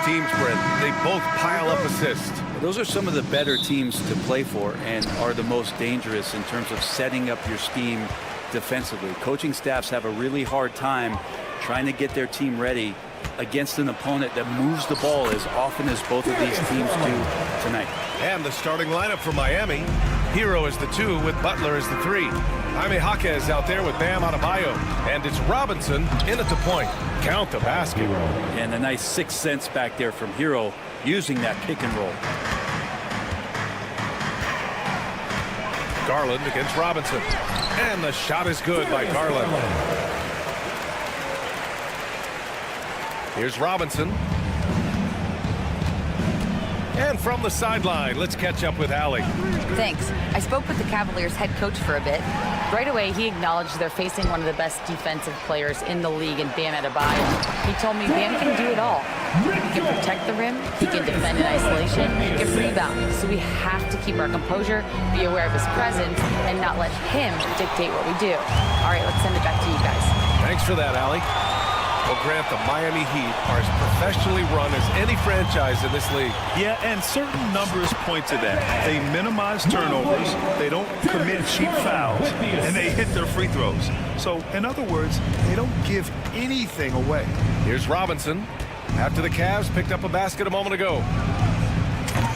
teams, Brent. They both pile up assists. Those are some of the better teams to play for and are the most dangerous in terms of setting up your scheme defensively. Coaching staffs have a really hard time trying to get their team ready against an opponent that moves the ball as often as both of these teams do tonight. And the starting lineup for Miami. Hero is the 2 with Butler as the 3. Jaime Jaquez out there with Bam Adebayo. And it's Robinson in at the point. Count the basket. And a nice 6 cents back there from Hero using that pick and roll. Garland against Robinson. And the shot is good by Garland. Here's Robinson. And from the sideline, let's catch up with Allie. Thanks. I spoke with the Cavaliers head coach for a bit. Right away, he acknowledged they're facing one of the best defensive players in the league in Bam Adebayo. He told me Bam can do it all. He can protect the rim, he can defend in isolation, he can rebound. So we have to keep our composure, be aware of his presence, and not let him dictate what we do. All right, let's send it back to you guys. Thanks for that, Allie. Well, Grant, the Miami Heat are as professionally run as any franchise in this league. Yeah, and certain numbers point to that. They minimize turnovers, they don't commit cheap fouls, and they hit their free throws. So, in other words, they don't give anything away. Here's Robinson. After the Cavs picked up a basket a moment ago.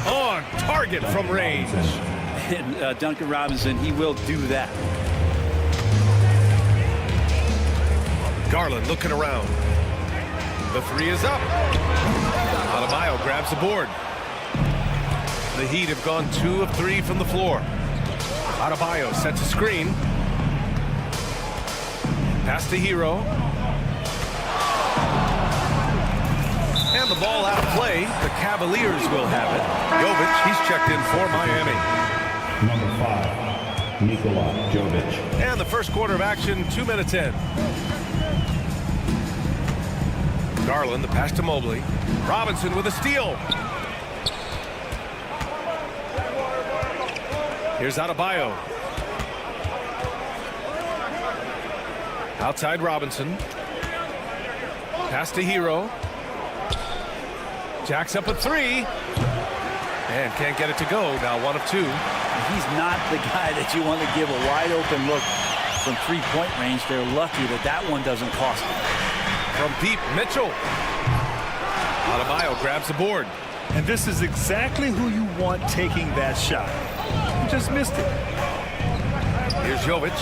On target from range. And Duncan Robinson, he will do that. Garland looking around. The 3 is up. Adebayo grabs the board. The Heat have gone 2 of 3 from the floor. Adebayo sets a screen. Pass to Hero. And the ball out of play. The Cavaliers will have it. Jovic, he's checked in for Miami. Number 5, Nikola Jovic. And the first quarter of action, 2 minutes in. Garland, the pass to Mobley. Robinson with a steal. Here's Adebayo. Outside Robinson. Pass to Hero. Jacks up a 3. And can't get it to go. Now 1 of 2. He's not the guy that you want to give a wide open look from three-point range. They're lucky that that one doesn't cost them. From deep, Mitchell. Adebayo grabs the board. And this is exactly who you want taking that shot. You just missed it. Here's Jovic.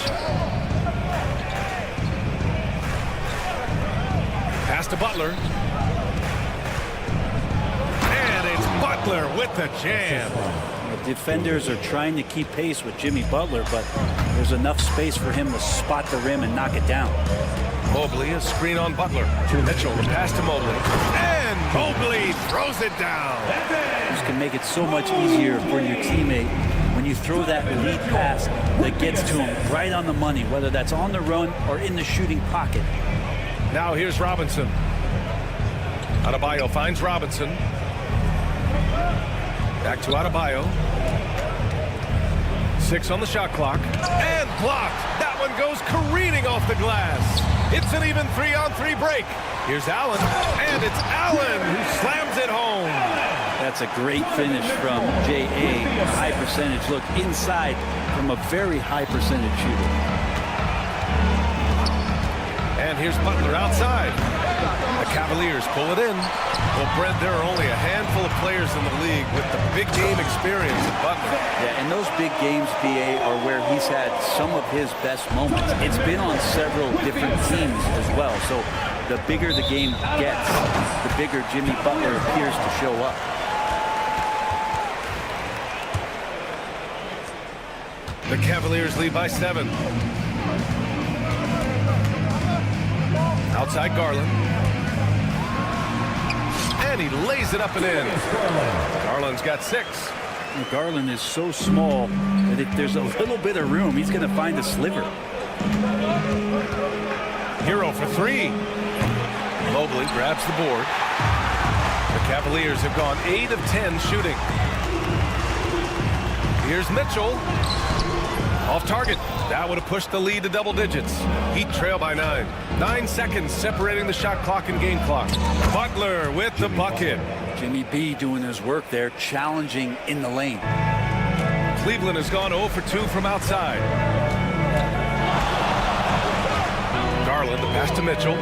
Pass to Butler. And it's Butler with the jam. The defenders are trying to keep pace with Jimmy Butler, but there's enough space for him to spot the rim and knock it down. Mobley, a screen on Butler. Mitchell, the pass to Mobley. And Mobley throws it down. This can make it so much easier for your teammate when you throw that lead pass that gets to him right on the money, whether that's on the run or in the shooting pocket. Now here's Robinson. Adebayo finds Robinson. Back to Adebayo. 6 on the shot clock. And blocked. That one goes careening off the glass. It's an even 3-on-3 break. Here's Allen. And it's Allen who slams it home. That's a great finish from J.A. High percentage look inside from a very high percentage shooter. And here's Butler outside. The Cavaliers pull it in. Well, Brent, there are only a handful of players in the league with the big game experience of Butler. Yeah, and those big games, BA, are where he's had some of his best moments. It's been on several different teams as well. So the bigger the game gets, the bigger Jimmy Butler appears to show up. The Cavaliers lead by 7. Outside Garland. And he lays it up and in. Garland's got 6. Garland is so small that if there's a little bit of room, he's going to find a sliver. Hero for 3. Mobley grabs the board. The Cavaliers have gone 8 of 10 shooting. Here's Mitchell. Off target. That would have pushed the lead to double digits. Heat trail by 9. 9 seconds separating the shot clock and game clock. Butler with the bucket. Jimmy B doing his work there, challenging in the lane. Cleveland has gone 0 for 2 from outside. Garland, the pass to Mitchell.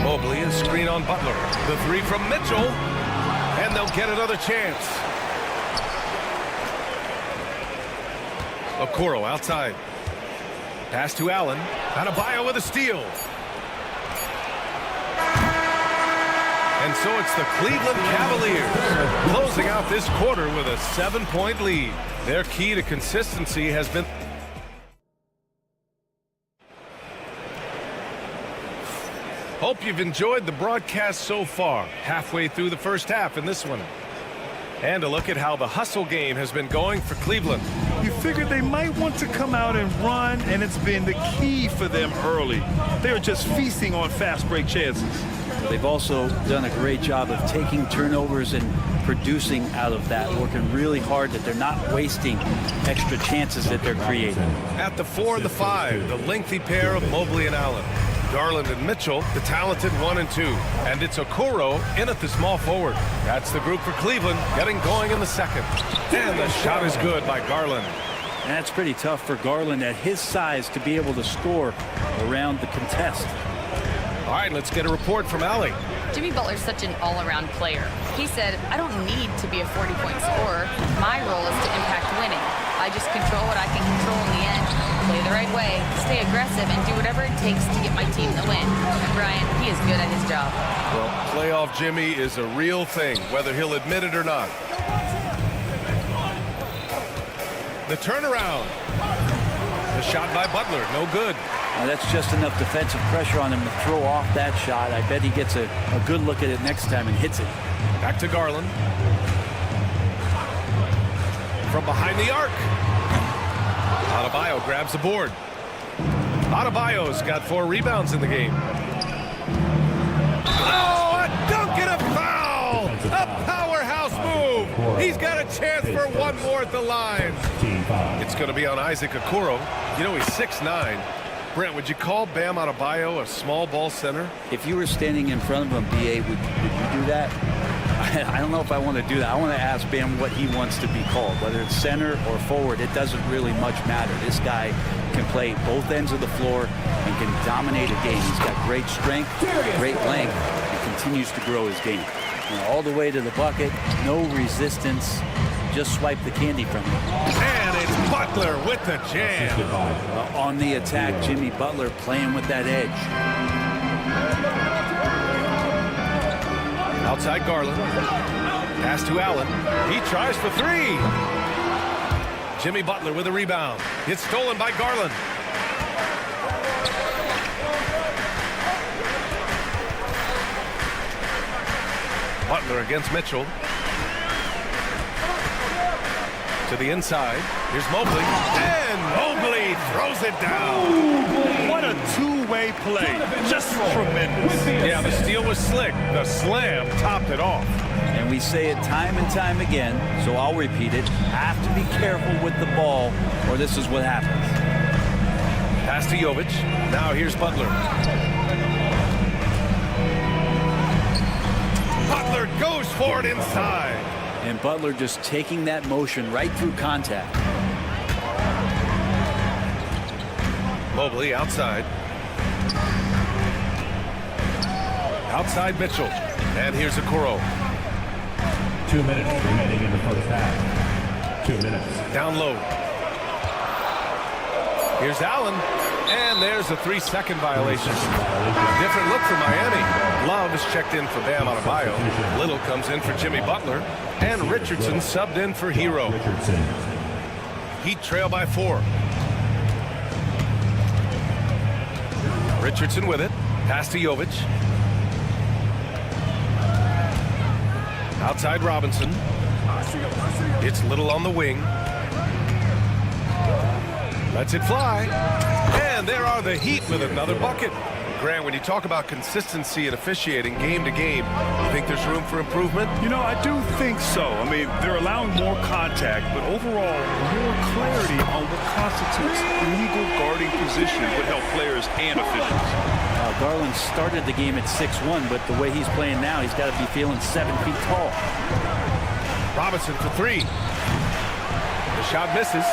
Mobley, a screen on Butler. The 3 from Mitchell. And they'll get another chance. Okoro outside. Pass to Allen. Adebayo with a steal. And so it's the Cleveland Cavaliers closing out this quarter with a 7-point lead. Their key to consistency has been... Hope you've enjoyed the broadcast so far. Halfway through the first half in this one. And a look at how the hustle game has been going for Cleveland. You figured they might want to come out and run, and it's been the key for them early. They're just feasting on fast break chances. They've also done a great job of taking turnovers and producing out of that, working really hard that they're not wasting extra chances that they're creating. At the 4 and the 5, the lengthy pair of Mobley and Allen. Garland and Mitchell, the talented 1 and 2. And it's Okoro in at the small forward. That's the group for Cleveland, getting going in the second. And the shot is good by Garland. And that's pretty tough for Garland at his size to be able to score around the contest. All right, let's get a report from Allie. Jimmy Butler's such an all-around player. He said, I don't need to be a 40-point scorer. My role is to impact winning. I just control what I can control in the end. Play the right way, stay aggressive, and do whatever it takes to get my team the win. And Brian, he is good at his job. Well, playoff Jimmy is a real thing, whether he'll admit it or not. The turnaround. The shot by Butler, no good. Now that's just enough defensive pressure on him to throw off that shot. I bet he gets a good look at it next time and hits it. Back to Garland. From behind the arc. Adebayo grabs the board. Adebayo's got 4 rebounds in the game. Oh, a dunk and a foul! A powerhouse move! He's got a chance for one more at the line. It's going to be on Isaac Okoro. You know, he's 6'9". Brent, would you call Bam Adebayo a small ball center? If you were standing in front of him, BA, would you do that? I don't know if I want to do that. I want to ask Bam what he wants to be called, whether it's center or forward. It doesn't really much matter. This guy can play both ends of the floor and can dominate a game. He's got great strength, great length, and continues to grow his game. You know, all the way to the bucket, no resistance. Just swipe the candy from him. And it's Butler with the jam. On the attack, Jimmy Butler playing with that edge. Outside Garland. Pass to Allen. He tries for 3. Jimmy Butler with a rebound. It's stolen by Garland. Butler against Mitchell. To the inside. Here's Mobley. And Mobley throws it down. What a two-way play. Just tremendous. Yeah, the steal was slick. The slam topped it off. And we say it time and time again, so I'll repeat it. Have to be careful with the ball, or this is what happens. Pass to Jovic. Now here's Butler. Butler goes for it inside. And Butler just taking that motion right through contact. Mobley outside. Outside Mitchell. And here's Okoro. 2 minutes remaining in the first half. 2 minutes. Down low. Here's Allen. And there's a 3-second violation. Different look for Miami. Love is checked in for Bam Adebayo. Little comes in for Jimmy Butler. And Richardson subbed in for Hero. Heat trail by 4. Richardson with it. Pass to Jovic. Outside Robinson. It's Little on the wing. Lets it fly. And there are the Heat with another bucket. Grant, when you talk about consistency and officiating game to game, you think there's room for improvement? You know, I do think so. I mean, they're allowing more contact, but overall, more clarity on what constitutes legal guarding position would help players and officials. Garland started the game at 6'1", but the way he's playing now, he's got to be feeling 7 feet tall. Robinson for three. The shot misses.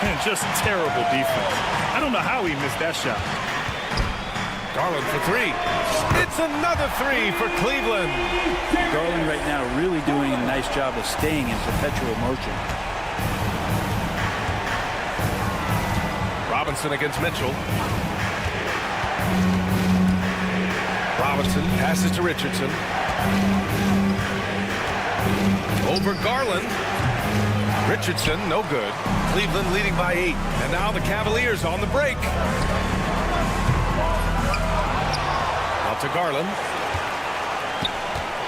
And just terrible defense. I don't know how he missed that shot. Garland for three. It's another three for Cleveland. Garland right now really doing a nice job of staying in perpetual motion. Robinson against Mitchell. Robinson passes to Richardson. Over Garland. Richardson, no good. Cleveland leading by 8. And now the Cavaliers on the break. Out to Garland.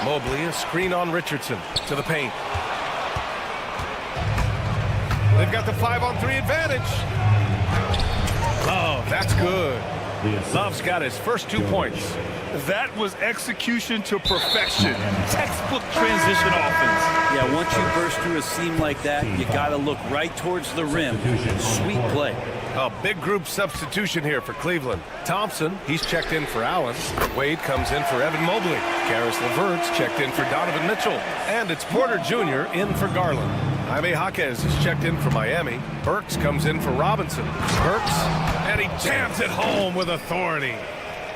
Mobley, a screen on Richardson to the paint. They've got the 5-on-3 advantage. Love, that's good. Love's got his first 2 points. That was execution to perfection. Textbook transition offense. Yeah, once you burst through a seam like that, you got to look right towards the rim. Sweet play. A big group substitution here for Cleveland. Thompson, he's checked in for Allen. Wade comes in for Evan Mobley. Karis LeVert's checked in for Donovan Mitchell. And it's Porter Jr. in for Garland. Jaime Jaquez is checked in for Miami. Burks comes in for Robinson. Burks, and he jams it home with authority.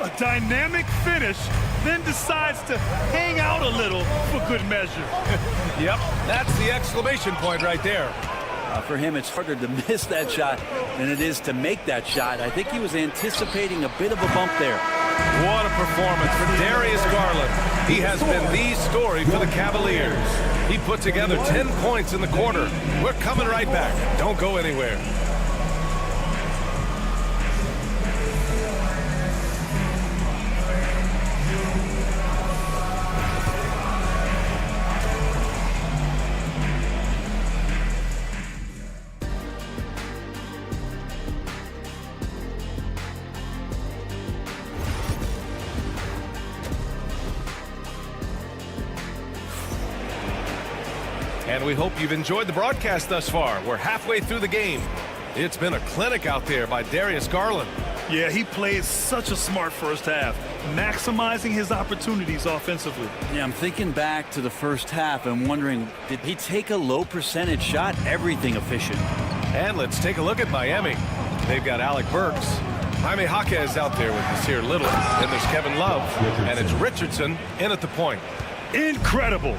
A dynamic finish, then decides to hang out a little for good measure. Yep, that's the exclamation point right there. For him, it's harder to miss that shot than it is to make that shot. I think he was anticipating a bit of a bump there. What a performance for Darius Garland. He has been the story for the Cavaliers. He put together 10 points in the quarter. We're coming right back. Don't go anywhere. And we hope you've enjoyed the broadcast thus far. We're halfway through the game. It's been a clinic out there by Darius Garland. Yeah, he played such a smart first half, maximizing his opportunities offensively. Yeah, I'm thinking back to the first half and wondering, did he take a low percentage shot? Everything efficient. And let's take a look at Miami. They've got Alec Burks. Jaime Jaquez out there with Nasir Little. Then there's Kevin Love. And it's Richardson in at the point. Incredible.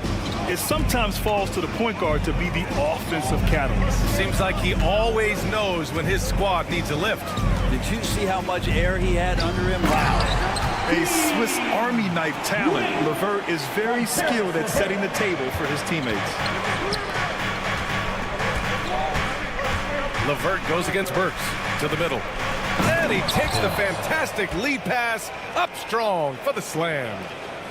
It sometimes falls to the point guard to be the offensive catalyst. Seems like he always knows when his squad needs a lift. Did you see how much air he had under him? Wow. A Swiss Army knife talent, LeVert is very skilled at setting the table for his teammates. LeVert goes against Burks to the middle. And he takes the fantastic lead pass up strong for the slam.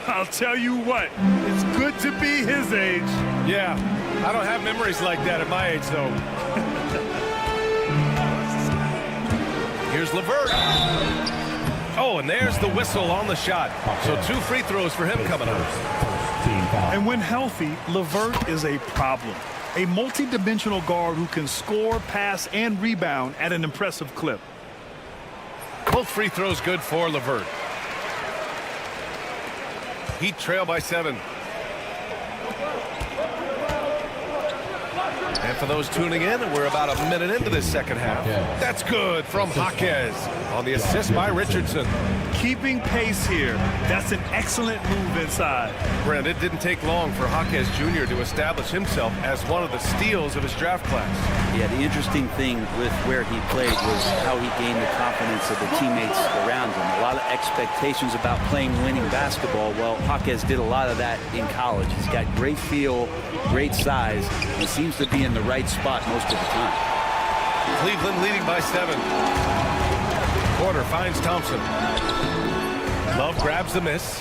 I'll tell you what, it's good to be his age. Yeah, I don't have memories like that at my age, though. Here's LeVert. Oh, and there's the whistle on the shot. So 2 free throws for him coming up. And when healthy, LeVert is a problem. A multi-dimensional guard who can score, pass, and rebound at an impressive clip. Both free throws good for LeVert. Heat trail by 7. And for those tuning in, we're about a minute into this second half. That's good from Jaquez on the assist by Richardson. Keeping pace here. That's an excellent move inside. Brent, it didn't take long for Jaquez Jr. to establish himself as one of the steals of his draft class. Yeah, the interesting thing with where he played was how he gained the confidence of the teammates around him. A lot of expectations about playing winning basketball. Well, Jaquez did a lot of that in college. He's got great feel, great size. He seems to be in the right spot most of the time. Cleveland leading by 7. Porter finds Thompson. Love grabs the miss.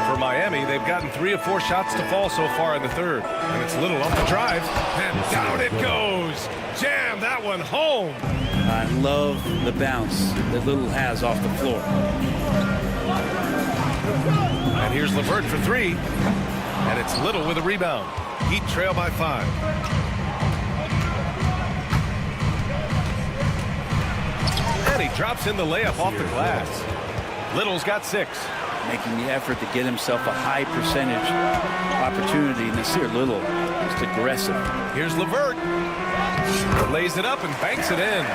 For For Miami, they've gotten 3 of 4 shots to fall so far in the third. And it's Little off the drive. And down it goes. Jam that one home. I love the bounce that Little has off the floor. And here's LeVert for 3. And it's Little with a rebound. Heat trail by 5. And he drops in the layup off the glass. Little's got 6. Making the effort to get himself a high percentage opportunity. And this here Little just aggressive. Here's LeVert. Lays it up and banks it in.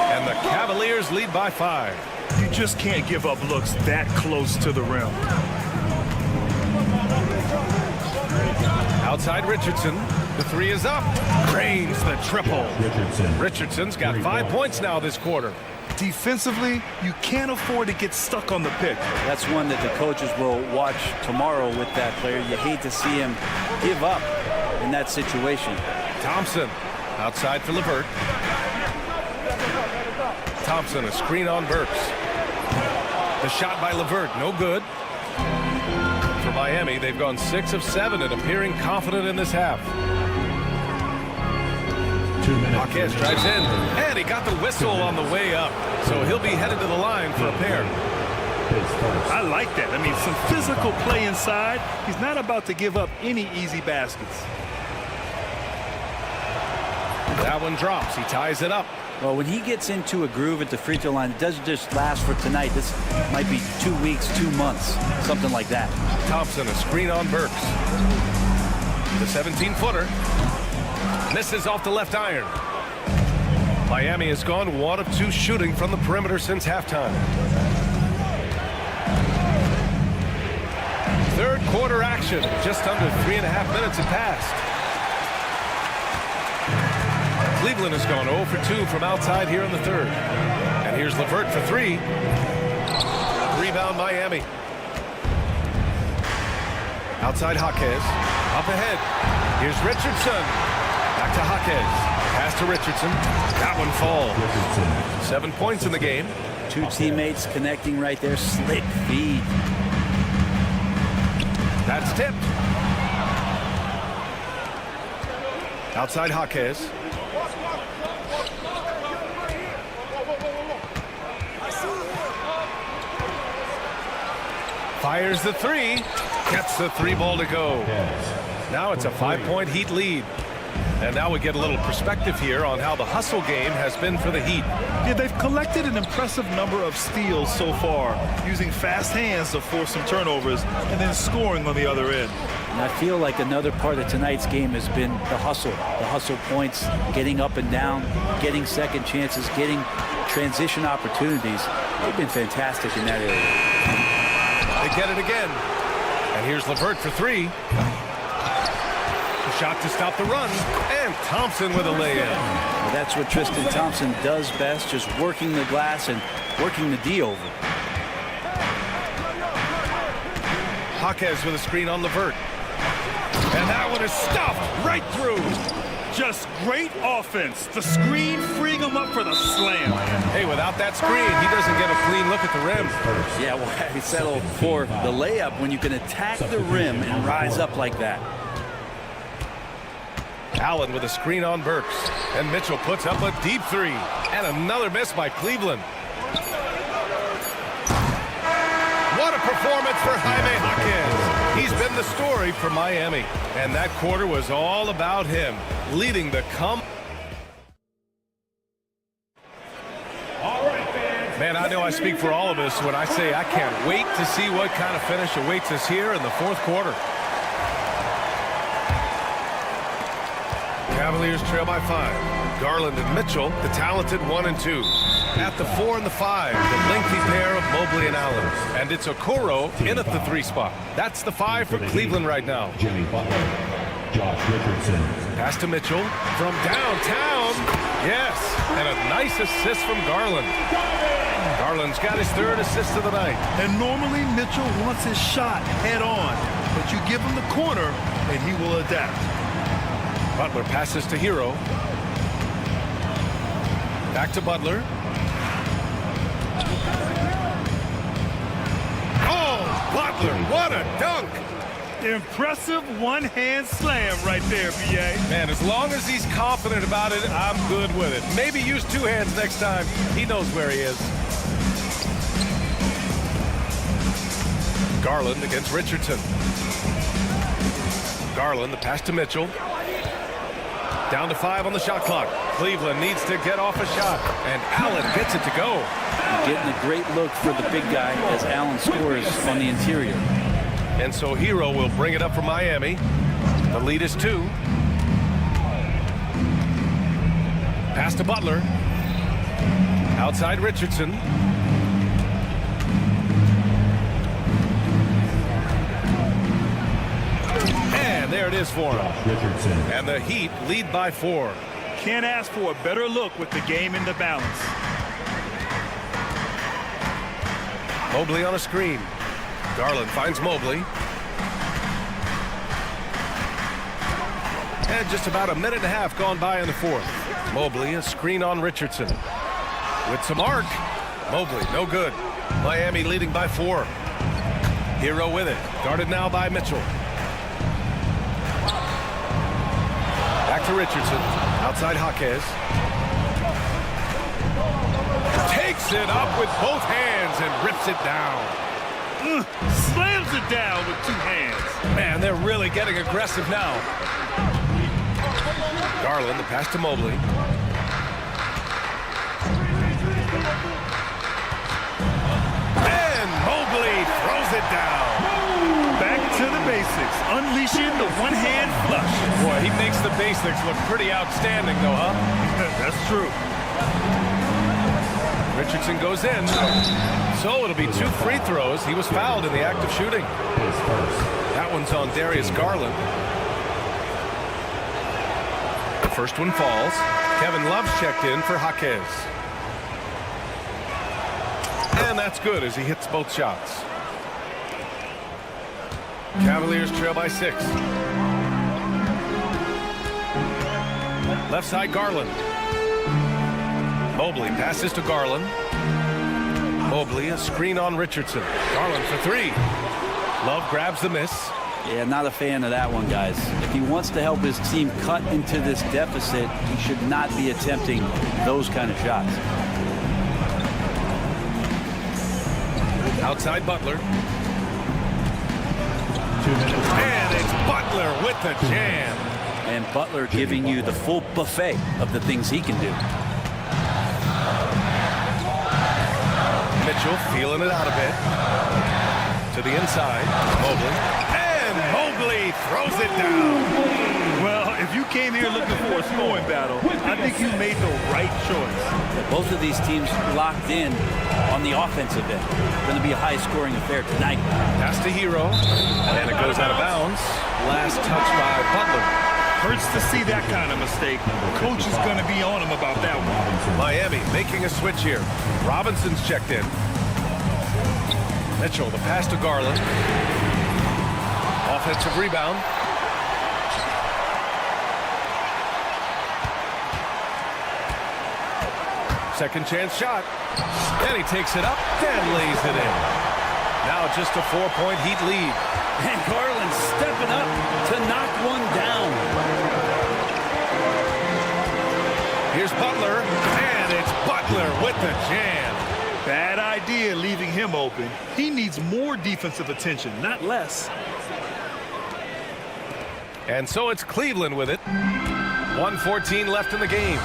And the Cavaliers lead by 5. You just can't give up looks that close to the rim. Outside Richardson. The 3 is up. Cranes the triple. Richardson's got 5 points now this quarter. Defensively, you can't afford to get stuck on the pick. That's one that the coaches will watch tomorrow with that player. You hate to see him give up in that situation. Thompson outside for LeVert. Thompson, a screen on Burks. The shot by LeVert, no good. For Miami, they've gone 6 of 7 and appearing confident in this half. 2 minutes. Marquez drives in, and he got the whistle on the way up. So he'll be headed to the line for a pair. I like that. I mean, some physical play inside. He's not about to give up any easy baskets. That one drops. He ties it up. Well, when he gets into a groove at the free throw line, it doesn't just last for tonight. This might be 2 weeks, 2 months, something like that. Thompson, a screen on Burks. The 17-footer. Misses off the left iron. Miami has gone 1 of 2 shooting from the perimeter since halftime. Third quarter action. Just under 3.5 minutes have passed. Cleveland has gone 0 for 2 from outside here in the third. And here's LeVert for 3. Rebound Miami. Outside Jaquez. Up ahead. Here's Richardson. Back to Jaquez. Pass to Richardson. That one falls. 7 points in the game. 2 teammates connecting right there. Slick feed. That's tipped. Outside Jaquez. Fires the 3. Gets the 3 ball to go. Now it's a 5-point Heat lead. And now we get a little perspective here on how the hustle game has been for the Heat. Yeah, they've collected an impressive number of steals so far, using fast hands to force some turnovers and then scoring on the other end. And I feel like another part of tonight's game has been the hustle points, getting up and down, getting second chances, getting transition opportunities. They've been fantastic in that area. They get it again. And here's LeVert for 3. Shot to stop the run, and Thompson with a lay-in. Well, that's what Tristan Thompson does best, just working the glass and working the D over. Jaquez with a screen on LeVert. And that one is stuffed right through. Just great offense. The screen freeing him up for the slam. Hey, without that screen, he doesn't get a clean look at the rim. Yeah, well, he settled for the layup when you can attack the rim and rise up like that. Allen with a screen on Burks. And Mitchell puts up a deep 3. And another miss by Cleveland. What a performance for Jaime Jaquez. He's been the story for Miami. And that quarter was all about him, leading the Man, I know I speak for all of us when I say I can't wait to see what kind of finish awaits us here in the fourth quarter. Cavaliers trail by 5. Garland and Mitchell, the talented 1 and 2. At the 4 and the 5, the lengthy pair of Mobley and Allen. And it's Okoro in at the 3 spot. That's the 5 for Cleveland right now. Jimmy Butler, Josh Richardson. Pass to Mitchell from downtown. Yes, and a nice assist from Garland. Garland's got his 3rd assist of the night. And normally Mitchell wants his shot head on, but you give him the corner and he will adapt. Butler passes to Hero. Back to Butler. Oh, Butler Butler, what a dunk! Impressive one-hand slam right there, B.A. Man, as long as he's confident about it, I'm good with it. Maybe use two hands next time. He knows where he is. Garland against Richardson. Garland, the pass to Mitchell. Down to 5 on the shot clock. Cleveland needs to get off a shot, and Allen gets it to go. Getting a great look for the big guy as Allen scores on the interior. And so Hero will bring it up for Miami. The lead is 2. Pass to Butler. Outside Richardson. And there it is for him. Richardson. And the Heat lead by 4. Can't ask for a better look with the game in the balance. Mobley on a screen. Garland finds Mobley. And just about a minute and a half gone by in the 4th. Mobley, a screen on Richardson. With some arc. Mobley, no good. Miami leading by 4. Hero with it. Guarded now by Mitchell. Back to Richardson. Outside Jaquez. Takes it up with both hands and rips it down. Slams it down with 2 hands. Man, they're really getting aggressive now. Garland, the pass to Mobley. And Mobley throws it down. Back to the basics. Unleashing the one-hand flush. Boy, he makes the basics look pretty outstanding, though, huh? That's true. Richardson goes in. So it'll be 2 free throws. He was fouled in the act of shooting. That one's on Darius Garland. The first one falls. Kevin Love's checked in for Jaquez. And that's good as he hits both shots. Cavaliers trail by 6. Left side Garland. Mobley passes to Garland. Mobley, a screen on Richardson. Garland for 3. Love grabs the miss. Yeah, not a fan of that one, guys. If he wants to help his team cut into this deficit, he should not be attempting those kind of shots. Outside Butler. 2 minutes. And it's Butler with the jam. And Butler giving you the full buffet of the things he can do. Mitchell feeling it out a bit. To the inside. Mobley. And Mobley throws it down. Well, if you came here looking for a scoring battle, I think you made the right choice. Both of these teams locked in on the offensive end. Going to be a high-scoring affair tonight. Pass to Hero. And it goes out of bounds. Last touch by Butler. Hurts to see that kind of mistake. Coach is going to be on him about that one. Miami making a switch here. Robinson's checked in. Mitchell, the pass to Garland. Offensive rebound. Second chance shot. And he takes it up and lays it in. Now just a 4-point Heat lead. And Garland stepping up to knock one down. Here's Butler, and it's Butler with the jam. Bad idea leaving him open. He needs more defensive attention, not less. And so it's Cleveland with it. 1:14 left in the game.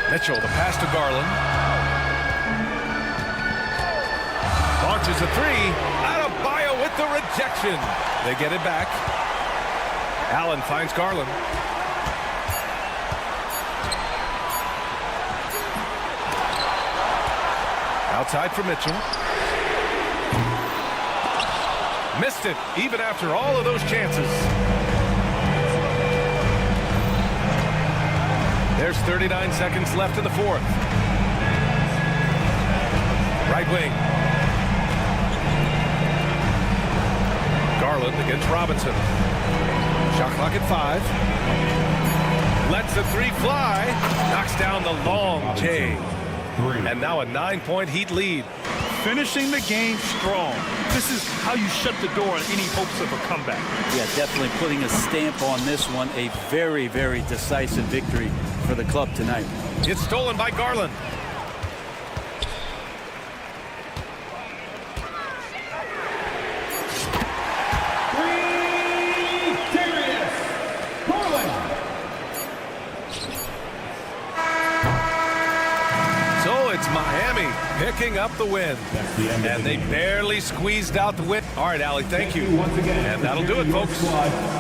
Mitchell, the pass to Garland. Launches a 3. Adebayo with the rejection. They get it back. Allen finds Garland. Outside for Mitchell. Missed it, even after all of those chances. There's 39 seconds left in the 4th. Right wing. Garland against Robinson. Shot clock at 5. Lets the 3 fly. Knocks down the long J. And now a 9-point Heat lead. finishing the game strong. This is how you shut the door on any hopes of a comeback. Yeah, definitely putting a stamp on this one. A very, very decisive victory for the club tonight. It's stolen by Garland. So it's Miami picking up the win. And they barely squeezed out the win. All right, Allie, thank you. And that'll do it, folks.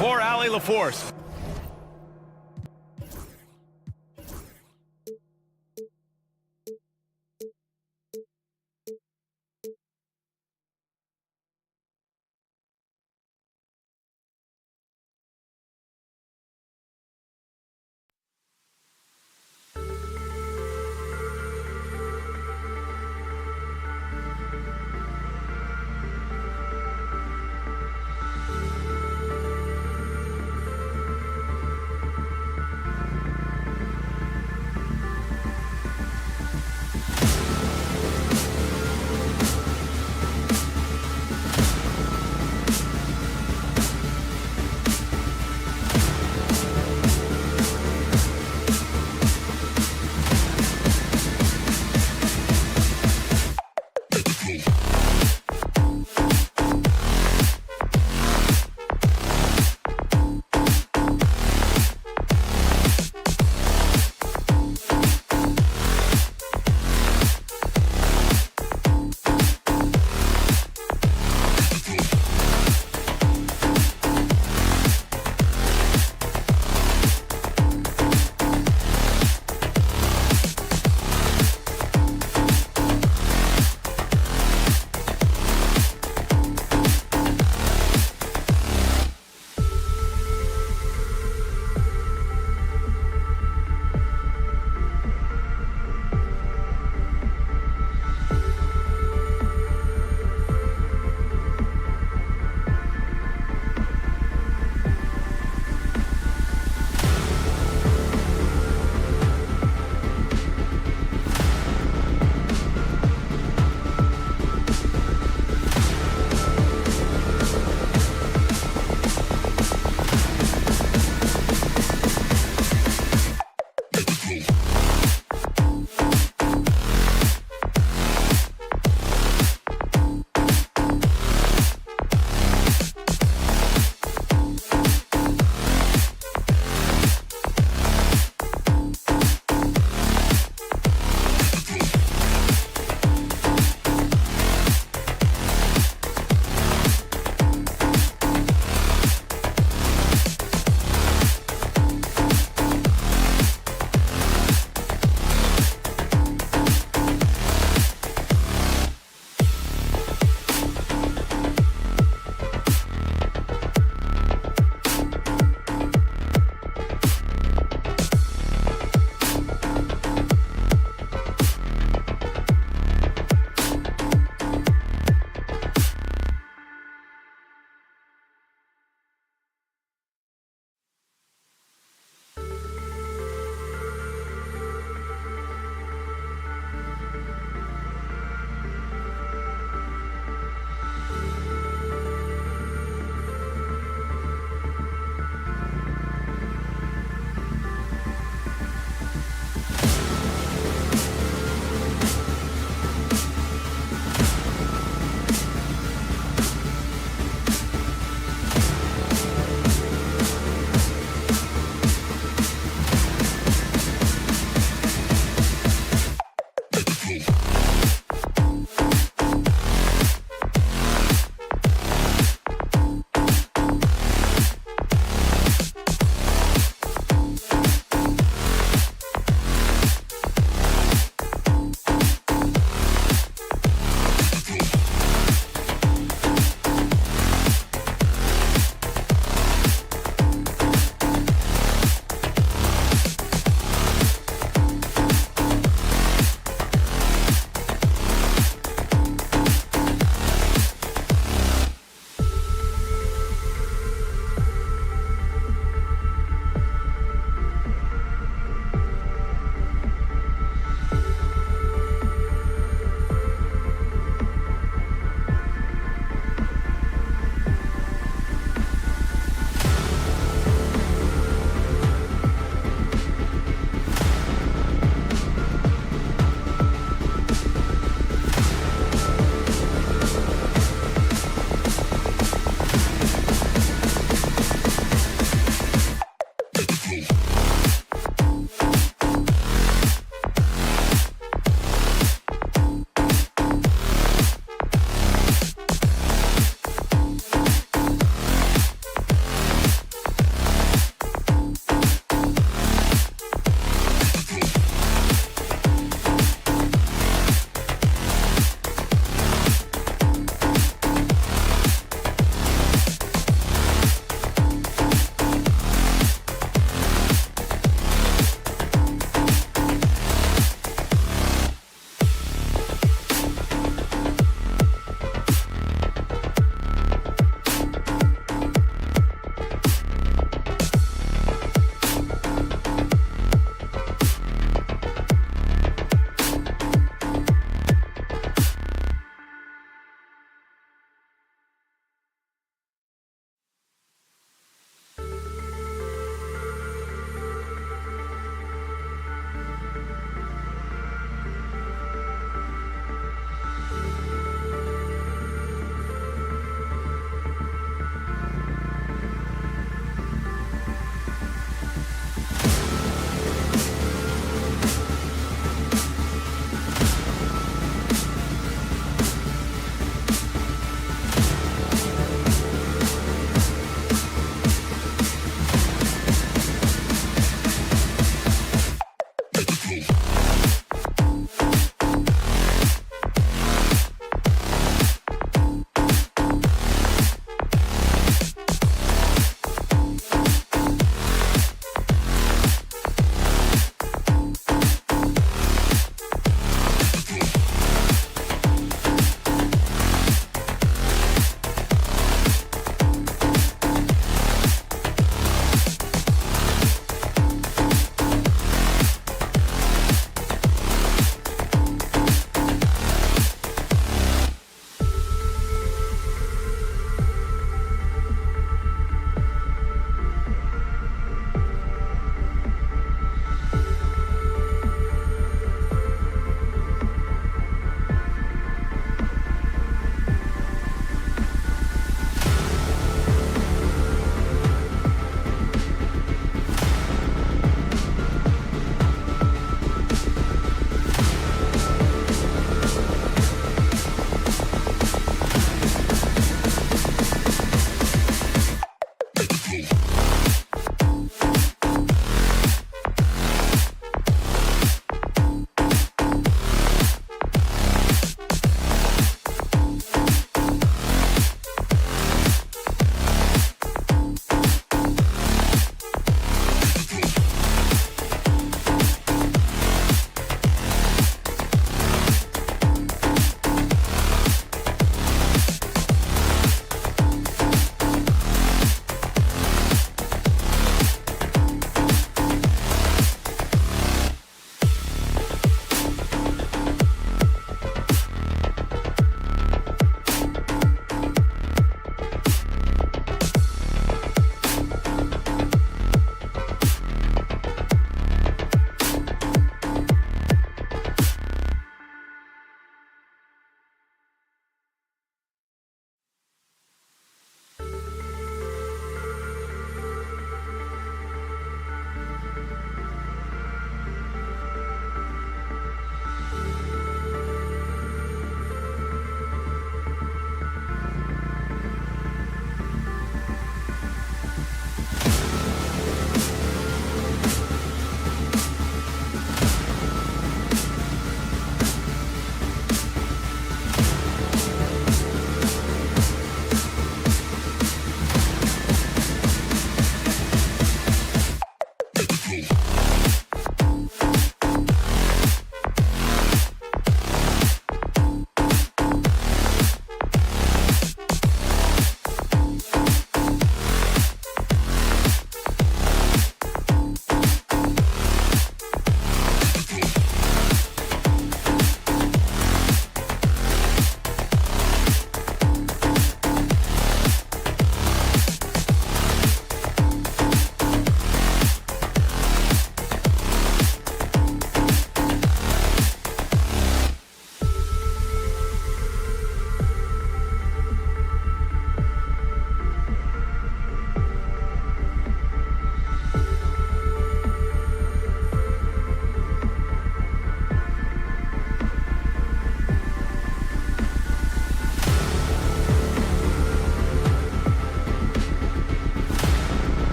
For Allie LaForce.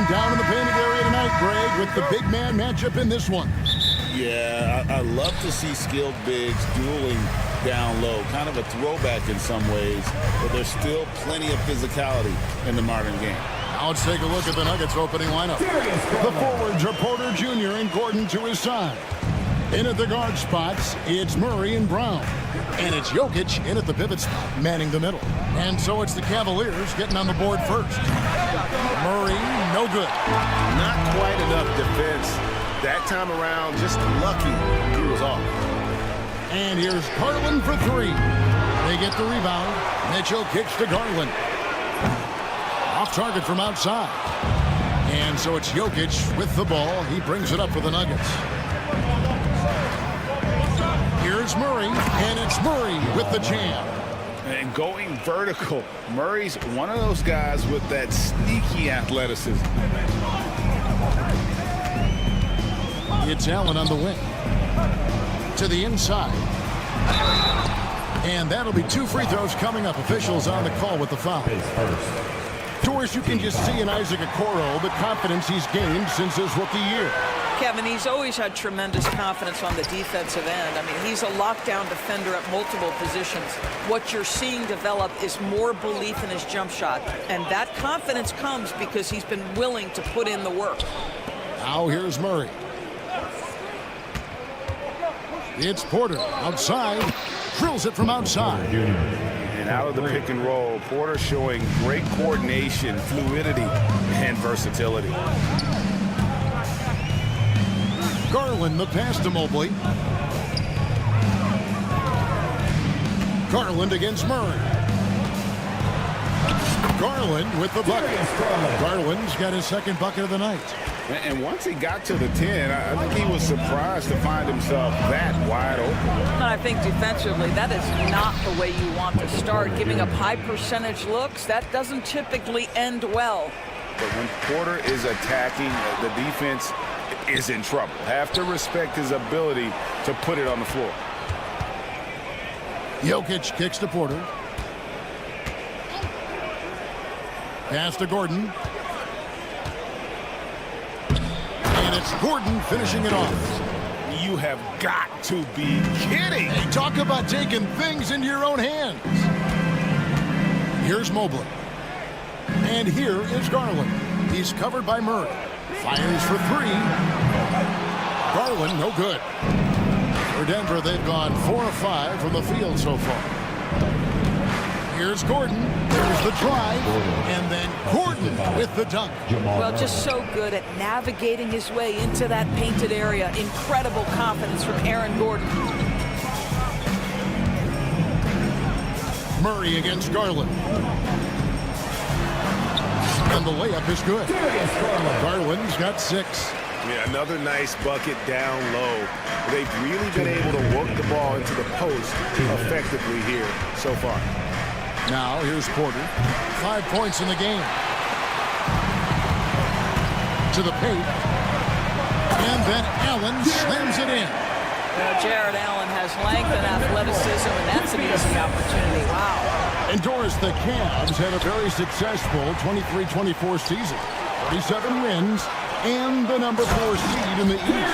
going down in the painted area tonight, Greg, with the big man matchup in this one. Yeah, I love to see skilled bigs dueling down low. Kind of a throwback in some ways, but there's still plenty of physicality in the modern game. Now let's take a look at the Nuggets opening lineup. The forwards are Porter Jr. and Gordon to his side. In at the guard spots, it's Murray and Brown. And it's Jokic in at the pivot spot, manning the middle. And so it's the Cavaliers getting on the board first. Murray, no good. Not quite enough defense. That time around, just lucky he was off. And here's Garland for three. They get the rebound. Mitchell kicks to Garland. Off target from outside. And so it's Jokic with the ball. He brings it up for the Nuggets. Here's Murray, and it's Murray with the jam. And going vertical. Murray's one of those guys with that sneaky athleticism. It's Allen on the wing. To the inside. And that'll be 2 free throws coming up. Officials on the call with the foul. Doris, you can just see in Isaac Okoro the confidence he's gained since his rookie year. Kevin, he's always had tremendous confidence on the defensive end. I mean, he's a lockdown defender at multiple positions. What you're seeing develop is more belief in his jump shot. And that confidence comes because he's been willing to put in the work. Now here's Murray. It's Porter outside. Drills it from outside. And out of the pick and roll, Porter showing great coordination, fluidity, and versatility. Garland, the pass to Mobley. Garland against Murray. Garland with the bucket. Garland's got his second bucket of the night. And once he got to the 10, I think he was surprised to find himself that wide open. I think defensively, that is not the way you want to start. Giving up high percentage looks, that doesn't typically end well. But when Porter is attacking, the defense is in trouble. Have to respect his ability to put it on the floor. Jokic kicks to Porter. Pass to Gordon. And it's Gordon finishing it off. You have got to be kidding. Hey, talk about taking things into your own hands. Here's Mobley. And here is Garland. He's covered by Murray. Fires for three. Garland, no good. For Denver, they've gone 4 of 5 from the field so far. Here's Gordon. There's the drive. And then Gordon with the dunk. Well, just so good at navigating his way into that painted area. Incredible confidence from Aaron Gordon. Murray against Garland. And the layup is good. Garland's got 6. Yeah, another nice bucket down low. They've really been able to work the ball into the post effectively here so far. Now here's Porter. 5 points in the game. To the paint. And then Allen slams it in. Jared Allen has length and athleticism, and that's an easy opportunity. Wow. And Doris, the Cavs had a very successful 23-24 season. 37 wins and the number 4 seed in the East.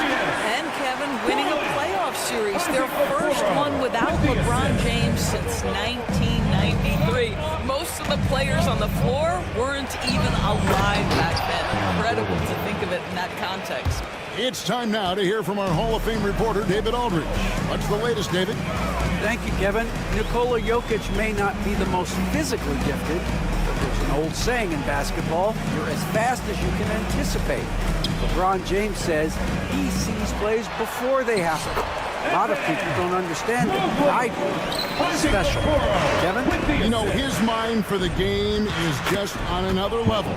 And Kevin winning a playoff series, their first one without LeBron James since 1993. Most of the players on the floor weren't even alive back then. Incredible to think of it in that context. It's time now to hear from our Hall of Fame reporter, David Aldridge. What's the latest, David? Thank you, Kevin. Nikola Jokic may not be the most physically gifted, but there's an old saying in basketball, you're as fast as you can anticipate. LeBron James says he sees plays before they happen. A lot of people don't understand it. I do. It's special. Kevin? You know, his mind for the game is just on another level.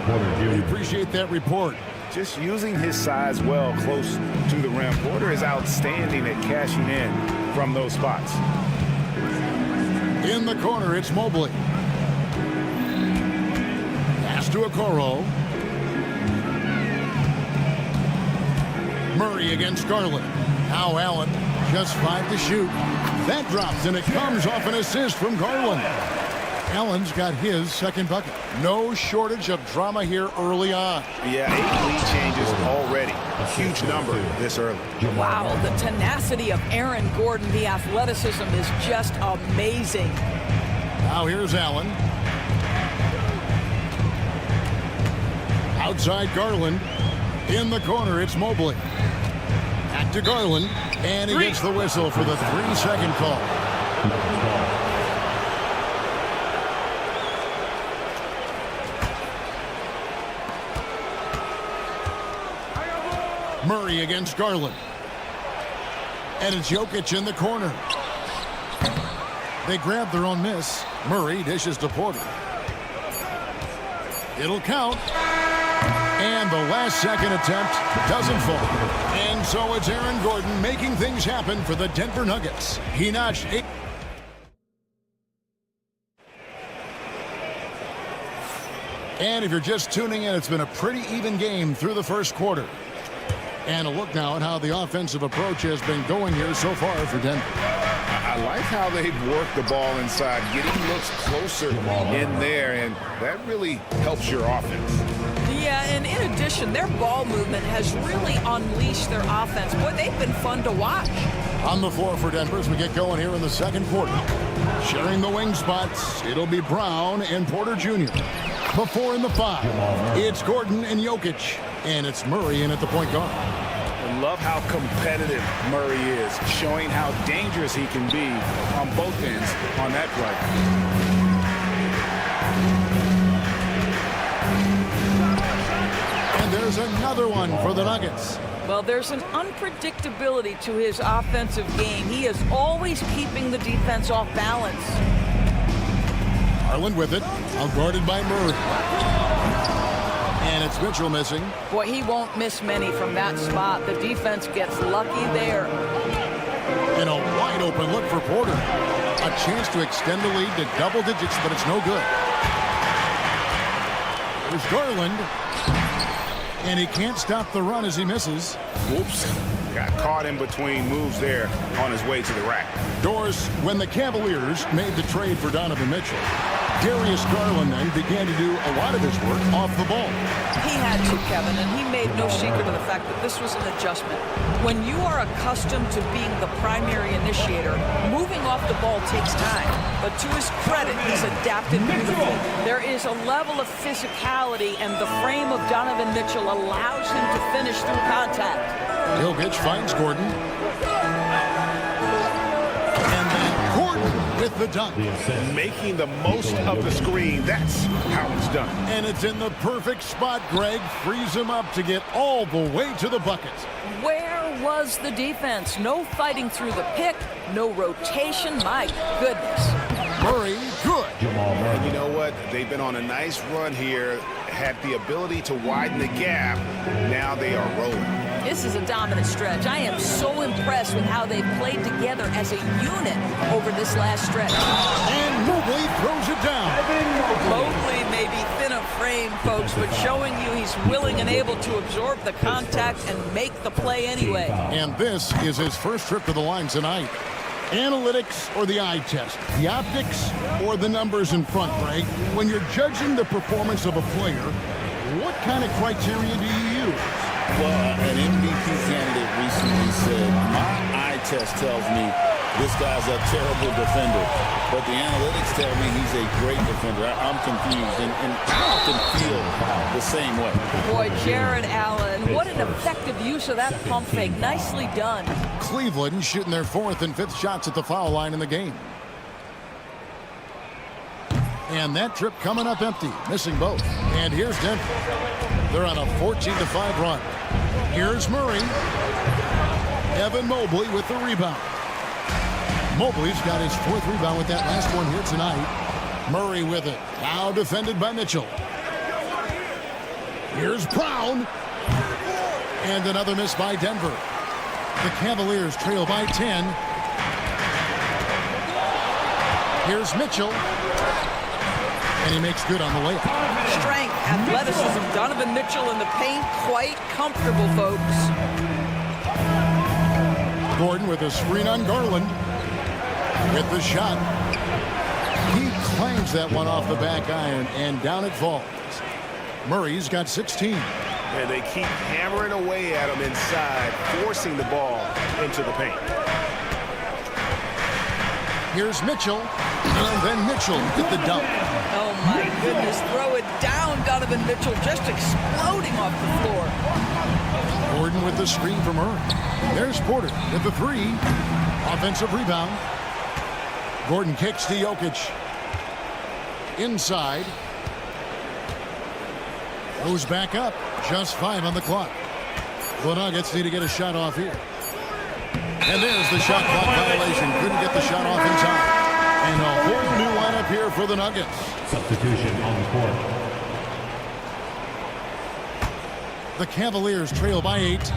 We appreciate that report. Just using his size well close to the rim. Porter is outstanding at cashing in from those spots. In the corner, it's Mobley. Pass to Okoro. Murray against Garland. Now Allen, just 5 to shoot. That drops, and it comes off an assist from Garland. Allen's got his second bucket. No shortage of drama here early on. Yeah, 8 lead changes already. A huge number this early. Wow, the tenacity of Aaron Gordon, the athleticism is just amazing. Now here's Allen. Outside Garland. In the corner, it's Mobley. Back to Garland. And he gets the whistle for the 3-second call. Murray against Garland. And it's Jokic in the corner. They grab their own miss. Murray dishes to Porter. It'll count. And the last second attempt doesn't fall. And so it's Aaron Gordon making things happen for the Denver Nuggets. He notched 8. And if you're just tuning in, it's been a pretty even game through the first quarter. And a look now at how the offensive approach has been going here so far for Denver. I like how they've worked the ball inside, getting looks closer in there, and that really helps your offense. Yeah, and in addition, their ball movement has really unleashed their offense. Boy, they've been fun to watch. On the floor for Denver as we get going here in the second quarter. Sharing the wing spots, it'll be Brown and Porter Jr. The 4 and the 5. It's Gordon and Jokic. And it's Murray in at the point guard. I love how competitive Murray is, showing how dangerous he can be on both ends on that play. And there's another one for the Nuggets. Well, there's an unpredictability to his offensive game. He is always keeping the defense off balance. Garland with it, outguarded by Murray. And it's Mitchell missing. Boy, he won't miss many from that spot. The defense gets lucky there. And a wide open look for Porter. A chance to extend the lead to double digits, but it's no good. There's Garland. And he can't stop the run as he misses. Whoops. Got caught in between moves there on his way to the rack. Doris, when the Cavaliers made the trade for Donovan Mitchell, Darius Garland then began to do a lot of his work off the ball. He had to, Kevin, and he made no secret of the fact that this was an adjustment. When you are accustomed to being the primary initiator, moving off the ball takes time. But to his credit, he's adapted beautifully. There is a level of physicality, and the frame of Donovan Mitchell allows him to finish through contact. Jokic finds Gordon. And then Gordon with the dunk. Making the most of the screen. That's how it's done. And it's in the perfect spot. Greg frees him up to get all the way to the bucket. Where was the defense? No fighting through the pick, no rotation. My goodness. Murray, good. And you know what? They've been on a nice run here, had the ability to widen the gap. Now they are rolling. This is a dominant stretch. I am so impressed with how they've played together as a unit over this last stretch. And Mobley throws it down. Mobley may be thin of frame, folks, but showing you he's willing and able to absorb the contact and make the play anyway. And this is his first trip to the line tonight. Analytics or the eye test? The optics or the numbers in front, Greg? When you're judging the performance of a player, what kind of criteria do you use? Well, an MVP candidate recently said, my eye test tells me this guy's a terrible defender, but the analytics tell me he's a great defender. I'm confused, and I often feel the same way. Boy, Jared Allen, what an effective use of that pump fake. Nicely done. Cleveland shooting their 4th and 5th shots at the foul line in the game. And that trip coming up empty, missing both. And here's Denver. They're on a 14-5 run. Here's Murray. Evan Mobley with the rebound. Mobley's got his 4th rebound with that last one here tonight. Murray with it. Now defended by Mitchell. Here's Brown. And another miss by Denver. The Cavaliers trail by 10. Here's Mitchell. And he makes good on the layup. Strength, athleticism, Donovan Mitchell in the paint, quite comfortable, folks. Gordon with a screen on Garland. With the shot. He Claims that one off the back iron, and down it falls. Murray's got 16. And they keep hammering away at him inside, forcing the ball into the paint. Here's Mitchell, and then Mitchell with the dunk. Oh, my goodness. Throw it down, Donovan Mitchell, just exploding off the floor. Gordon with the screen from Murray. There's Porter with the three. Offensive rebound. Gordon kicks to Jokic. Inside. Goes back up. Just 5 on the clock. The Nuggets need to get a shot off here. And there's the shot clock violation. Couldn't get the shot off in time. And a whole new lineup here for the Nuggets. Substitution on the court. The Cavaliers trail by 8.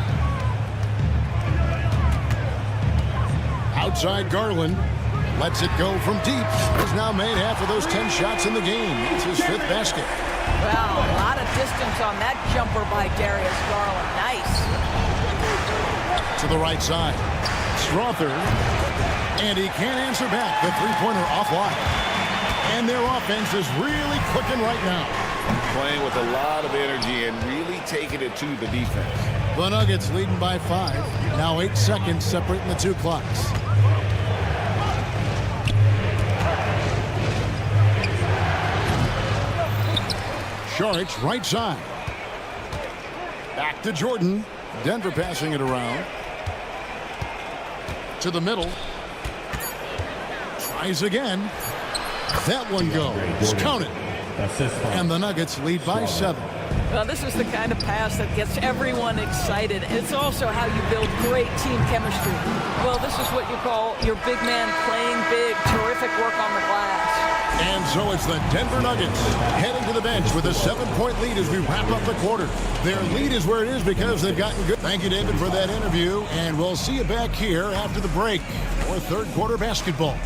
Outside Garland. Lets it go from deep. Has now made half of those 10 shots in the game. It's his 5th basket. Wow, a lot of distance on that jumper by Darius Garland. Nice. To the right side. Strother. And he can't answer back. The three-pointer offline. And their offense is really clicking right now. Playing with a lot of energy and really taking it to the defense. The Nuggets leading by 5. Now 8 seconds separating the two clocks. Saric, right side. Back to Jordan. Denver passing it around. To the middle. Tries again. That one goes. Count it. And the Nuggets lead by 7. Well, this is the kind of pass that gets everyone excited. It's also how you build great team chemistry. Well, this is what you call your big man playing big. Terrific work on the glass. And so it's the Denver Nuggets heading to the bench with a 7-point lead as we wrap up the quarter. Their lead is where it is because they've gotten good. Thank you, David, for that interview. And we'll see you back here after the break for third quarter basketball.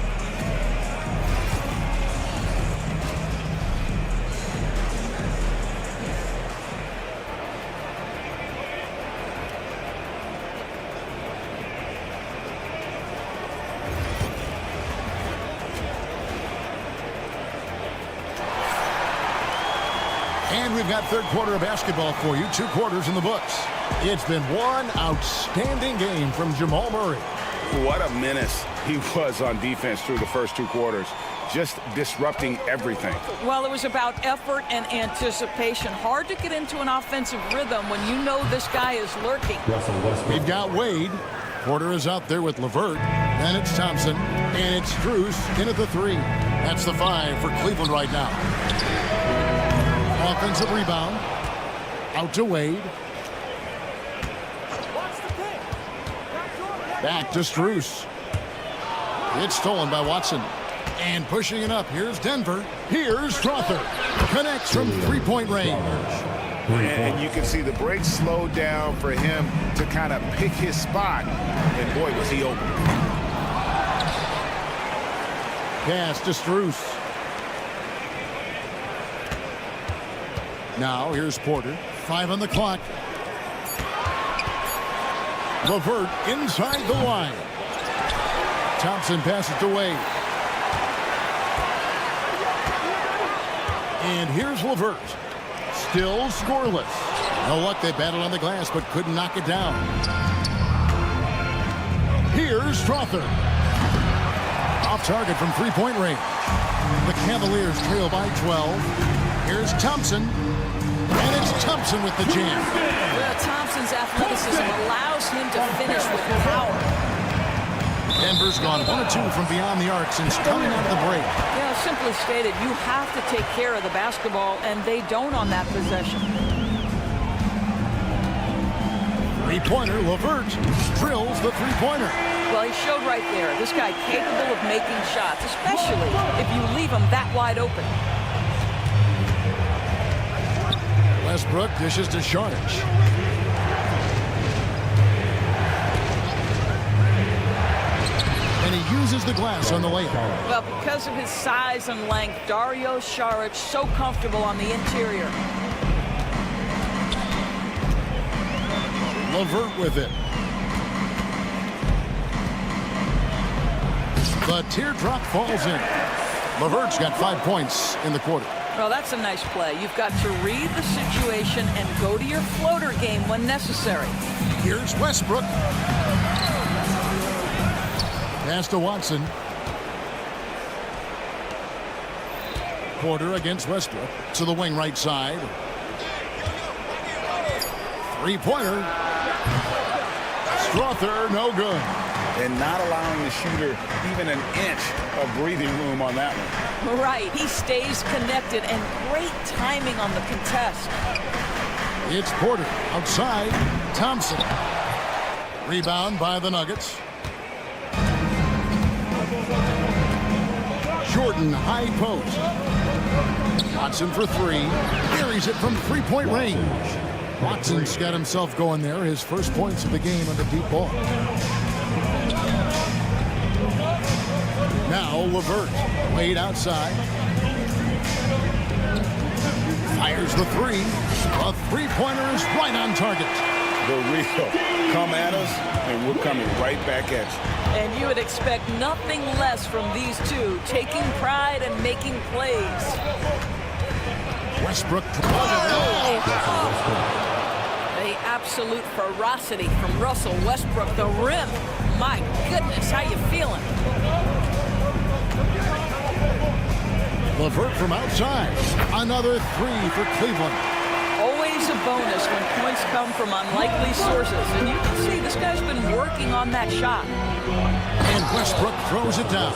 And we've got third quarter of basketball for you. 2 quarters in the books. It's been one outstanding game from Jamal Murray. What a menace he was on defense through the first 2 quarters. Just disrupting everything. Well, it was about effort and anticipation. Hard to get into an offensive rhythm when you know this guy is lurking. We've got Wade. Porter is out there with LeVert. Then it's Thompson. And it's Strus in at the 3. That's the 5 for Cleveland right now. Offensive rebound. Out to Wade. Back to Strus. It's stolen by Watson. And pushing it up. Here's Denver. Here's Strother. Connects from 3-point range. And you can see the break slowed down for him to kind of pick his spot. And boy, was he open. Pass to Strus. Now here's Porter. 5 on the clock. LeVert inside the line. Thompson passes to Wade. And here's LeVert. Still scoreless. No luck, they battled on the glass but couldn't knock it down. Here's Strother. Off target from 3-point range. The Cavaliers trail by 12. Here's Thompson. And it's Thompson with the jam. Well, Thompson's athleticism allows him to finish with power. Denver's gone 1 of 2 from beyond the arc since coming out of the break. Yeah, simply stated, you have to take care of the basketball, and they don't on that possession. 3-pointer, LeVert drills the 3-pointer. Well, he showed right there. This guy capable of making shots, especially if you leave him that wide open. Westbrook dishes to Saric. And he uses the glass on the layup. Well, because of his size and length, Dario Saric so comfortable on the interior. LeVert with it. The teardrop falls in. LeVert's got 5 points in the quarter. Well, that's a nice play. You've got to read the situation and go to your floater game when necessary. Here's Westbrook. Pass to Watson. Porter against Westbrook to the wing right side. Three-pointer. Strother, no good. And not allowing the shooter even an inch of breathing room on that one. Right. He stays connected, and great timing on the contest. It's Porter outside. Thompson. Rebound by the Nuggets. Jordan, high post. Watson for three. Carries it from three-point range. Watson's got himself going there. His first points of the game on the deep ball. Now LeVert. Wade outside. Fires the three. A three-pointer is right on target. The real. Come at us, and we're coming right back at you. And you would expect nothing less from these two, taking pride and making plays. Westbrook. The absolute ferocity from Russell Westbrook. The rim. My goodness, how you feeling? LeVert from outside. Another three for Cleveland. Always a bonus when points come from unlikely sources. And you can see this guy's been working on that shot. And Westbrook throws it down.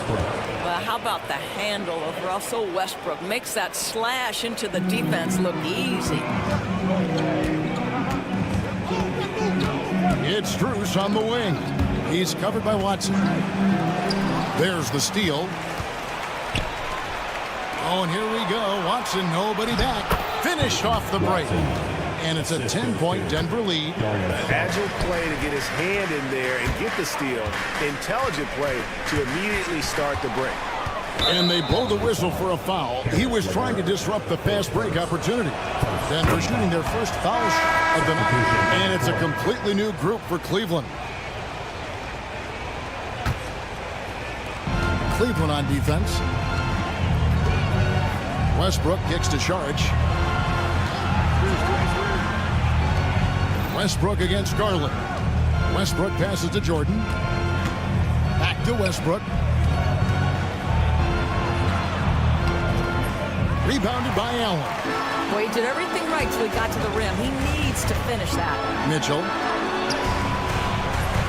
Well, how about the handle of Russell Westbrook? Makes that slash into the defense look easy. It's Strus on the wing. He's covered by Watson. There's the steal. Oh, and here we go. Watson, nobody back. Finished off the break. And it's a 10-point Denver lead. Agile play to get his hand in there and get the steal. Intelligent play to immediately start the break. And they blow the whistle for a foul. He was trying to disrupt the fast break opportunity. Denver shooting their first foul shot of the night. And it's a completely new group for Cleveland. Cleveland on defense. Westbrook kicks to Saric. Westbrook against Garland. Westbrook passes to Jordan. Back to Westbrook. Rebounded by Allen. Well, he did everything right till he got to the rim. He needs to finish that. Mitchell.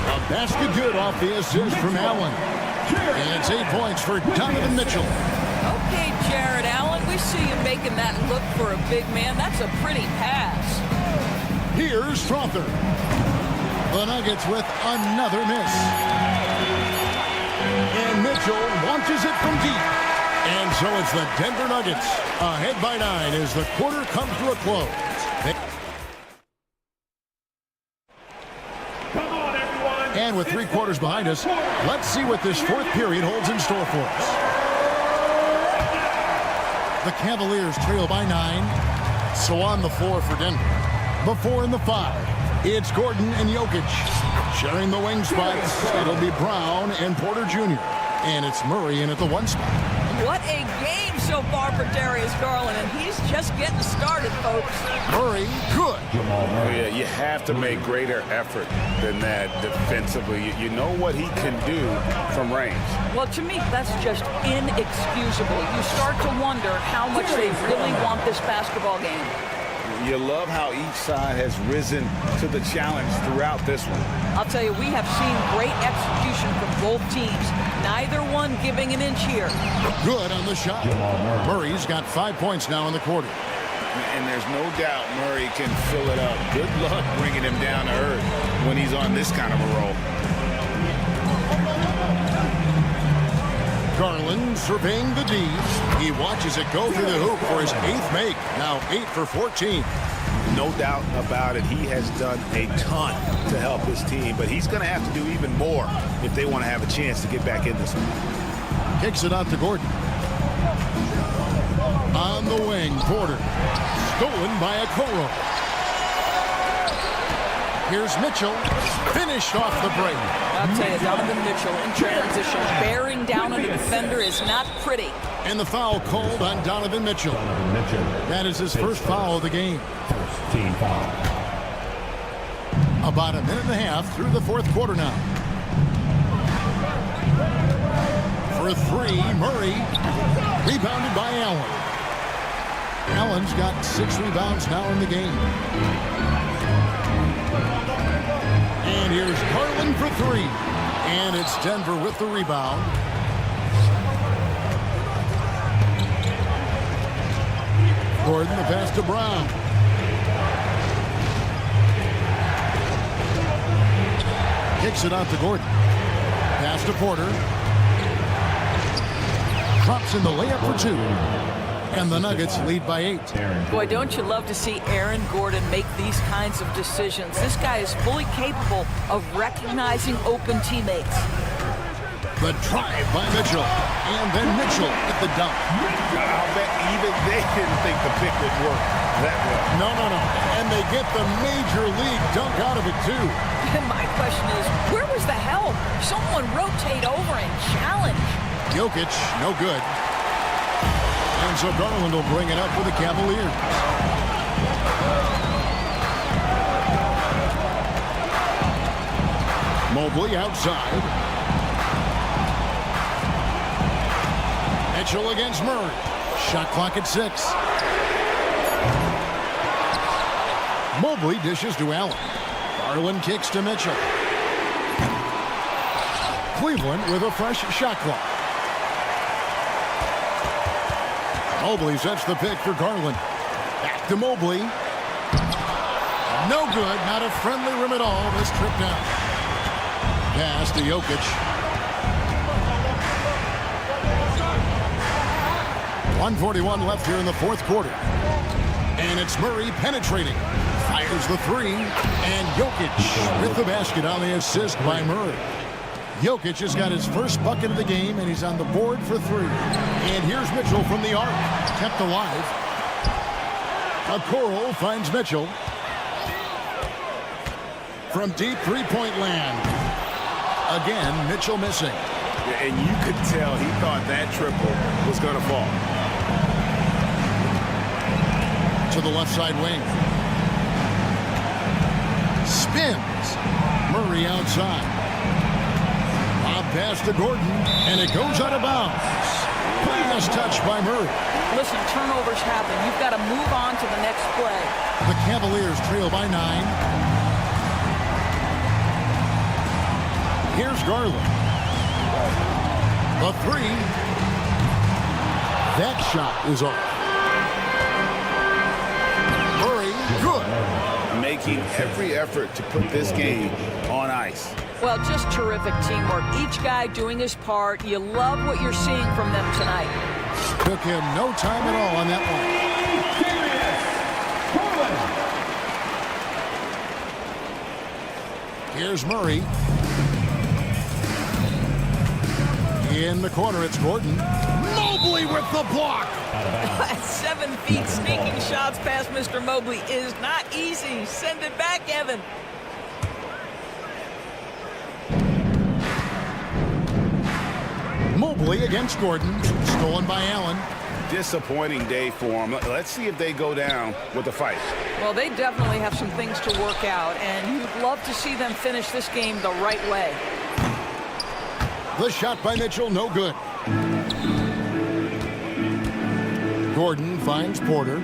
A basket good off the assist from Allen. And it's 8 points for Donovan Mitchell. Okay, Jared Allen, we see you making that look for a big man. That's a pretty pass. Here's Strother. The Nuggets with another miss. And Mitchell launches it from deep. And so it's the Denver Nuggets ahead by 9 as the quarter comes to a close. And with 3 quarters behind us, let's see what this fourth period holds in store for us. The Cavaliers trail by 9. So on the floor for Denver. The 4 and the 5. It's Gordon and Jokic. Sharing the wing spots, it'll be Brown and Porter Jr. And it's Murray in at the 1 spot. What a game so far for Darius Garland, and he's just getting started, folks. Murray, good. Oh, yeah, you have to make greater effort than that defensively. You know what he can do from range. Well, to me, that's just inexcusable. You start to wonder how much they really want this basketball game. You love how each side has risen to the challenge throughout this one. I'll tell you, we have seen great execution from both teams. Neither one giving an inch here. Good on the shot. Murray's got 5 points now in the quarter. And there's no doubt Murray can fill it up. Good luck bringing him down to earth when he's on this kind of a roll. Garland surveying the D. He watches it go through the hoop for his 8th make. Now 8 for 14. No doubt about it. He has done a ton to help his team, but he's going to have to do even more if they want to have a chance to get back in this one. Kicks it out to Gordon. On the wing, Porter. Stolen by Okoro. Here's Mitchell. Finished off the break. I'll tell you, Donovan Mitchell in transition, bearing down on a defender is not pretty. And the foul called on Donovan Mitchell. That is his first foul of the game. First team foul. About a minute and a half through the fourth quarter now. For three, Murray. Rebounded by Allen. Allen's got 6 rebounds now in the game. And here's Garland for 3. And it's Denver with the rebound. Gordon, the pass to Brown. Kicks it out to Gordon. Pass to Porter. Drops in the layup for 2. And the Nuggets lead by 8. Boy, don't you love to see Aaron Gordon make these kinds of decisions. This guy is fully capable of recognizing open teammates. The drive by Mitchell. And then Mitchell at the dunk. I'll bet even they didn't think the pick would work that well. No. And they get the major league dunk out of it, too. And my question is, where was the help? Someone rotate over and challenge. Jokic, no good. And so Garland will bring it up for the Cavaliers. Mobley outside. Mitchell against Murray. Shot clock at 6. Mobley dishes to Allen. Garland kicks to Mitchell. Cleveland with a fresh shot clock. Mobley sets the pick for Garland. Back to Mobley. No good. Not a friendly rim at all this trip down. Pass to Jokic. 1:41 left here in the fourth quarter. And it's Murray penetrating. Fires the 3. And Jokic with the basket on the assist by Murray. Jokic has got his first bucket of the game, and he's on the board for 3. And here's Mitchell from the arc. Kept alive. Okoro finds Mitchell. From deep three-point land. Again, Mitchell missing. And you could tell he thought that triple was going to fall. To the left side wing. Spins. Murray outside. Pass to Gordon, and it goes out of bounds. Last touch by Murray. Listen, turnovers happen. You've got to move on to the next play. The Cavaliers trail by 9. Here's Garland. The 3. That shot is off. Murray, good. Making every effort to put this game on ice. Well, just terrific teamwork. Each guy doing his part. You love what you're seeing from them tonight. Took him no time at all on that one. Here's Murray. In the corner, it's Gordon. Mobley with the block. At 7 feet, sneaking shots past Mr. Mobley is not easy. Send it back, Evan. Mobley against Gordon. Stolen by Allen. Disappointing day for him. Let's see if they go down with a fight. Well, they definitely have some things to work out, and you'd love to see them finish this game the right way. The shot by Mitchell, no good. Gordon finds Porter.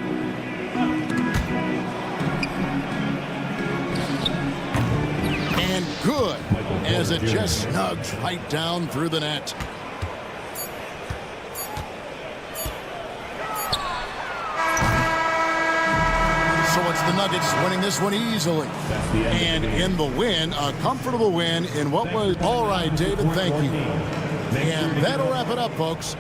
And good, as it just snugs right down through the net. So it's the Nuggets winning this one easily. And in the win, a comfortable win in what was... All right, David, thank you. And that'll wrap it up, folks.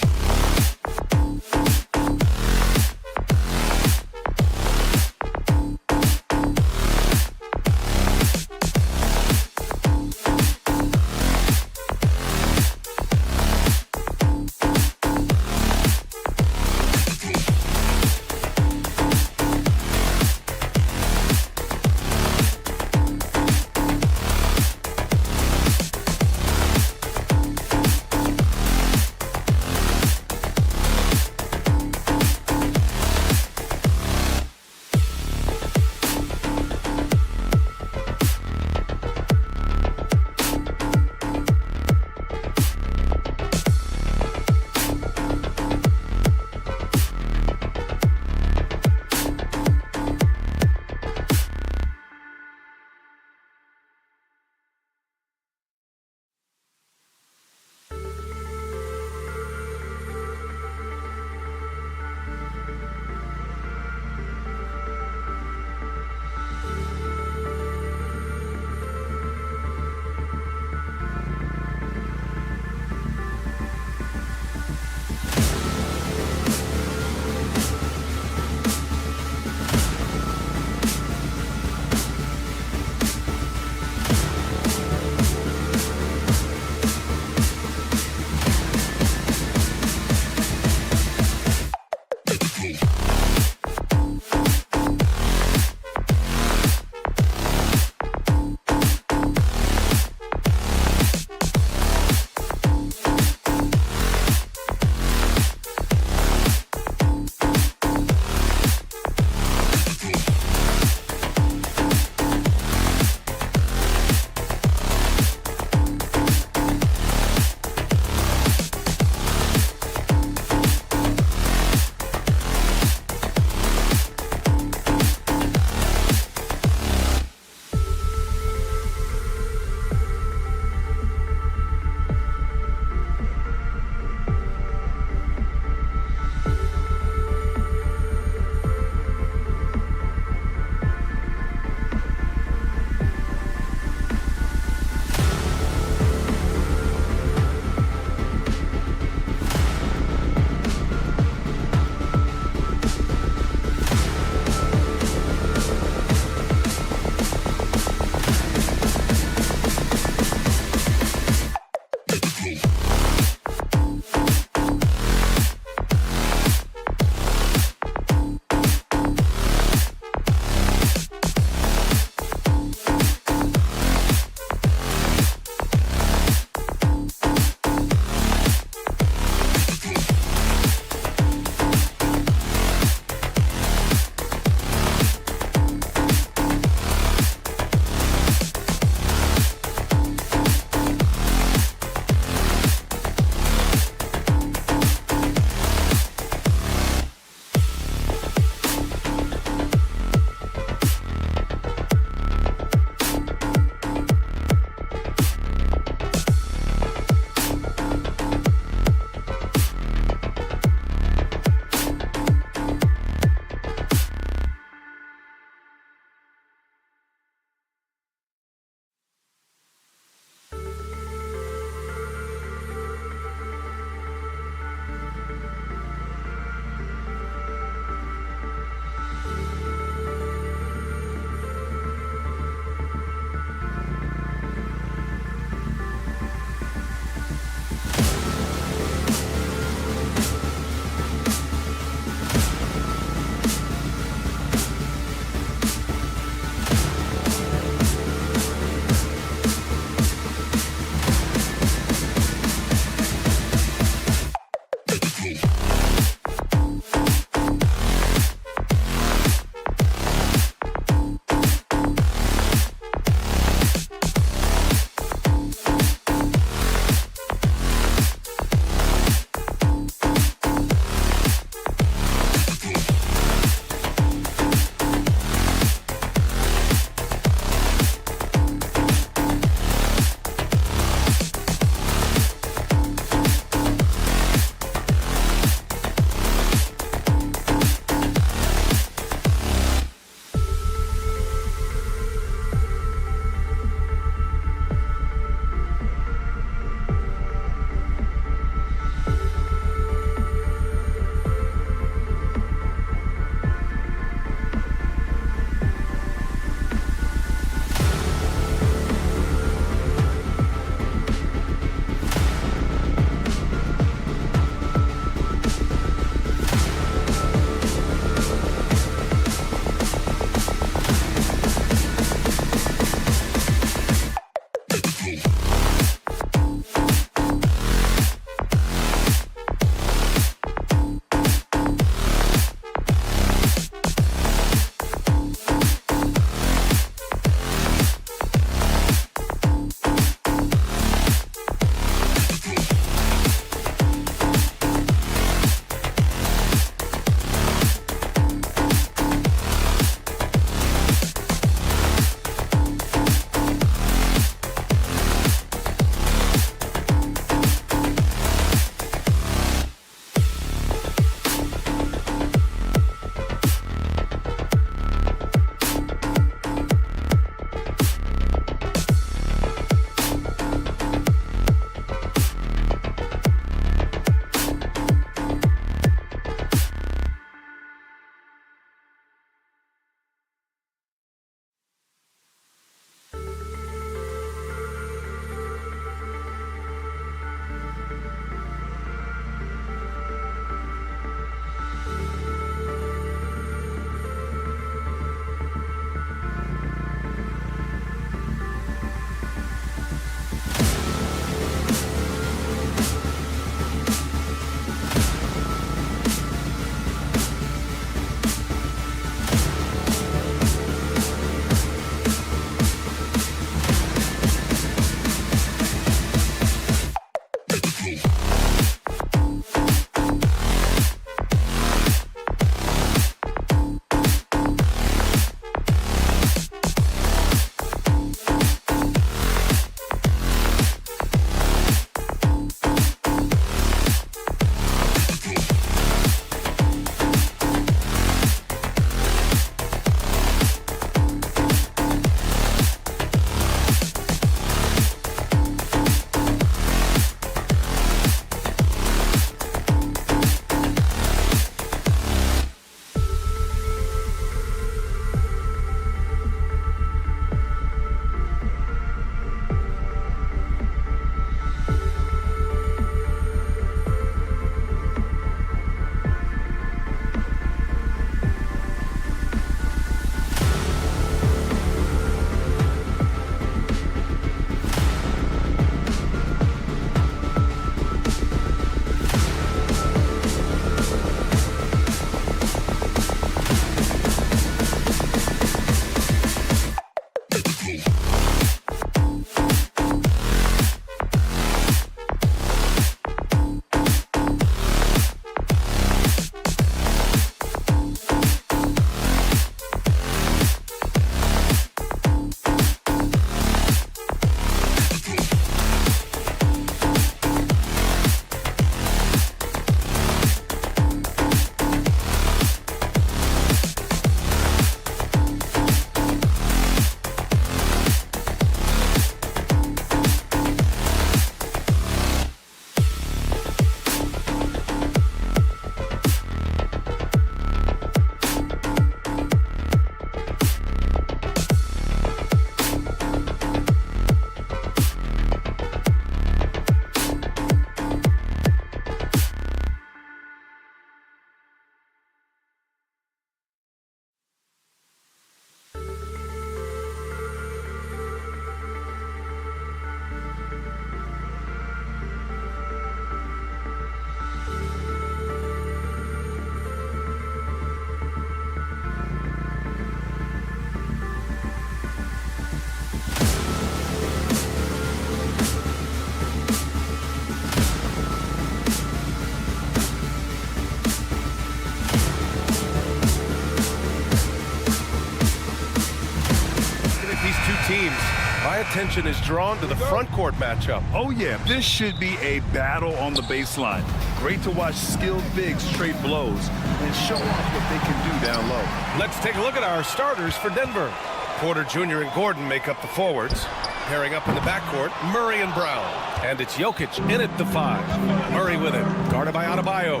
teams, my attention is drawn to the front court matchup. Oh, yeah, this should be a battle on the baseline. Great to watch skilled bigs trade blows and show off what they can do down low. Let's take a look at our starters for Denver. Porter Jr. and Gordon make up the forwards. Pairing up in the backcourt, Murray and Brown. And it's Jokic in at the 5. Murray with it, guarded by Adebayo.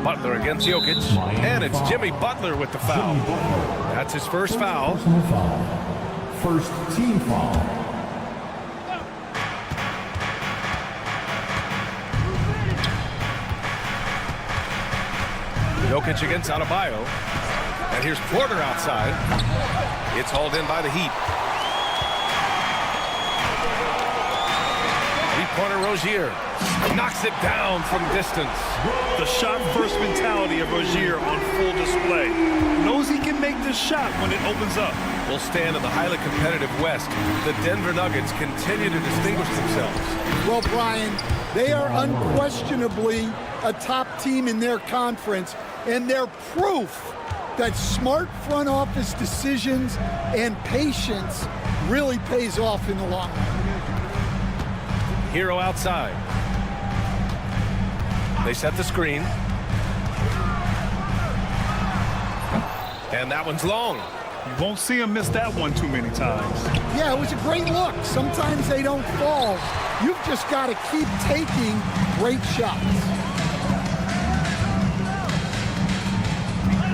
Butler against Jokic, and it's Jimmy Butler with the foul. That's his first foul. Personal foul. First team foul. Jokic against Adebayo. And here's Porter outside. It's hauled in by the Heat. Three-pointer Rozier knocks it down from distance. The shot-first mentality of Rozier on full display. Knows he can make this shot when it opens up. Will stand in the highly competitive West. The Denver Nuggets continue to distinguish themselves. Well, Brian, they are unquestionably a top team in their conference, and they're proof that smart front office decisions and patience really pays off in the long run. Hero outside. They set the screen. And that one's long. You won't see him miss that one too many times. Yeah, it was a great look. Sometimes they don't fall. You've just got to keep taking great shots.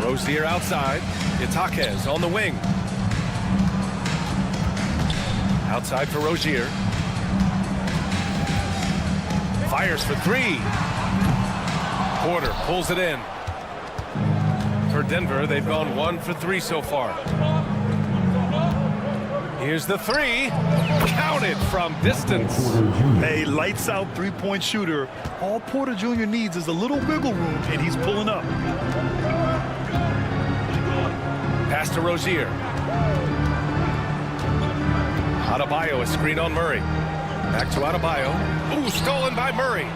Rozier outside. Itaquez on the wing. Outside for Rozier. Fires for 3. Porter pulls it in. For Denver, they've gone 1 for 3 so far. Here's the 3. Counted from distance. A lights-out three-point shooter. All Porter Jr. needs is a little wiggle room, and he's pulling up. Pass to Rozier. Adebayo, a screen on Murray. Back to Adebayo. Ooh, stolen by Murray.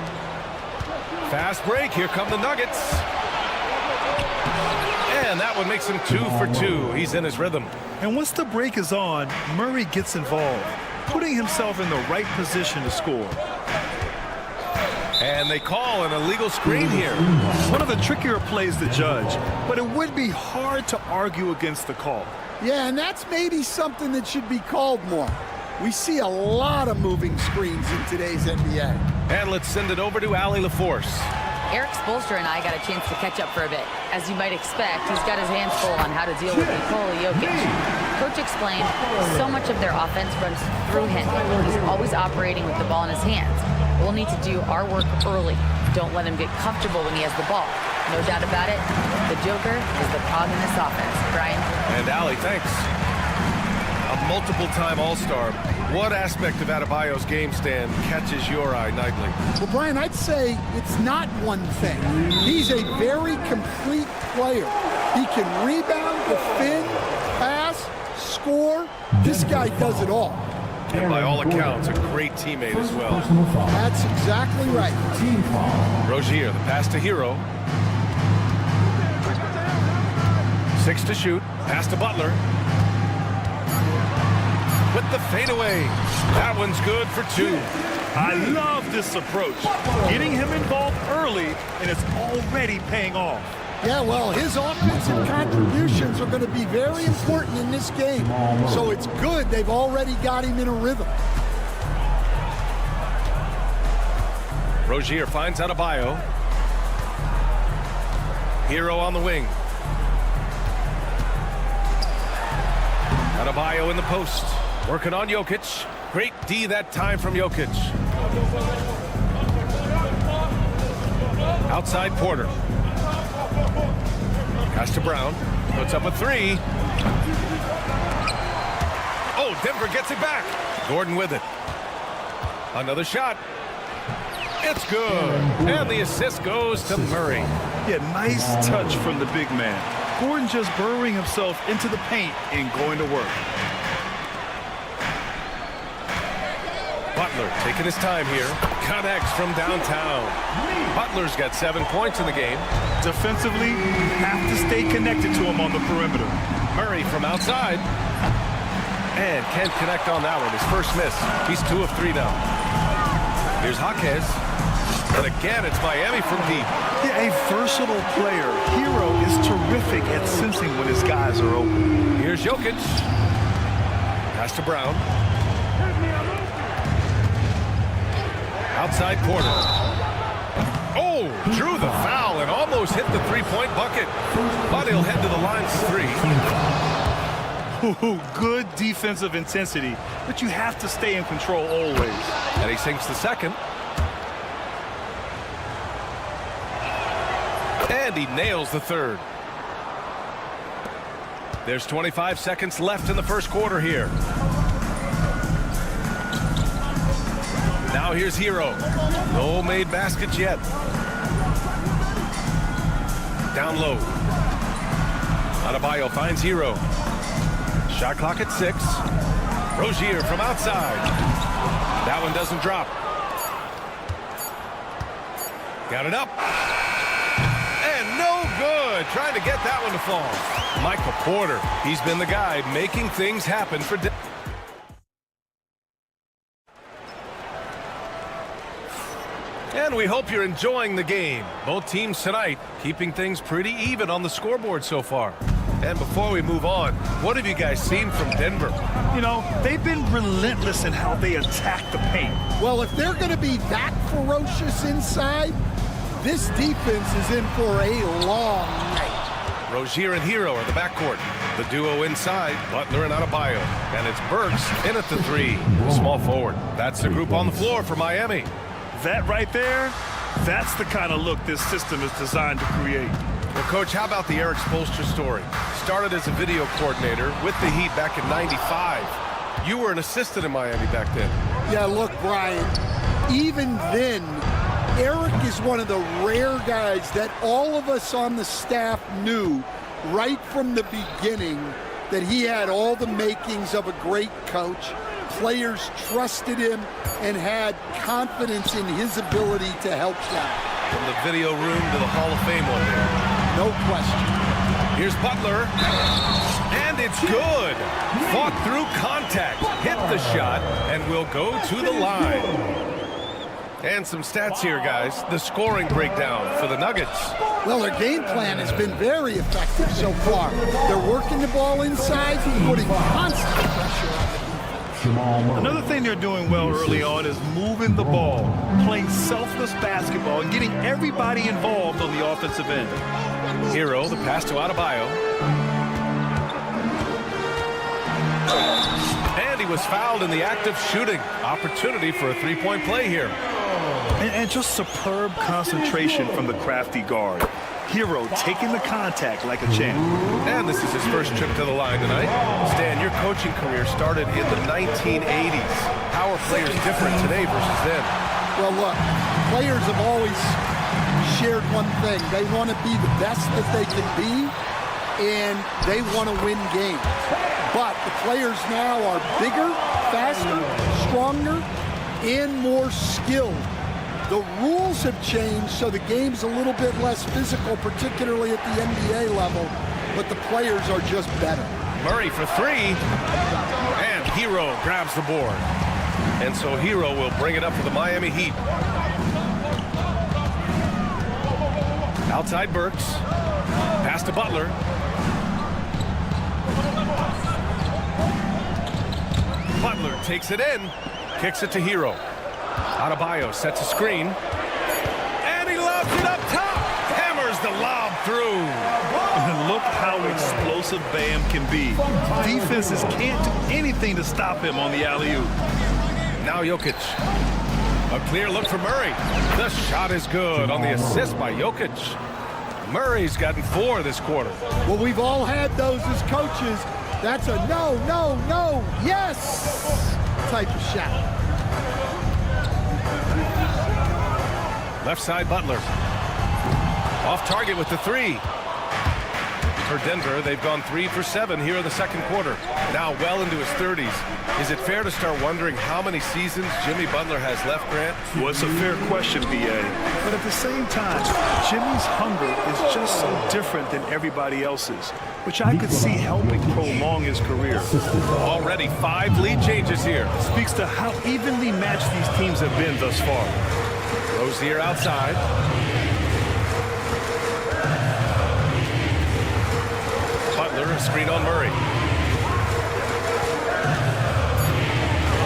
Fast break. Here come the Nuggets. And that one makes him 2 for 2. He's in his rhythm. And once the break is on, Murray gets involved, putting himself in the right position to score. And they call an illegal screen here. One of the trickier plays to judge, but it would be hard to argue against the call. Yeah, and that's maybe something that should be called more. We see a lot of moving screens in today's NBA. And let's send it over to Allie LaForce. Eric Spoelstra and I got a chance to catch up for a bit. As you might expect, he's got his hands full on how to deal with Nikola Jokic. Coach explained so much of their offense runs through him. He's always operating with the ball in his hands. We'll need to do our work early. Don't let him get comfortable when he has the ball. No doubt about it, the Joker is the cog in this offense. Brian? And Allie, thanks. A multiple-time All-Star. What aspect of Adebayo's game stand catches your eye nightly? Well, Brian, I'd say it's not one thing. He's a very complete player. He can rebound, defend, pass, score. This guy does it all. And by all accounts, a great teammate as well. That's exactly right. Team foul. Rozier, the pass to Hero. 6 to shoot. Pass to Butler. With the fadeaway. That one's good for 2. I love this approach. Getting him involved early, and it's already paying off. Yeah, well, his offensive contributions are going to be very important in this game. So it's good they've already got him in a rhythm. Rozier finds Adebayo. Hero on the wing. Adebayo in the post. Working on Jokic. Great D that time from Jokic. Outside Porter. Pass to Brown. Puts up a 3. Oh, Denver gets it back. Gordon with it. Another shot. It's good. And the assist goes to Murray. Yeah, nice touch from the big man. Gordon just burrowing himself into the paint and going to work. Butler taking his time here. Connects from downtown. Butler's got 7 points in the game. Defensively, you have to stay connected to him on the perimeter. Murray from outside. And can't connect on that one. His first miss. He's 2 of 3 now. Here's Jaquez. And again, it's Miami from deep. Yeah, a versatile player. Hero is terrific at sensing when his guys are open. Here's Jokic. Pass to Brown. Outside Porter. Oh, drew the foul and almost hit the three-point bucket. But he'll head to the line for 3. Ooh, good defensive intensity, but you have to stay in control always. And he sinks the second. And he nails the third. There's 25 seconds left in the first quarter here. Now here's Hero. No made baskets yet. Down low. Adebayo finds Hero. Shot clock at 6. Rozier from outside. That one doesn't drop. Got it up. And no good. Trying to get that one to fall. Michael Porter. He's been the guy making things happen for Denver. And we hope you're enjoying the game. Both teams tonight keeping things pretty even on the scoreboard so far. And before we move on, what have you guys seen from Denver? You know, they've been relentless in how they attack the paint. Well, if they're going to be that ferocious inside, this defense is in for a long night. Rozier and Hero are the backcourt. The duo inside, Butler and Adebayo. And it's Burks in at the 3. Small forward. That's the group on the floor for Miami. That right there, that's the kind of look this system is designed to create. Well, Coach, how about the Eric Spoelstra story? Started as a video coordinator with the Heat back in '95. You were an assistant in Miami back then. Yeah, look, Brian, even then, Eric is one of the rare guys that all of us on the staff knew right from the beginning that he had all the makings of a great coach. Players trusted him and had confidence in his ability to help them. From the video room to the Hall of Fame one day. No question. Here's Butler. And it's good. Fought through contact. Hit the shot and will go to the line. And some stats here, guys. The scoring breakdown for the Nuggets. Well, their game plan has been very effective so far. They're working the ball inside, putting constant pressure on it. Another thing they're doing well early on is moving the ball, playing selfless basketball, and getting everybody involved on the offensive end. Hero, the pass to Adebayo. And he was fouled in the act of shooting. Opportunity for a three-point play here. And just superb concentration from the crafty guard. Hero taking the contact like a champ. And this is his first trip to the line tonight. Stan, your coaching career started in the 1980s. How are players different today versus then? Well, look, players have always shared one thing. They want to be the best that they can be, and they want to win games. But the players now are bigger, faster, stronger, and more skilled. The rules have changed, so the game's a little bit less physical, particularly at the NBA level, but the players are just better. Murray for 3, and Hero grabs the board. And so Hero will bring it up for the Miami Heat. Outside Burks. Pass to Butler. Butler takes it in, kicks it to Hero. Adebayo sets a screen, and he lobs it up top. Hammers the lob through. And look how explosive Bam can be. Defenses can't do anything to stop him on the alley-oop. Now Jokic. A clear look for Murray. The shot is good on the assist by Jokic. Murray's gotten 4 this quarter. Well, we've all had those as coaches. That's a no, no, no, yes type of shot. Left side Butler. Off target with the 3. For Denver, they've gone 3 for 7 here in the second quarter. Now well into his 30s. Is it fair to start wondering how many seasons Jimmy Butler has left, Grant? Well, it's a fair question, B.A. But at the same time, Jimmy's hunger is just so different than everybody else's, which I could see helping prolong his career. Already 5 lead changes here. Speaks to how evenly matched these teams have been thus far. Rozier outside. Butler, a screen on Murray.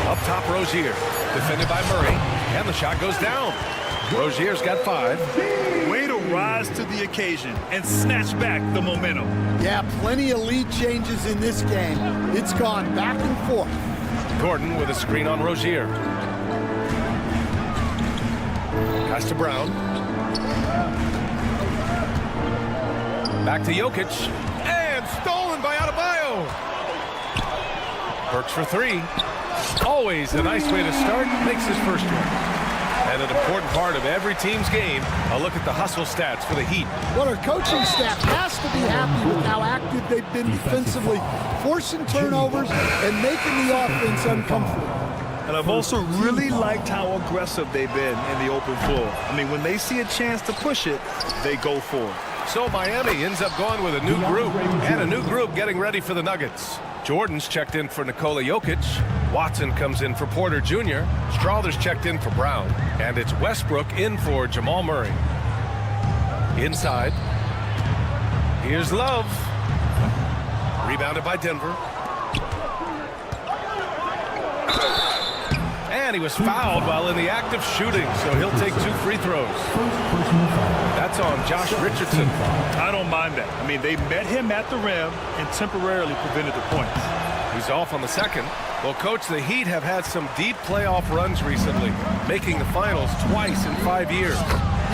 Up top, Rozier. Defended by Murray. And the shot goes down. Rozier's got 5. Way to rise to the occasion and snatch back the momentum. Yeah, plenty of lead changes in this game. It's gone back and forth. Gordon with a screen on Rozier. Pass to Brown. Back to Jokic. And stolen by Adebayo. Works for 3. Always a nice way to start. Makes his first one. And an important part of every team's game, a look at the hustle stats for the Heat. Well, our coaching staff has to be happy with how active they've been defensively, forcing turnovers and making the offense uncomfortable. And I've also really liked how aggressive they've been in the open floor. I mean, when they see a chance to push it, they go for it. So Miami ends up going with a new group, and a new group getting ready for the Nuggets. Jordan's checked in for Nikola Jokic. Watson comes in for Porter Jr. Strawther's checked in for Brown. And it's Westbrook in for Jamal Murray. Inside. Here's Love. Rebounded by Denver. And he was fouled while in the act of shooting, so he'll take 2 free throws. That's on Josh Richardson. I don't mind that. I mean, they met him at the rim and temporarily prevented the points. He's off on the second. Well, Coach, the Heat have had some deep playoff runs recently, making the finals twice in 5 years.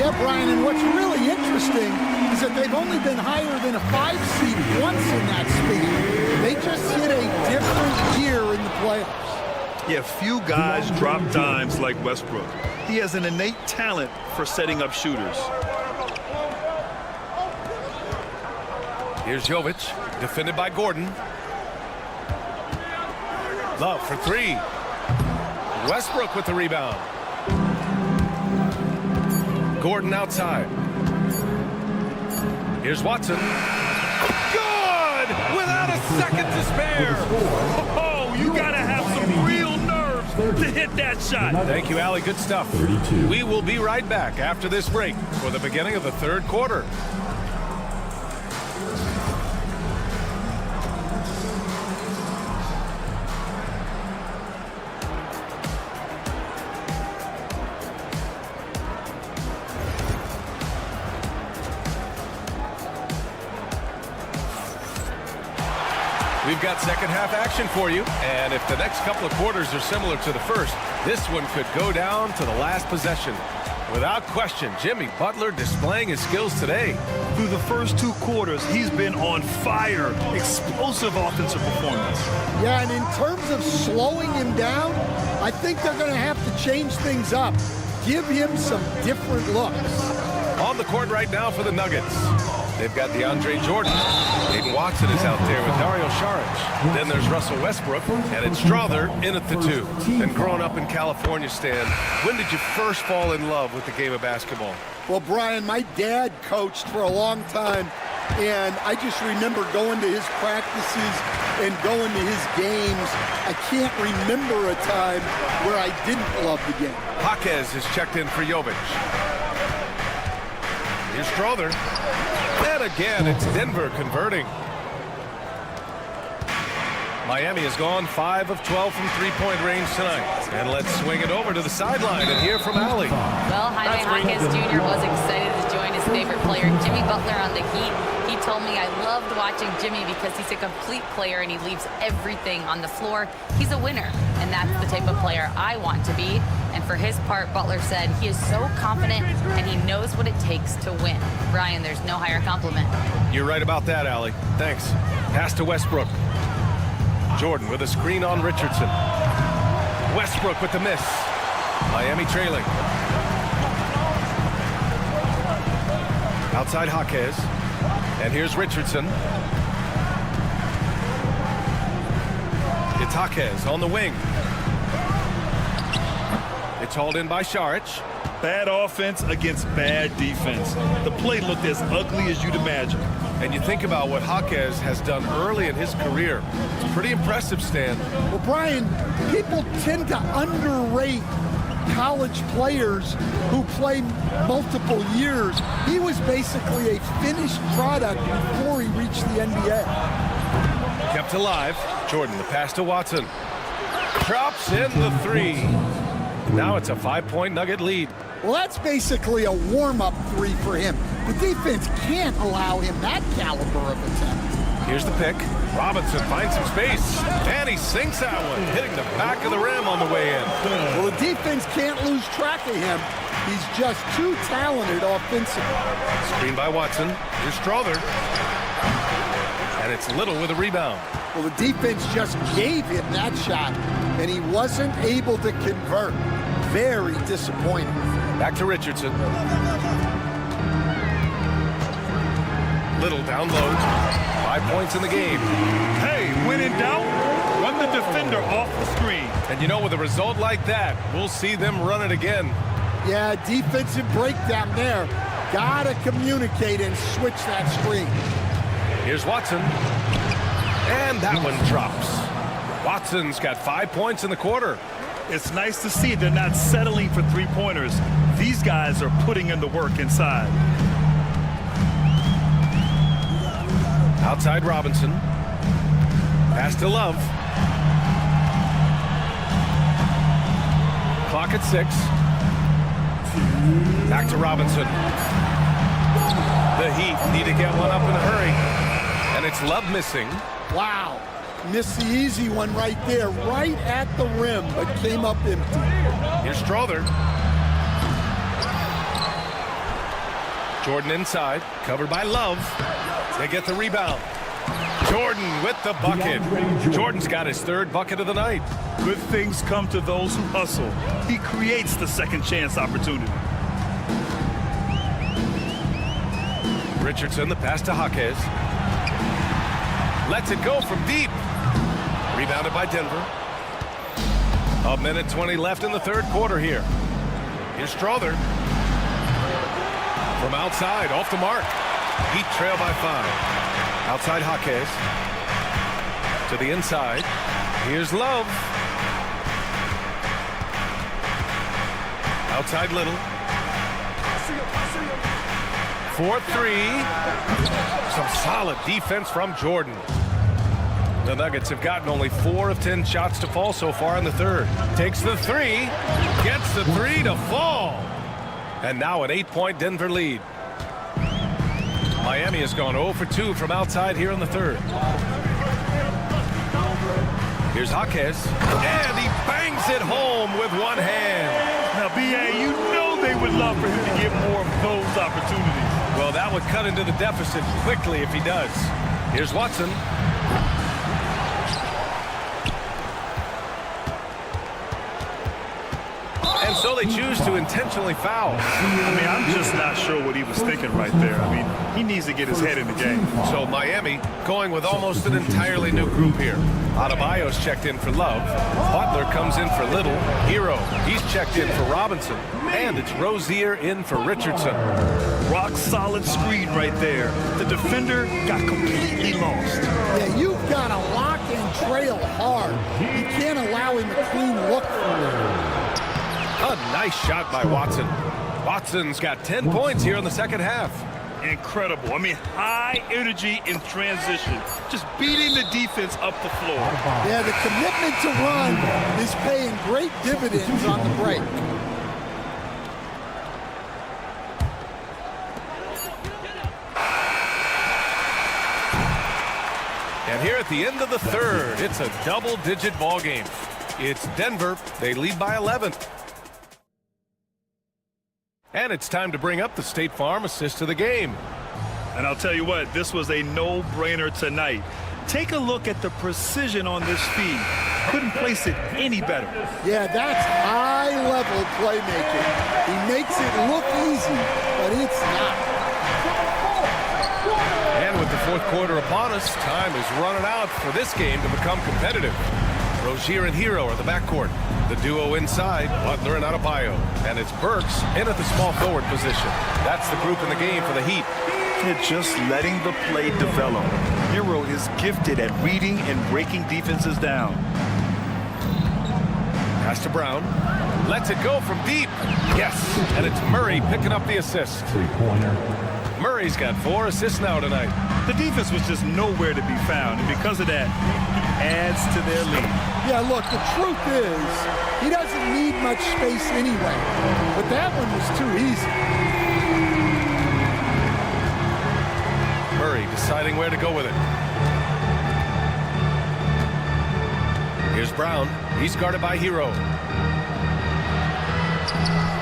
Yeah, Brian, and what's really interesting is that they've only been higher than a 5 seed once in that span. They just hit a different gear in the playoffs. Yeah, few guys drop dimes like Westbrook. He has an innate talent for setting up shooters. Here's Jovic, defended by Gordon. Love for 3. Westbrook with the rebound. Gordon outside. Here's Watson. Good! Without a second to spare. Oh, you gotta have some real nerves to hit that shot. Thank you, Allie. Good stuff. 32. We will be right back after this break for the beginning of the third quarter. We've got second half action for you, and if the next couple of quarters are similar to the first, this one could go down to the last possession. Without question, Jimmy Butler displaying his skills today. Through the first 2 quarters, he's been on fire. Explosive offensive performance. Yeah, and in terms of slowing him down, I think they're going to have to change things up. Give him some different looks. On the court right now for the Nuggets. They've got DeAndre Jordan. Aiden Watson is out there with Dario Saric. Then there's Russell Westbrook, and it's Strawther in at the 2. And growing up in California, Stan, when did you first fall in love with the game of basketball? Well, Brian, my dad coached for a long time, and I just remember going to his practices and going to his games. I can't remember a time where I didn't love the game. Jaquez is checked in for Jovic. Here's Strawther. And again, it's Denver converting. Miami has gone 5 of 12 from three-point range tonight. And let's swing it over to the sideline and hear from Allie. Well, Jaime Jaquez Jr. was excited to join his favorite player, Jimmy Butler, on the Heat. He told me, I loved watching Jimmy because he's a complete player and he leaves everything on the floor. He's a winner, and that's the type of player I want to be. And for his part, Butler said he is so confident and he knows what it takes to win. Brian, there's no higher compliment. You're right about that, Allie. Thanks. Pass to Westbrook. Jordan with a screen on Richardson. Westbrook with the miss. Miami trailing. Outside Jaquez. And here's Richardson. It's Jaquez on the wing. It's hauled in by Saric. Bad offense against bad defense. The play looked as ugly as you'd imagine. And you think about what Jaquez has done early in his career. It's pretty impressive, Stan. Well, Brian, people tend to underrate college players who play multiple years. He was basically a finished product before he reached the NBA. Kept alive. Jordan, the pass to Watson. Drops in the three. Now it's a 5-point Nugget lead. Well, that's basically a warm-up three for him. The defense can't allow him that caliber of attempt. Here's the pick. Robinson finds some space, and he sinks that one, hitting the back of the rim on the way in. Well, the defense can't lose track of him. He's just too talented offensively. Screen by Watson. Here's Strother. And it's Little with a rebound. Well, the defense just gave him that shot, and he wasn't able to convert. Very disappointing. Back to Richardson. Little down low. 5 points in the game. Hey, when in doubt, run the defender off the screen. And you know, with a result like that, we'll see them run it again. Yeah, defensive breakdown there. Gotta communicate and switch that screen. Here's Watson. And that one drops. Watson's got 5 points in the quarter. It's nice to see they're not settling for three-pointers. These guys are putting in the work inside. Outside Robinson. Pass to Love. Clock at 6. Back to Robinson. The Heat need to get one up in a hurry. And it's Love missing. Wow. Missed the easy one right there, right at the rim, but came up empty. Here's Strother. Jordan inside, covered by Love. They get the rebound. Jordan with the bucket. Jordan's got his 3rd bucket of the night. Good things come to those who hustle. He creates the second chance opportunity. Richardson, the pass to Jaquez. Lets it go from deep. Rebounded by Denver. 1:20 left in the 3rd quarter here. Here's Strother. From outside, off the mark. Heat trail by 5. Outside Jaquez. To the inside. Here's Love. Outside Little. 4-3. Some solid defense from Jordan. The Nuggets have gotten only 4 of 10 shots to fall so far in the 3rd. Takes the 3. Gets the 3 to fall. And now an 8-point Denver lead. Miami has gone 0 for 2 from outside here in the 3rd. Here's Jaquez. And he bangs it home with one hand. Now, B.A., you know they would love for him to get more of those opportunities. Well, that would cut into the deficit quickly if he does. Here's Watson. And so they choose to intentionally foul. I mean, I'm just not sure what he was thinking right there. I mean, he needs to get his head in the game. So Miami going with almost an entirely new group here. Adebayo's checked in for Love. Butler comes in for Little. Hero, he's checked in for Robinson. And it's Rozier in for Richardson. Rock solid screen right there. The defender got completely lost. Yeah, you've got to lock and trail hard. You can't allow him a clean look for him. A nice shot by Watson. Watson's got 10 points here in the 2nd half. Incredible. I mean, high energy in transition. Just beating the defense up the floor. Yeah, the commitment to run is paying great dividends on the break. And here at the end of the 3rd, it's a double-digit ball game. It's Denver. They lead by 11. And it's time to bring up the State Farm assist of the game. And I'll tell you what, this was a no-brainer tonight. Take a look at the precision on this feed. Couldn't place it any better. Yeah, that's high-level playmaking. He makes it look easy, but it's not. And with the fourth quarter upon us, time is running out for this game to become competitive. Rozier and Hero are the backcourt. The duo inside, Butler and Adebayo. And it's Burks in at the small forward position. That's the group in the game for the Heat. They're just letting the play develop. Hero is gifted at reading and breaking defenses down. Pass to Brown. Lets it go from deep. Yes, and it's Murray picking up the assist. Three-pointer. Murray's got 4 assists now tonight. The defense was just nowhere to be found, and because of that, he adds to their lead. Yeah, look, the truth is, he doesn't need much space anyway. But that one was too easy. Murray deciding where to go with it. Here's Brown. He's guarded by Hero.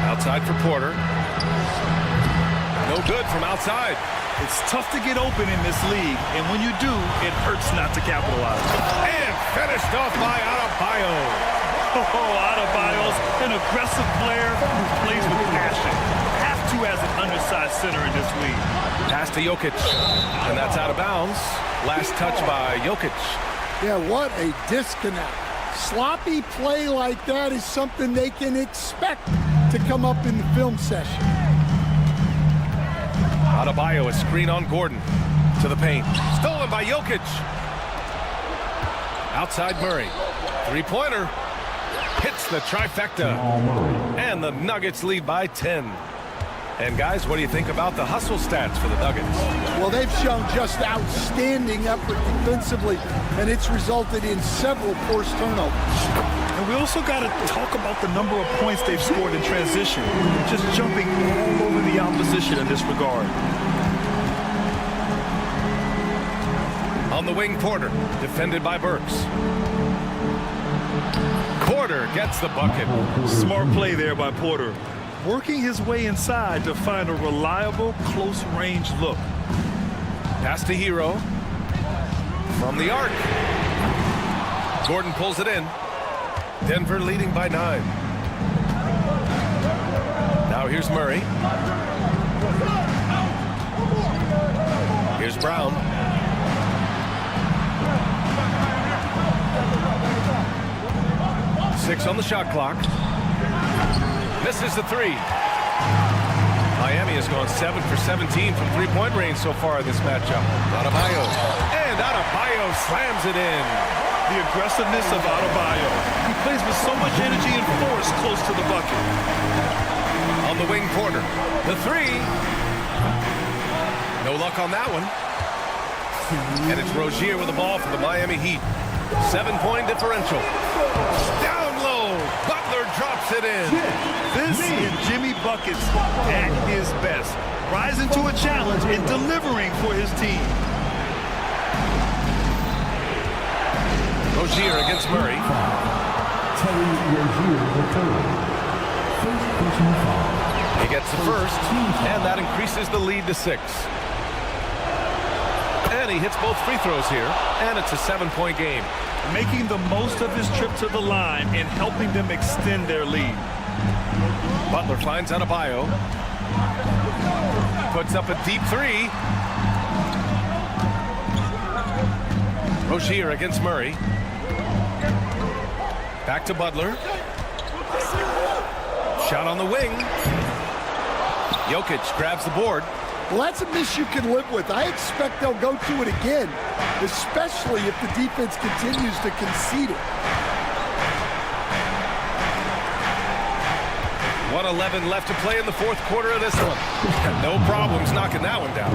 Outside for Porter. No good from outside. It's tough to get open in this league, and when you do, it hurts not to capitalize. And finished off by Adebayo. Oh, Adebayo's an aggressive player who plays with passion. Have to as an undersized center in this league. Pass to Jokic, and that's out of bounds. Last touch by Jokic. Yeah, what a disconnect. Sloppy play like that is something they can expect to come up in the film session. Adebayo, a screen on Gordon. To the paint. Stolen by Jokic. Outside Murray. Three-pointer. Hits the trifecta. And the Nuggets lead by 10. And guys, what do you think about the hustle stats for the Nuggets? Well, they've shown just outstanding effort defensively, and it's resulted in several forced turnovers. And we also got to talk about the number of points they've scored in transition. Just jumping all over the opposition in this regard. On the wing, Porter, defended by Burks. Porter gets the bucket. Smart play there by Porter. Working his way inside to find a reliable, close-range look. Pass to Hero. From the arc. Gordon pulls it in. Denver leading by 9. Now here's Murray. Here's Brown. Six on the shot clock. Misses the three. Miami has gone 7 for 17 from three-point range so far in this matchup. Adebayo. And Adebayo slams it in. The aggressiveness of Adebayo. He plays with so much energy and force close to the bucket. On the wing, Porter. The three. No luck on that one. And it's Rozier with the ball for the Miami Heat. 7-point differential. Down low. Butler drops it in. This is Jimmy Buckets at his best. Rising to a challenge and delivering for his team. Rozier against Murray. He gets the first, and that increases the lead to 6. And he hits both free throws here, and it's a 7-point game. Making the most of his trip to the line and helping them extend their lead. Butler finds Adebayo. Puts up a deep three. Rozier against Murray. Back to Butler. Shot on the wing. Jokic grabs the board. Well, that's a miss you can live with. I expect they'll go to it again, especially if the defense continues to concede it. 1:11 left to play in the fourth quarter of this one. No problems knocking that one down.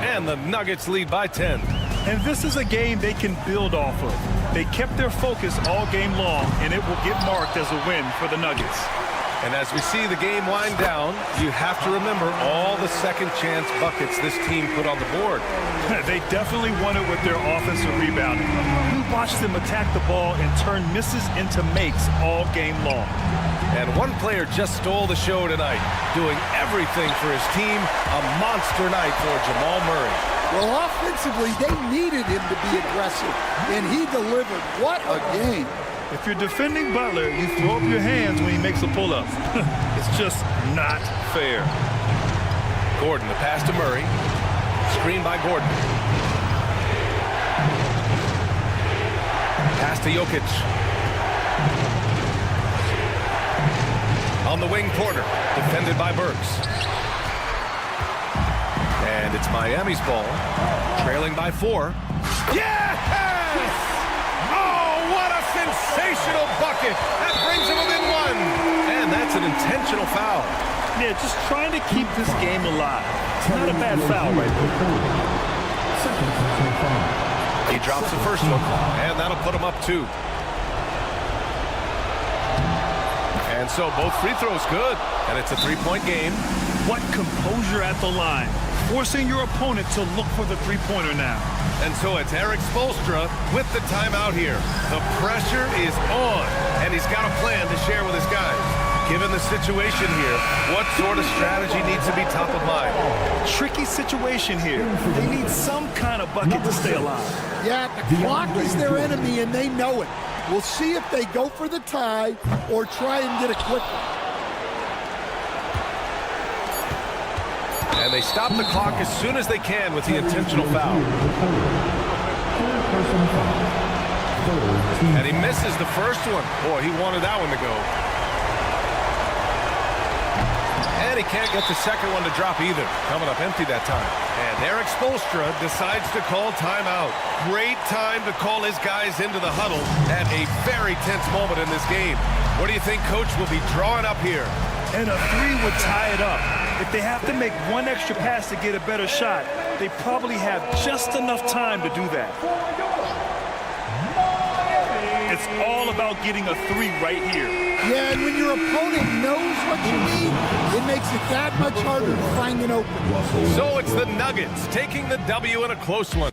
And the Nuggets lead by 10. And this is a game they can build off of. They kept their focus all game long, and it will get marked as a win for the Nuggets. And as we see the game wind down, you have to remember all the second chance buckets this team put on the board. They definitely won it with their offensive rebounding. We watched them attack the ball and turn misses into makes all game long. And one player just stole the show tonight, doing everything for his team. A monster night for Jamal Murray. Well, offensively, they needed him to be aggressive, and he delivered. What a game. If you're defending Butler, you throw up your hands when he makes a pull-up. It's just not fair. Gordon, the pass to Murray. Screen by Gordon. to Jokic. On the wing, Porter, defended by Burks. And it's Miami's ball, trailing by 4. Yes! Oh, what a sensational bucket! That brings him within 1. And that's an intentional foul. Yeah, just trying to keep this game alive. It's not a bad foul right there. He drops the first one, and that'll put him up 2. And so both free throws good, and it's a 3-point game. What composure at the line, forcing your opponent to look for the three-pointer now. And so it's Eric Spoelstra with the timeout here. The pressure is on, and he's got a plan to share with his guys. Given the situation here, what sort of strategy needs to be top of mind? Tricky situation here. They need some kind of bucket to stay alive. Yeah, the clock is their enemy, and they know it. We'll see if they go for the tie or try and get it quickly. And they stop the clock as soon as they can with the intentional foul. And he misses the first one. Boy, he wanted that one to go. And he can't get the second one to drop either. Coming up empty that time. And Eric Spoelstra decides to call timeout. Great time to call his guys into the huddle at a very tense moment in this game. What do you think Coach will be drawing up here? And a 3 would tie it up. If they have to make one extra pass to get a better shot, they probably have just enough time to do that. It's all about getting a 3 right here. Yeah, and when your opponent knows what you need, it makes it that much harder to find an open. So it's the Nuggets taking the W in a close one.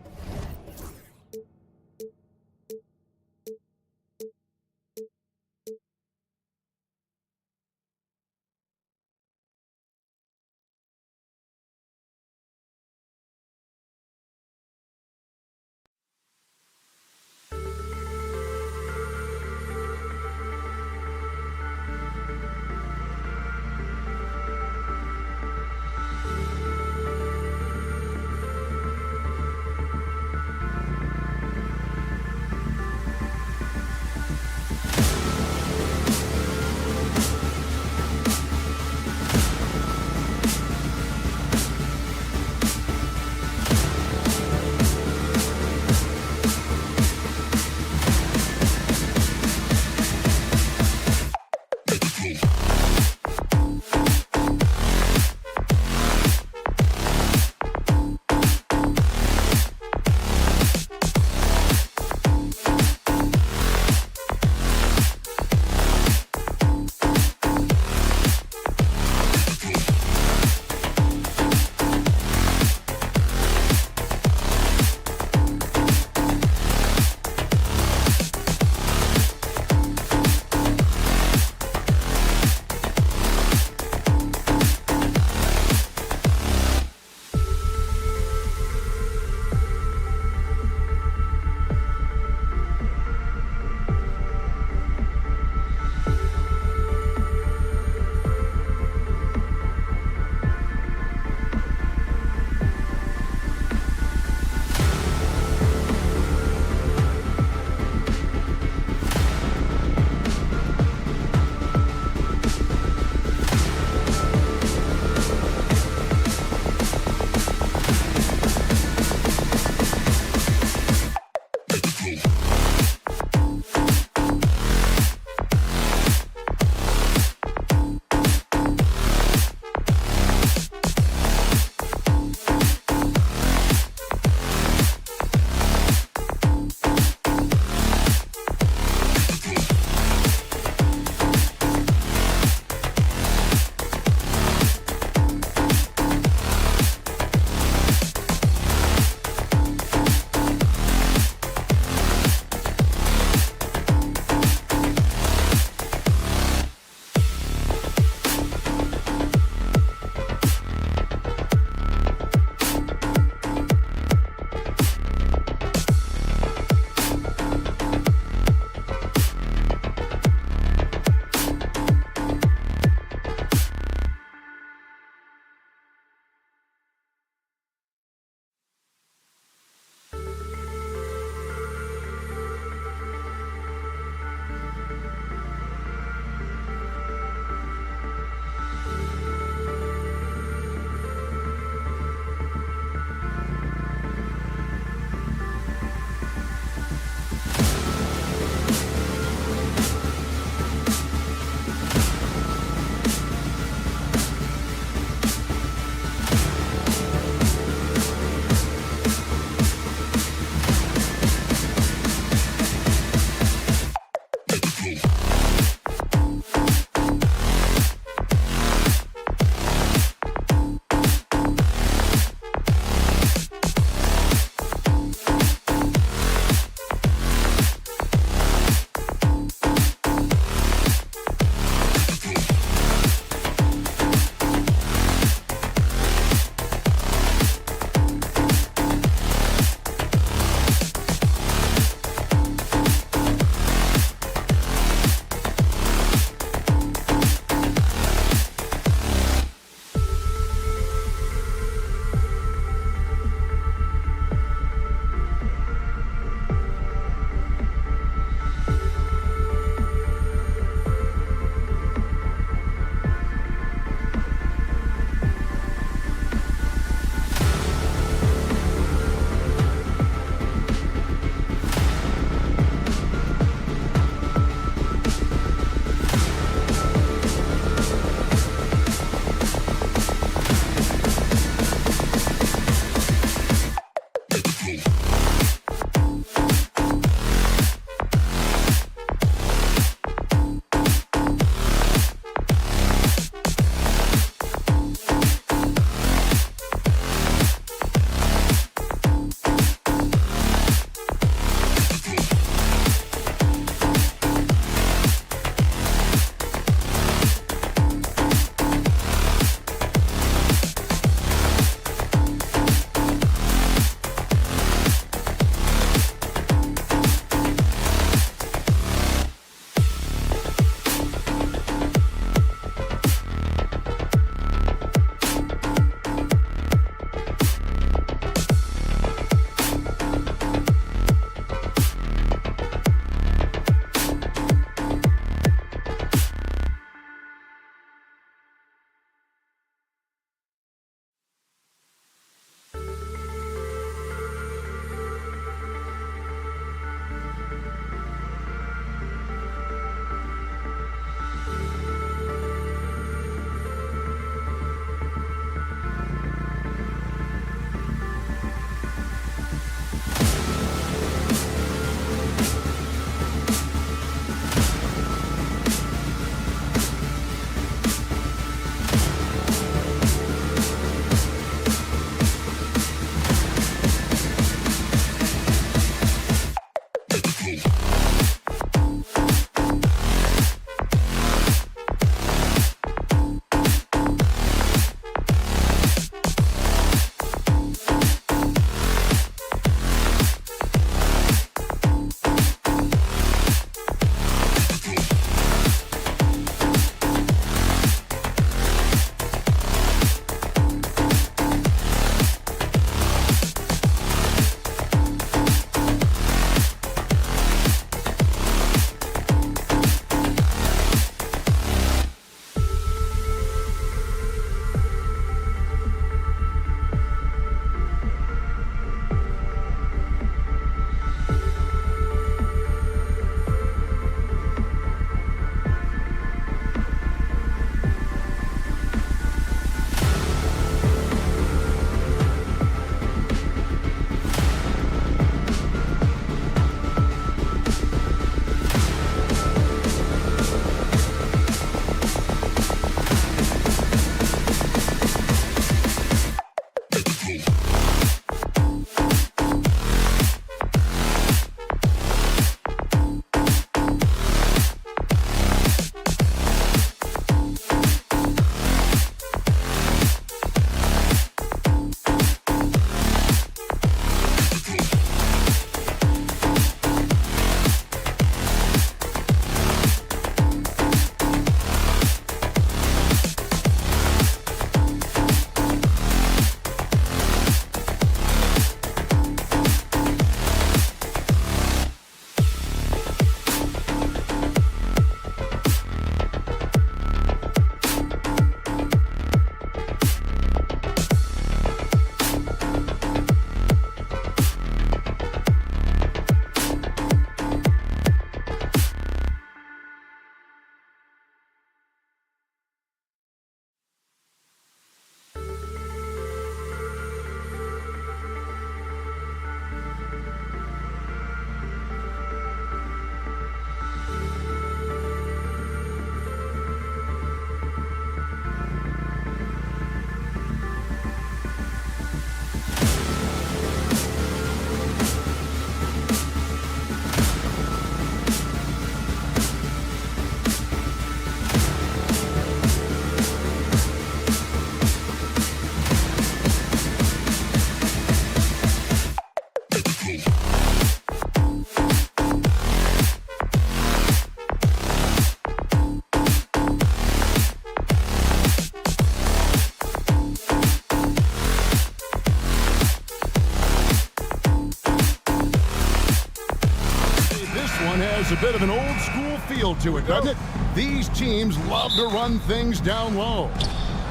one has a bit of an old school feel to it, doesn't it? These teams love to run things down low.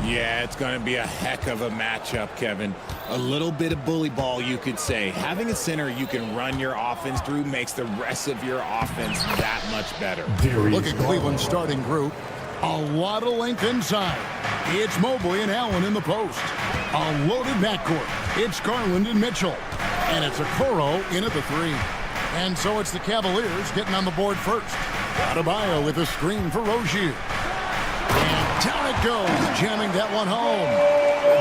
Yeah, it's going to be a heck of a matchup, Kevin. A little bit of bully ball, you could say. Having a center you can run your offense through makes the rest of your offense that much better. Look at Cleveland's starting group. A lot of length inside. It's Mobley and Allen in the post. A loaded backcourt. It's Garland and Mitchell. And it's Okoro in at the 3. And so it's the Cavaliers getting on the board first. Adebayo with a screen for Rozier. And down it goes, jamming that one home.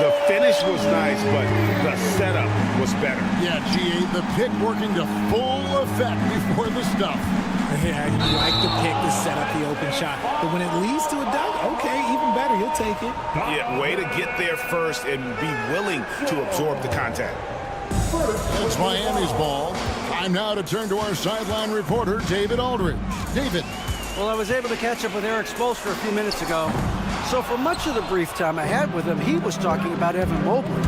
The finish was nice, but the setup was better. Yeah, G.A., the pick working to full effect before the stuff. Yeah, you like to pick to set up the open shot. But when it leads to a dunk, okay, even better, you'll take it. Yeah, way to get there first and be willing to absorb the contact. It's Miami's ball. Time now to turn to our sideline reporter, David Aldridge. David. Well, I was able to catch up with Eric Spoelstra a few minutes ago. So for much of the brief time I had with him, he was talking about Evan Mobley.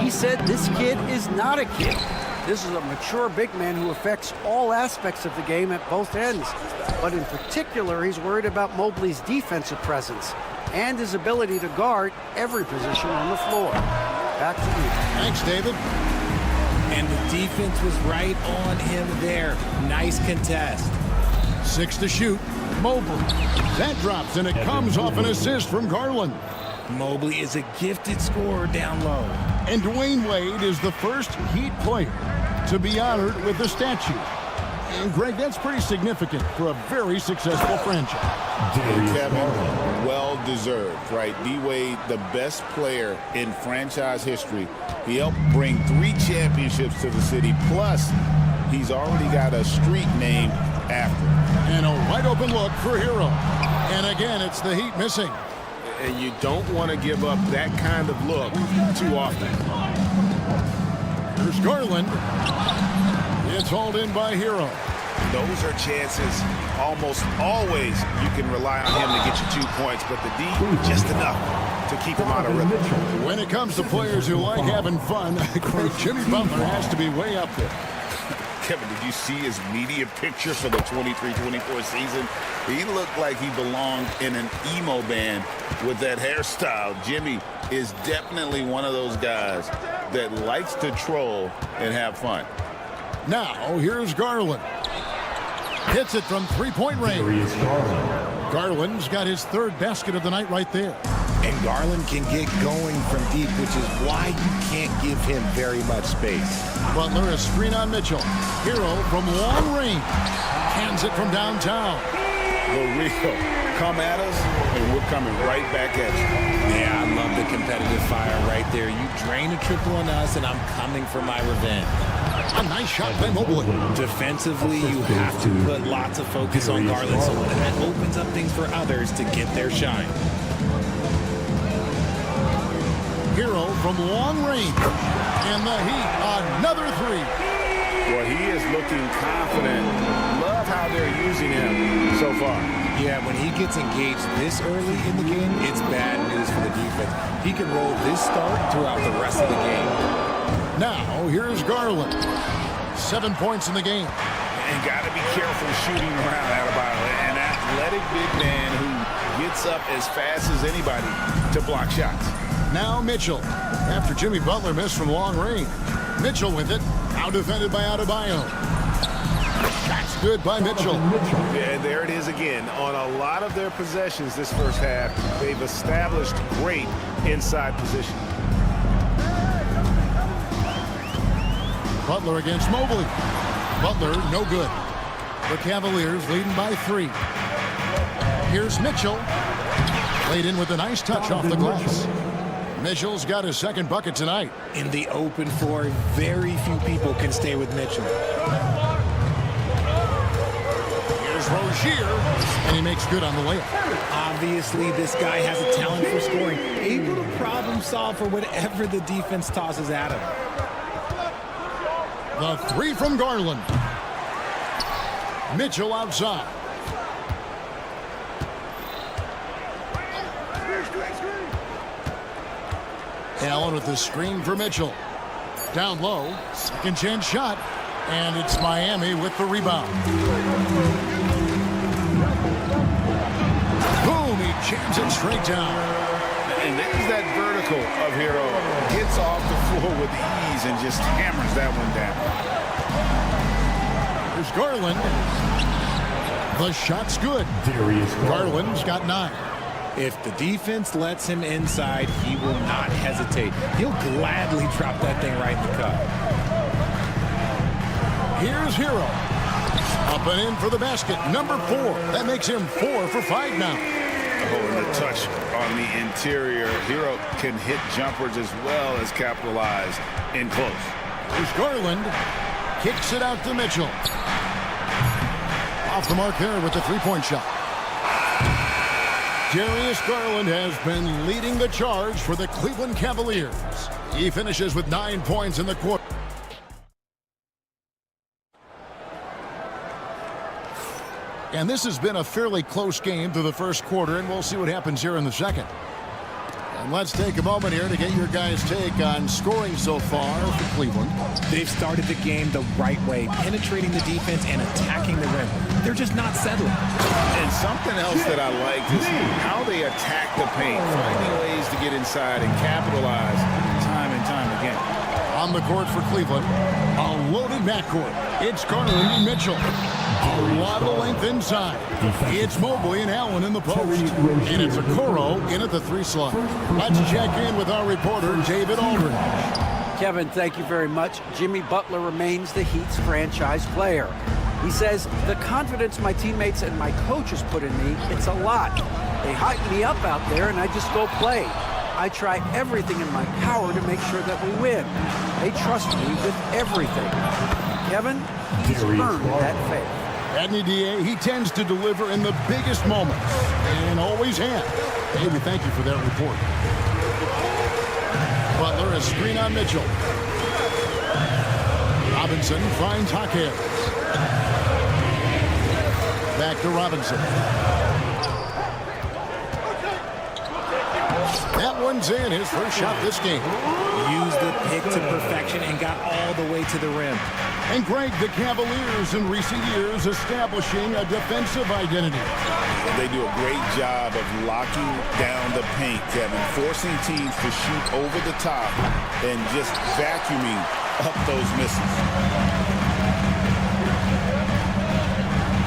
He said this kid is not a kid. This is a mature big man who affects all aspects of the game at both ends. But in particular, he's worried about Mobley's defensive presence and his ability to guard every position on the floor. Back to you. Thanks, David. And the defense was right on him there. Nice contest. 6 to shoot. Mobley. That drops, and it comes off an assist from Garland. Mobley is a gifted scorer down low. And Dwayne Wade is the first Heat player to be honored with a statue. And Greg, that's pretty significant for a very successful franchise. Kevin, well deserved, right? D-Wade, the best player in franchise history. He helped bring 3 championships to the city. Plus, he's already got a street named after him. And a wide open look for Hero. And again, it's the Heat missing. And you don't want to give up that kind of look too often. Here's Garland. It's hauled in by Hero. Those are chances almost always you can rely on him to get you 2 points, but the D, just enough to keep him out of rhythm. When it comes to players who like having fun, Jimmy Butler has to be way up there. Kevin, did you see his media picture for the 23-24 season? He looked like he belonged in an emo band with that hairstyle. Jimmy is definitely one of those guys that likes to troll and have fun. Now, here's Garland. Hits it from three-point range. Garland's got his 3rd basket of the night right there. And Garland can get going from deep, which is why you can't give him very much space. Butler, a screen on Mitchell. Hero from long range. Hands it from downtown. The real. Come at us, and we're coming right back at you. Yeah, I love the competitive fire right there. You drain a triple on us, and I'm coming for my revenge. A nice shot by Mobley. Defensively, you have to put lots of focus on Garland, so that opens up things for others to get their shine. Hero from long range. And the Heat, another 3. Well, he is looking confident. Love how they're using him so far. Yeah, when he gets engaged this early in the game, it's bad news for the defense. He can roll this start throughout the rest of the game. Now, here's Garland. 7 points in the game. And got to be careful shooting around Adebayo. An athletic big man who gets up as fast as anybody to block shots. Now Mitchell. After Jimmy Butler missed from long range. Mitchell with it. Now defended by Adebayo. Shot's good by Mitchell. Yeah, there it is again. On a lot of their possessions this first half, they've established great inside position. Butler against Mobley. Butler, no good. The Cavaliers leading by 3. Here's Mitchell. Laid in with a nice touch off the glass. Mitchell's got his 2nd bucket tonight. In the open floor, very few people can stay with Mitchell. Here's Rozier, and he makes good on the layup. Obviously, this guy has a talent for scoring, able to problem solve for whatever the defense tosses at him. The 3 from Garland. Mitchell outside. Allen with the screen for Mitchell. Down low, 2nd chance shot. And it's Miami with the rebound. Boom, he jams it straight down. And there's that vertical of Hero. Gets off the floor with ease and just hammers that one down. Here's Garland. The shot's good. Garland's got 9. If the defense lets him inside, he will not hesitate. He'll gladly drop that thing right in the cup. Here's Hero. Up and in for the basket. Number 4. That makes him 4 for 5 now. Oh, and the touch on the interior. Hero can hit jumpers as well as capitalize in close. Here's Garland. Kicks it out to Mitchell. Off the mark there with the three-point shot. Darius Garland has been leading the charge for the Cleveland Cavaliers. He finishes with 9 points in the quarter. And this has been a fairly close game through the first quarter, and we'll see what happens here in the second. And let's take a moment here to get your guys' take on scoring so far for Cleveland. They've started the game the right way, penetrating the defense and attacking the rim. They're just not settling. And something else that I like is how they attack the paint, finding ways to get inside and capitalize time and time again. On the court for Cleveland, a loaded backcourt. It's Garland and Mitchell. A lot of length inside. It's Mobley and Allen in the post. And it's Okoro in at the 3 slot. Let's check in with our reporter, David Aldridge. Kevin, thank you very much. Jimmy Butler remains the Heat's franchise player. He says, the confidence my teammates and my coaches put in me, it's a lot. They hype me up out there and I just go play. I try everything in my power to make sure that we win. They trust me with everything. Kevin, he's earned that faith. Adney DA, he tends to deliver in the biggest moments, and always has. David, thank you for that report. Butler, a screen on Mitchell. Robinson finds Jaquez. Back to Robinson. That one's in, his first shot this game. Used the pick to perfection and got all the way to the rim. And Greg, the Cavaliers in recent years establishing a defensive identity. They do a great job of locking down the paint, Kevin, forcing teams to shoot over the top and just vacuuming up those misses.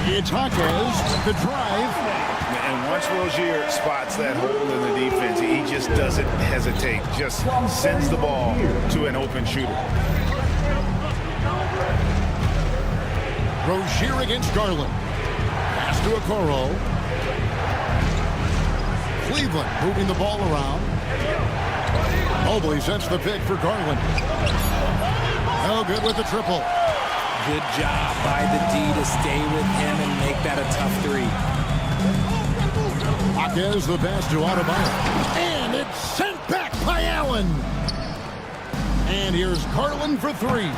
It's Jaquez, the drive. And once Rozier spots that hole in the defense, he just doesn't hesitate, just sends the ball to an open shooter. Rozier against Garland. Pass to Okoro. Cleveland moving the ball around. Mobley sets the pick for Garland. No good with the triple. Good job by the D to stay with him and make that a tough 3. Jaquez the pass to Adebayo. And it's sent back by Allen. And here's Garland for 3.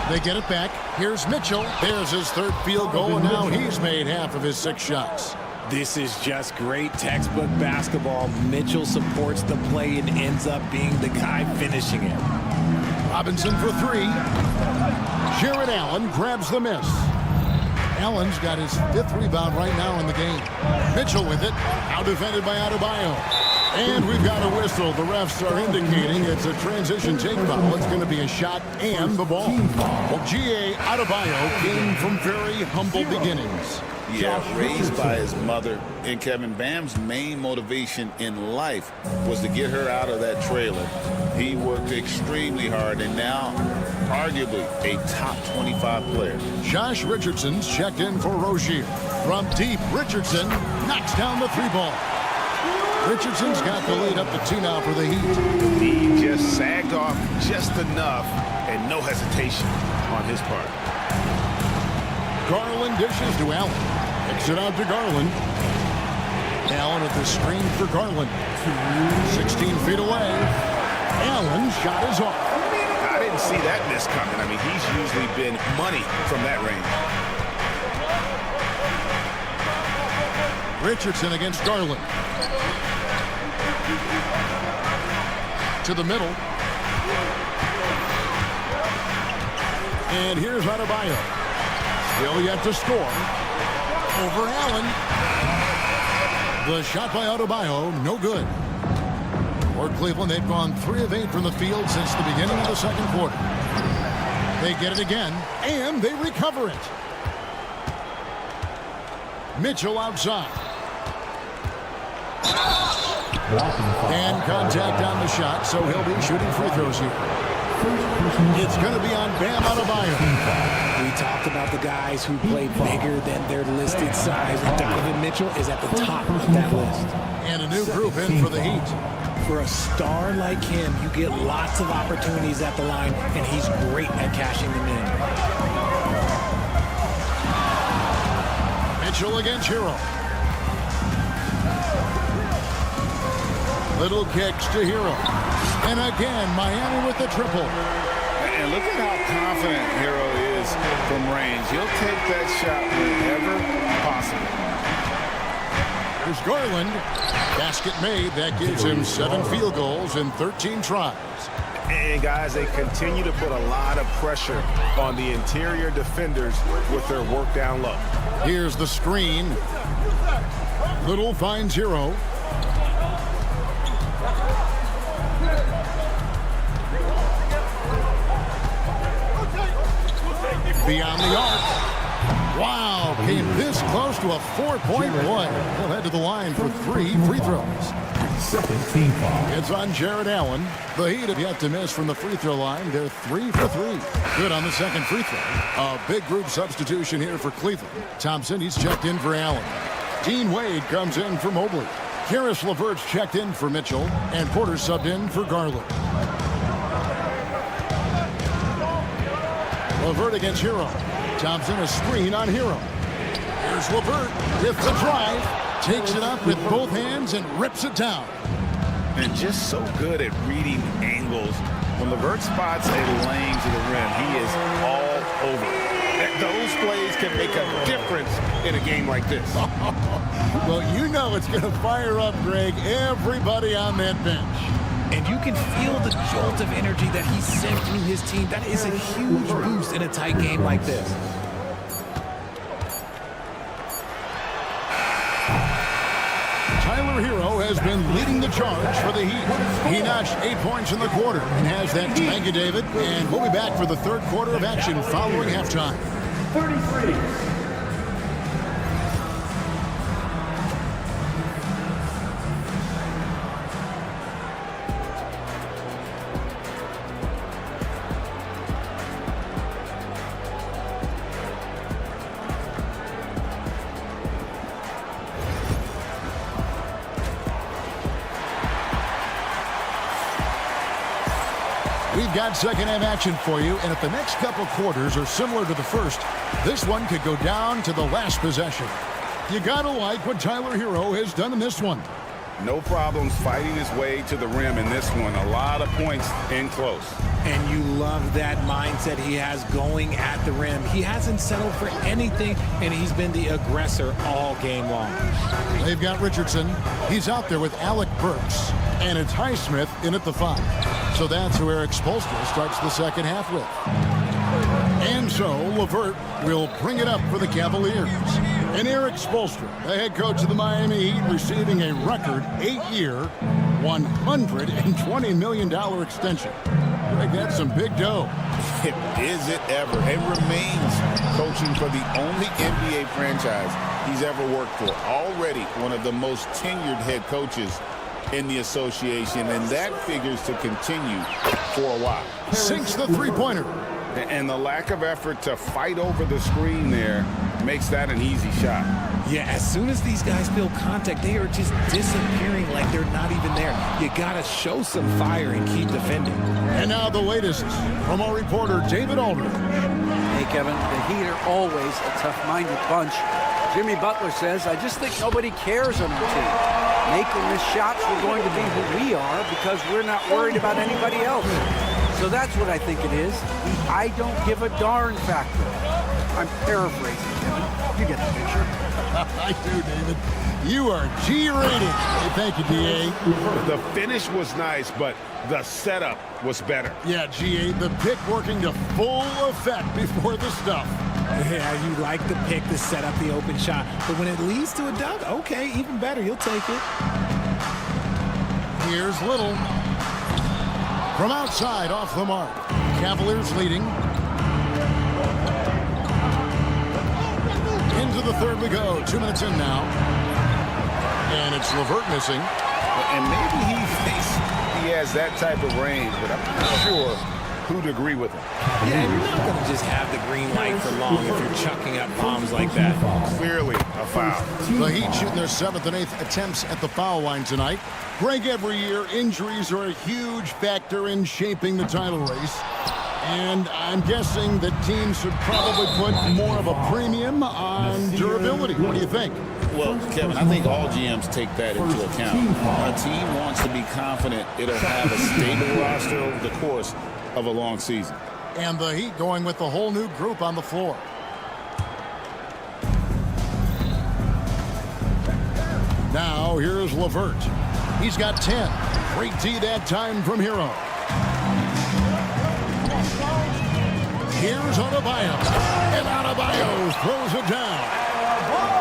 They get it back. Here's Mitchell. There's his 3rd field goal, and now he's made half of his 6 shots. This is just great textbook basketball. Mitchell supports the play and ends up being the guy finishing it. Robinson for 3. Jared Allen grabs the miss. Allen's got his 5th rebound right now in the game. Mitchell with it. Now defended by Adebayo. And we've got a whistle. The refs are indicating it's a transition take foul. It's going to be a shot and the ball. Well, G.A. Adebayo came from very humble beginnings. Yeah, raised by his mother. And Kevin, Bam's main motivation in life was to get her out of that trailer. He worked extremely hard and now arguably a top 25 player. Josh Richardson's checked in for Rozier. From deep, Richardson knocks down the 3-ball. Richardson's got the lead up to 2 now for the Heat. He just sagged off just enough and no hesitation on his part. Garland dishes to Allen. Kicks it out to Garland. Allen at the screen for Garland. 16 feet away. Allen's shot is off. I didn't see that miss coming. I mean, he's usually been money from that range. Richardson against Garland. To the middle. And here's Adebayo. Still yet to score. Over Allen. The shot by Adebayo, no good. For Cleveland, they've gone 3 of 8 from the field since the beginning of the second quarter. They get it again, and they recover it. Mitchell outside. And contact on the shot, so he'll be shooting free throws here. It's going to be on Bam Adebayo. We talked about the guys who play bigger than their listed size. Donovan Mitchell is at the top of that list. And a new group in for the Heat. For a star like him, you get lots of opportunities at the line, and he's great at cashing them in. Mitchell against Hero. Little kicks to Hero. And again, Miami with the triple. And look at how confident Hero is from range. He'll take that shot whenever possible. There's Garland. Basket made. That gives him 7 field goals in 13 tries. And guys, they continue to put a lot of pressure on the interior defenders with their work down low. Here's the screen. Little finds Hero. Beyond the arc. Wow, came this close to a 4-point play. He'll head to the line for 3 free throws. Second team foul. It's on Jared Allen. The Heat have yet to miss from the free throw line. They're 3 for 3. Good on the second free throw. A big group substitution here for Cleveland. Thompson, he's checked in for Allen. Dean Wade comes in for Mobley. Karis LeVert's checked in for Mitchell. And Porter subbed in for Garland. LeVert against Hero. Thompson a screen on Hero. Here's LeVert with the drive. Takes it up with both hands and rips it down. And just so good at reading angles. When LeVert spots a lane to the rim, he is all over. Those plays can make a difference in a game like this. Well, you know it's going to fire up, Greg, everybody on that bench. And you can feel the jolt of energy that he sent through his team. That is a huge boost in a tight game like this. Tyler Hero has been leading the charge for the Heat. He notched 8 points in the quarter and has that. Thank you, David. And we'll be back for the third quarter of action following halftime. 33. We've got second half action for you, and if the next couple quarters are similar to the first, this one could go down to the last possession. You gotta like what Tyler Hero has done in this one. No problems fighting his way to the rim in this one. A lot of points in close. And you love that mindset he has going at the rim. He hasn't settled for anything, and he's been the aggressor all game long. They've got Richardson. He's out there with Alec Burks. And it's Highsmith in at the 5. So that's who Eric Spoelstra starts the second half with. And so LeVert will bring it up for the Cavaliers. And Eric Spoelstra, the head coach of the Miami Heat, receiving a record 8-year, $120 million extension. Greg, that's some big dough. Is it ever? And remains coaching for the only NBA franchise he's ever worked for. Already one of the most tenured head coaches in the association, and that figures to continue for a while. Sinks the three-pointer. And the lack of effort to fight over the screen there makes that an easy shot. Yeah, as soon as these guys feel contact, they are just disappearing like they're not even there. You gotta show some fire and keep defending. And now the latest from our reporter, David Aldridge. Hey, Kevin, the Heat are always a tough-minded bunch. Jimmy Butler says, I just think nobody cares on our team. Make or miss shots, we're going to be who we are because we're not worried about anybody else. So that's what I think it is, the I don't give a darn factor. I'm paraphrasing, Kevin. You get the picture. I do, David. You are G-rated. Hey, thank you, D.A. The finish was nice, but the setup was better. Yeah, G.A., the pick working to full effect before the stuff. Yeah, you like the pick to set up the open shot. But when it leads to a dunk, okay, even better. You'll take it. Here's Little. From outside, off the mark. Cavaliers leading. Into the third we go. 2 minutes in now. And it's LeVert missing. And maybe he thinks he has that type of range, but I'm not sure who'd agree with him. Yeah, you're not going to just have the green light for long if you're chucking up bombs like that. Clearly a foul. The Heat shooting their 7th and 8th attempts at the foul line tonight. Greg, every year, injuries are a huge factor in shaping the title race. And I'm guessing that teams should probably put more of a premium on durability. What do you think? Well, Kevin, I think all GMs take that into account. A team wants to be confident it'll have a stable roster over the course of a long season. And the Heat going with the whole new group on the floor. Now, here's LeVert. He's got 10. Great D that time from Hero. Here's Adebayo. And Adebayo throws it down.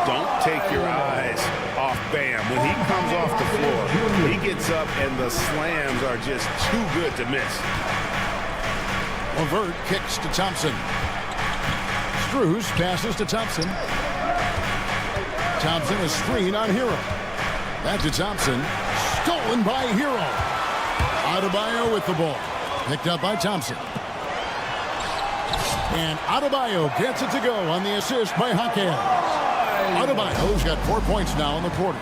Don't take your eyes off Bam. When he comes off the floor, he gets up and the slams are just too good to miss. LeVert kicks to Thompson. Strus passes to Thompson. Thompson is screen on Hero. Back to Thompson. Stolen by Hero. Adebayo with the ball. Picked up by Thompson. And Adebayo gets it to go on the assist by Haken. Adebayo's got 4 points now in the quarter.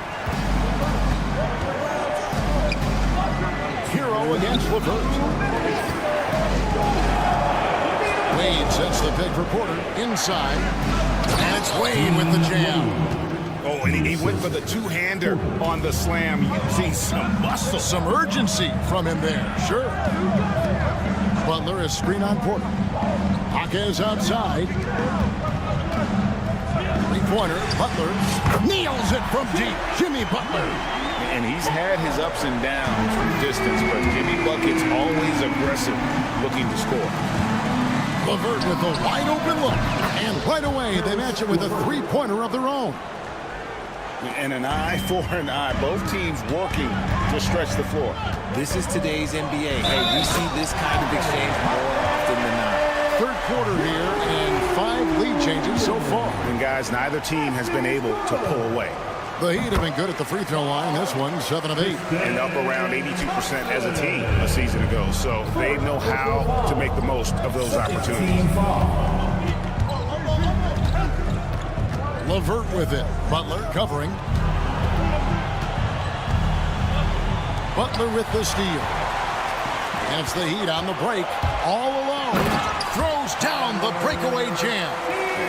Hero against LeVert. Wade sets the pick for Porter inside. And it's Wade with the jam. Oh, and he went for the two-hander on the slam. You see some muscle. Some urgency from him there, sure. Butler is screen on Porter. Jaquez outside. Three-pointer, Butler nails it from deep. Jimmy Butler. And he's had his ups and downs from distance, but Jimmy Bucket's always aggressive looking to score. LeVert with a wide-open look. And right away, they match it with a three-pointer of their own. And an eye for an eye. Both teams working to stretch the floor. This is today's NBA. Hey, we see this kind of exchange more often than not. Third quarter here and 5 lead changes so far. And guys, neither team has been able to pull away. The Heat have been good at the free throw line. This one, 7 of 8. And up around 82% as a team a season ago. So they know how to make the most of those opportunities. LeVert with it. Butler covering. Butler with the steal. And it's the Heat on the break. All alone. Throws down the breakaway jam.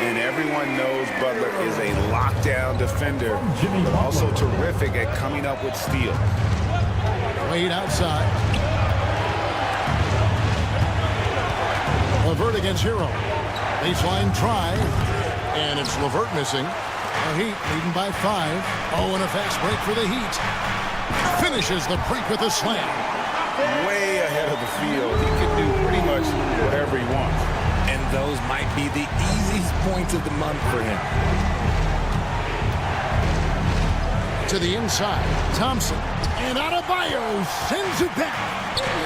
And everyone knows Butler is a lockdown defender, but also terrific at coming up with steals. Wade outside. LeVert against Hero. Baseline try. And it's LeVert missing. The Heat leading by 5. Oh, and a fast break for the Heat. Finishes the break with a slam. Way ahead of the field. He can do pretty much whatever he wants. And those might be the easiest points of the month for him. To the inside. Thompson. And Adebayo sends it back.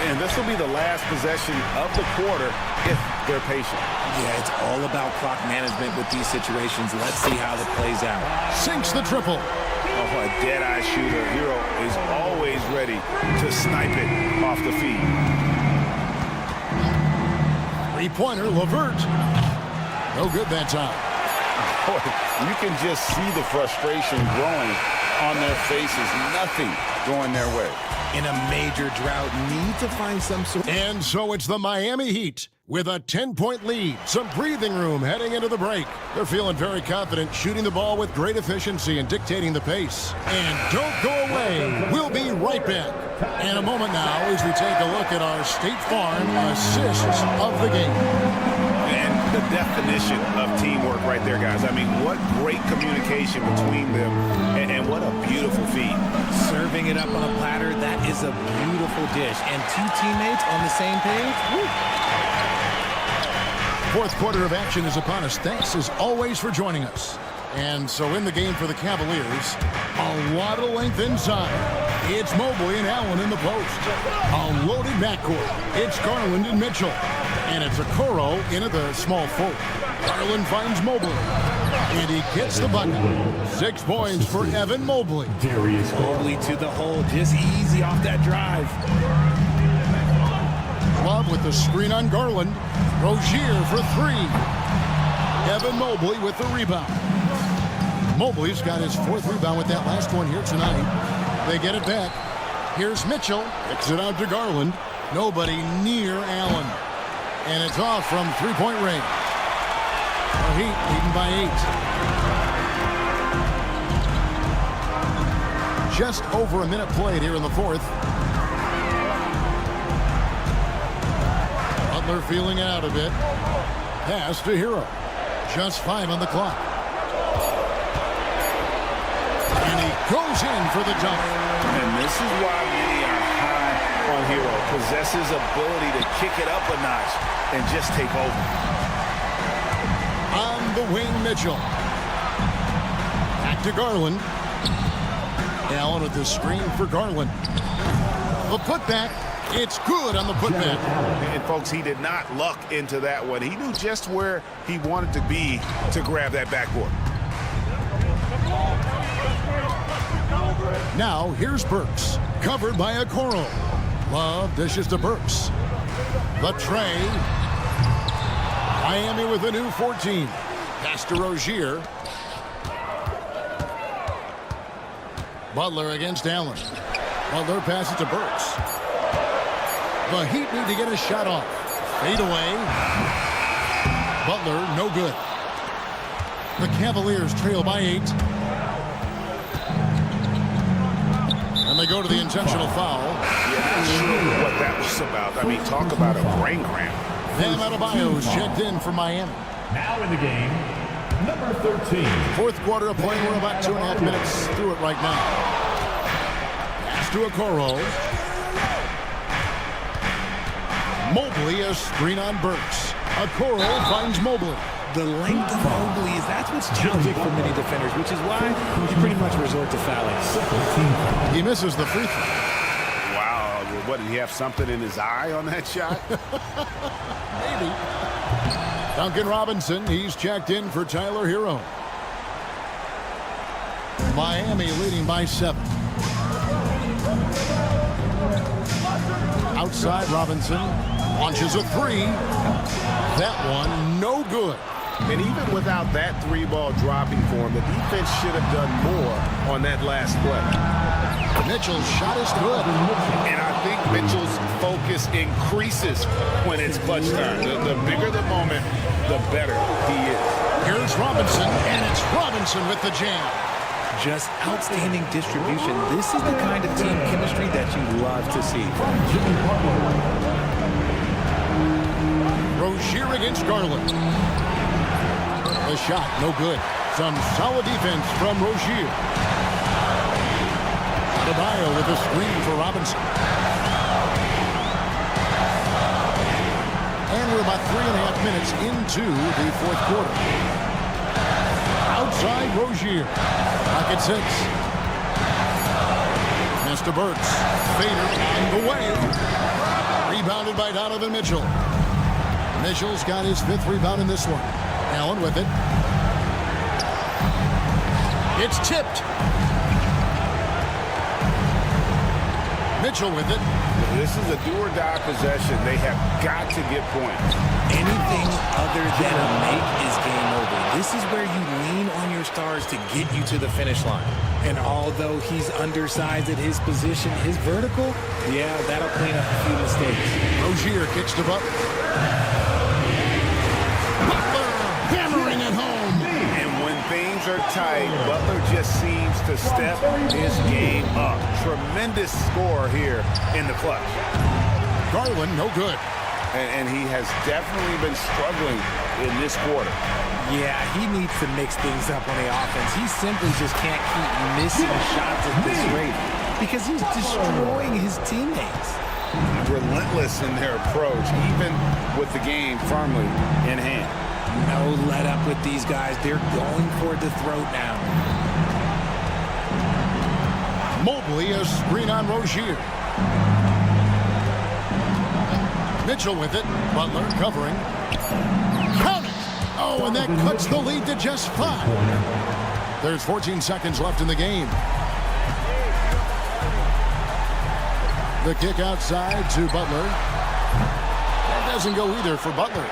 And this will be the last possession of the quarter if they're patient. Yeah, it's all about clock management with these situations. Let's see how that plays out. Sinks the triple. Oh, a dead-eye shooter. Hero is always ready to snipe it off the feed. Three-pointer, LeVert. No good that time. Boy, you can just see the frustration growing on their faces. Nothing going their way. In a major drought, need to find some sort. And so it's the Miami Heat with a 10-point lead. Some breathing room heading into the break. They're feeling very confident, shooting the ball with great efficiency and dictating the pace. And don't go away. We'll be right back. In a moment now as we take a look at our State Farm assists of the game. And the definition of teamwork right there, guys. I mean, what great communication between them, and what a beautiful feat. Serving it up on a platter, that is a beautiful dish. And two teammates on the same page. Woo. Fourth quarter of action is upon us. Thanks, as always, for joining us. And so in the game for the Cavaliers, a lot of length inside. It's Mobley and Allen in the post. A loaded backcourt. It's Garland and Mitchell. And it's Okoro in at the small forward. Garland finds Mobley. And he gets the bucket. 6 points for Evan Mobley. Mobley to the hole, just easy off that drive. Love with the screen on Garland. Rozier for 3. Evan Mobley with the rebound. Mobley's got his 4th rebound with that last one here tonight. They get it back. Here's Mitchell. Kicks it out to Garland. Nobody near Allen. And it's off from 3-point range. The Heat leading by 8. Just over a minute played here in the 4th. Butler feeling it out a bit. Pass to Hero. Just 5 on the clock. And he goes in for the dunk. And this is why many are high on Hero. Possesses ability to kick it up a notch and just take over. On the wing, Mitchell. Back to Garland. Allen with the screen for Garland. The putback. It's good on the putback. And folks, he did not luck into that one. He knew just where he wanted to be to grab that backboard. Now, here's Burks. Covered by Okoro. Love dishes to Burks. The tray. Miami with a new 14. Pass to Rozier. Butler against Allen. Butler passes to Burks. The Heat need to get a shot off. Fade away. Butler, no good. The Cavaliers trail by 8. And they go to the intentional foul. Yeah, not sure what that was about. I mean, talk about a brain cramp. Bam Adebayo's checked in for Miami. Now in the game, number 13. 4th quarter of play. We're about 2.5 minutes through it right now. Pass to Okoro. Mobley, a screen on Burks. Okoro finds Mobley. The length of Mobley is that's what's challenging for many defenders, which is why you pretty much resort to fouling. He misses the free throw. Wow, what, did he have something in his eye on that shot? Maybe. Duncan Robinson, he's checked in for Tyler Hero. Miami leading by 7. Outside Robinson launches a 3. That one no good. And even without that 3-ball dropping for him, the defense should have done more on that last play. Mitchell's shot is good. And I think Mitchell's focus increases when it's clutch time. The bigger the moment, the better he is. Here's Robinson, and it's Robinson with the jam. Just outstanding distribution. This is the kind of team chemistry that you love to see. Rozier against Garland. The shot, no good. Some solid defense from Rozier. Adebayo with a screen for Robinson. And we're about 3.5 minutes into the 4th quarter. Outside Rozier. Pocket 6. Mr. Burks. Fader on the way. Rebounded by Donovan Mitchell. Mitchell's got his 5th rebound in this one. Allen with it. It's tipped. Mitchell with it. This is a do-or-die possession. They have got to get points. Anything other than a make is game over. This is where you lean on your stars to get you to the finish line. And although he's undersized at his position, his vertical, yeah, that'll clean up a few mistakes. Rozier kicks to Butler. Butler hammering it home. And when things are tight, Butler just seems to step his game up. Tremendous score here in the clutch. Garland, no good. And he has definitely been struggling in this quarter. Yeah, he needs to mix things up on the offense. He simply just can't keep missing shots at this rate because he's destroying his teammates. Relentless in their approach, even with the game firmly in hand. No let up with these guys. They're going for the throat now. Mobley, a screen on Rozier. Mitchell with it. Butler covering. Count it! Oh, and that cuts the lead to just 5. There's 14 seconds left in the game. The kick outside to Butler. That doesn't go either for Butler.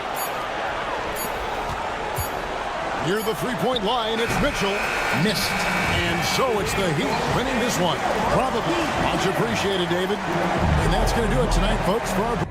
Near the three-point line, it's Mitchell. Missed. And so it's the Heat winning this one. Probably. Much appreciated, David. And that's going to do it tonight, folks, for our...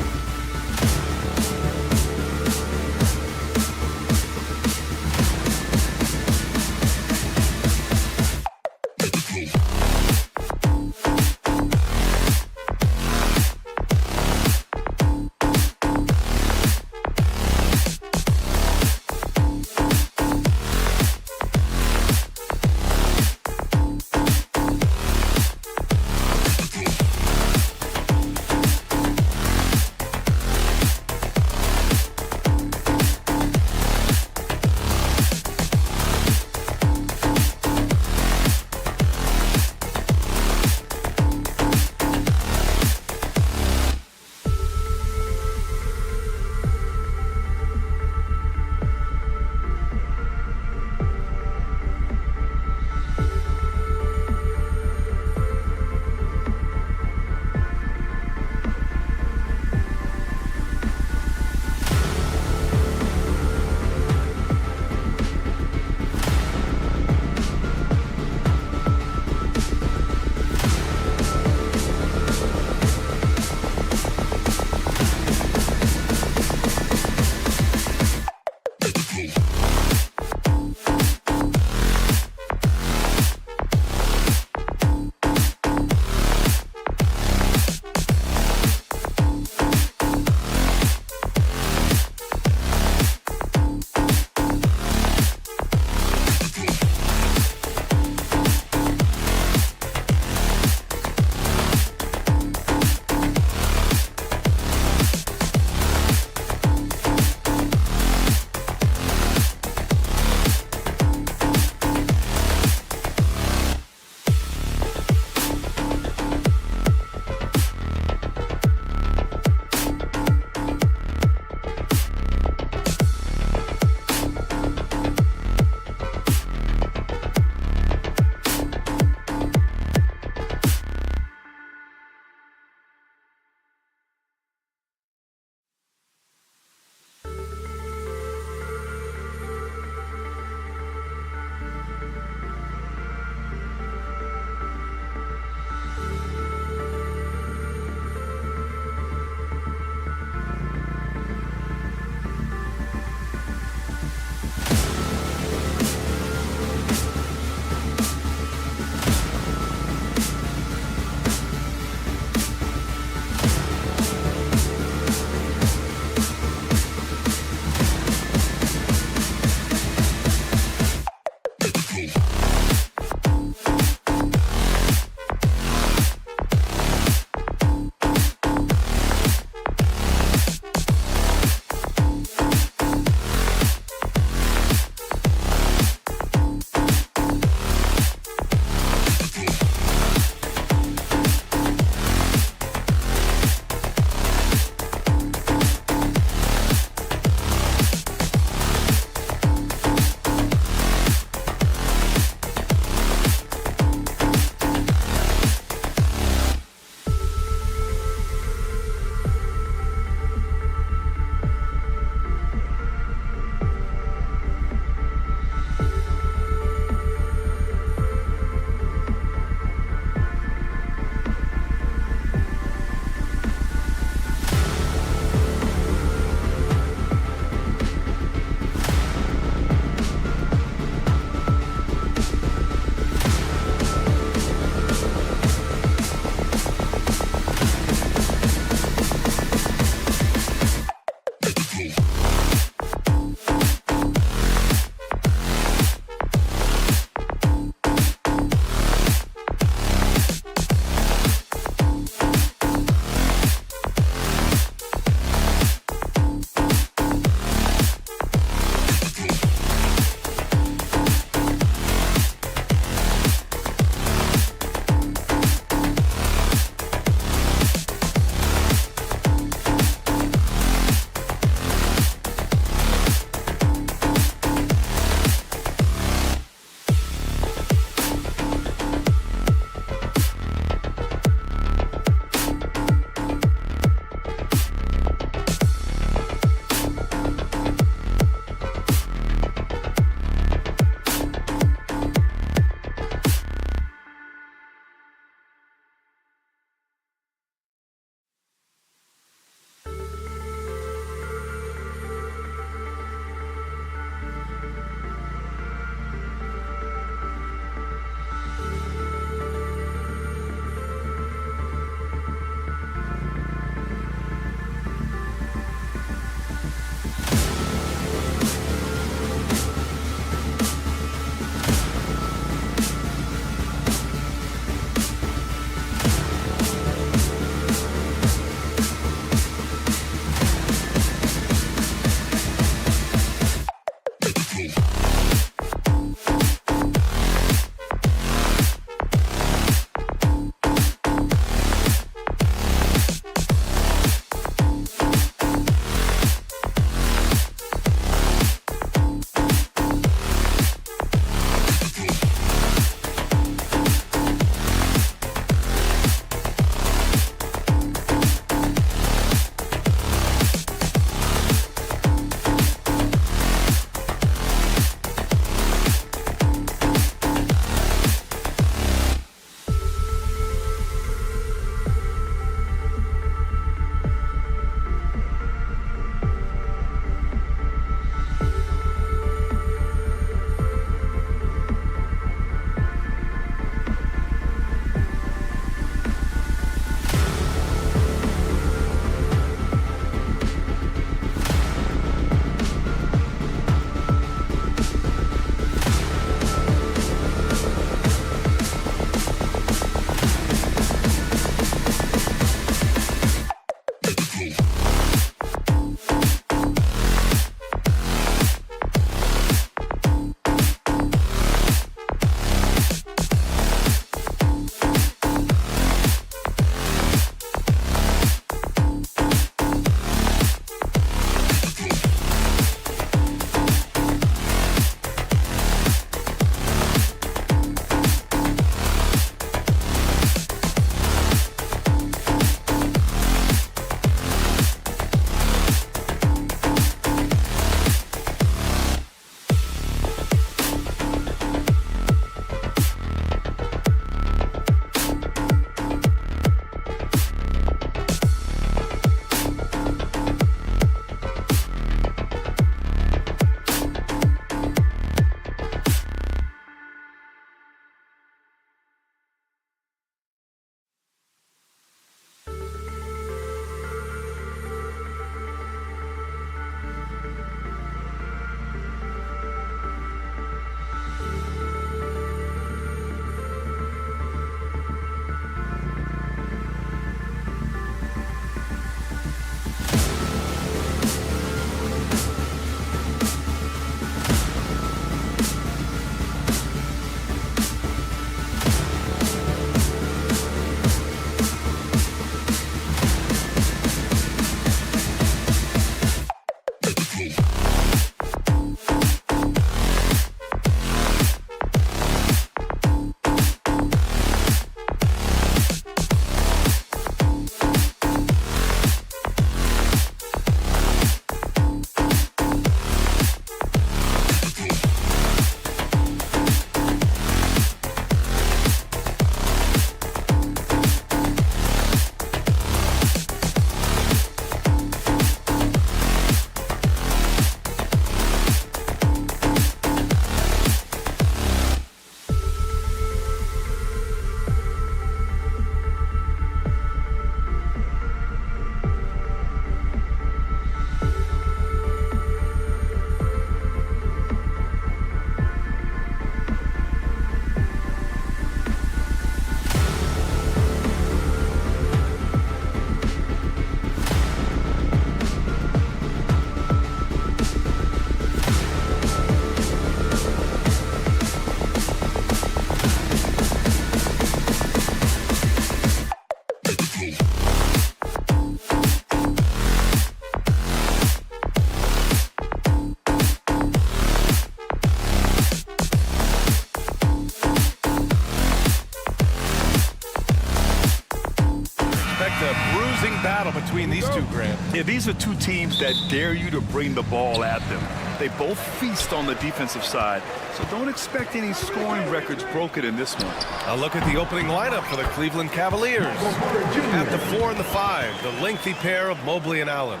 battle between these two, Grant. Yeah, these are two teams that dare you to bring the ball at them. They both feast on the defensive side, so don't expect any scoring records broken in this one. A look at the opening lineup for the Cleveland Cavaliers. At the 4 and the 5, the lengthy pair of Mobley and Allen.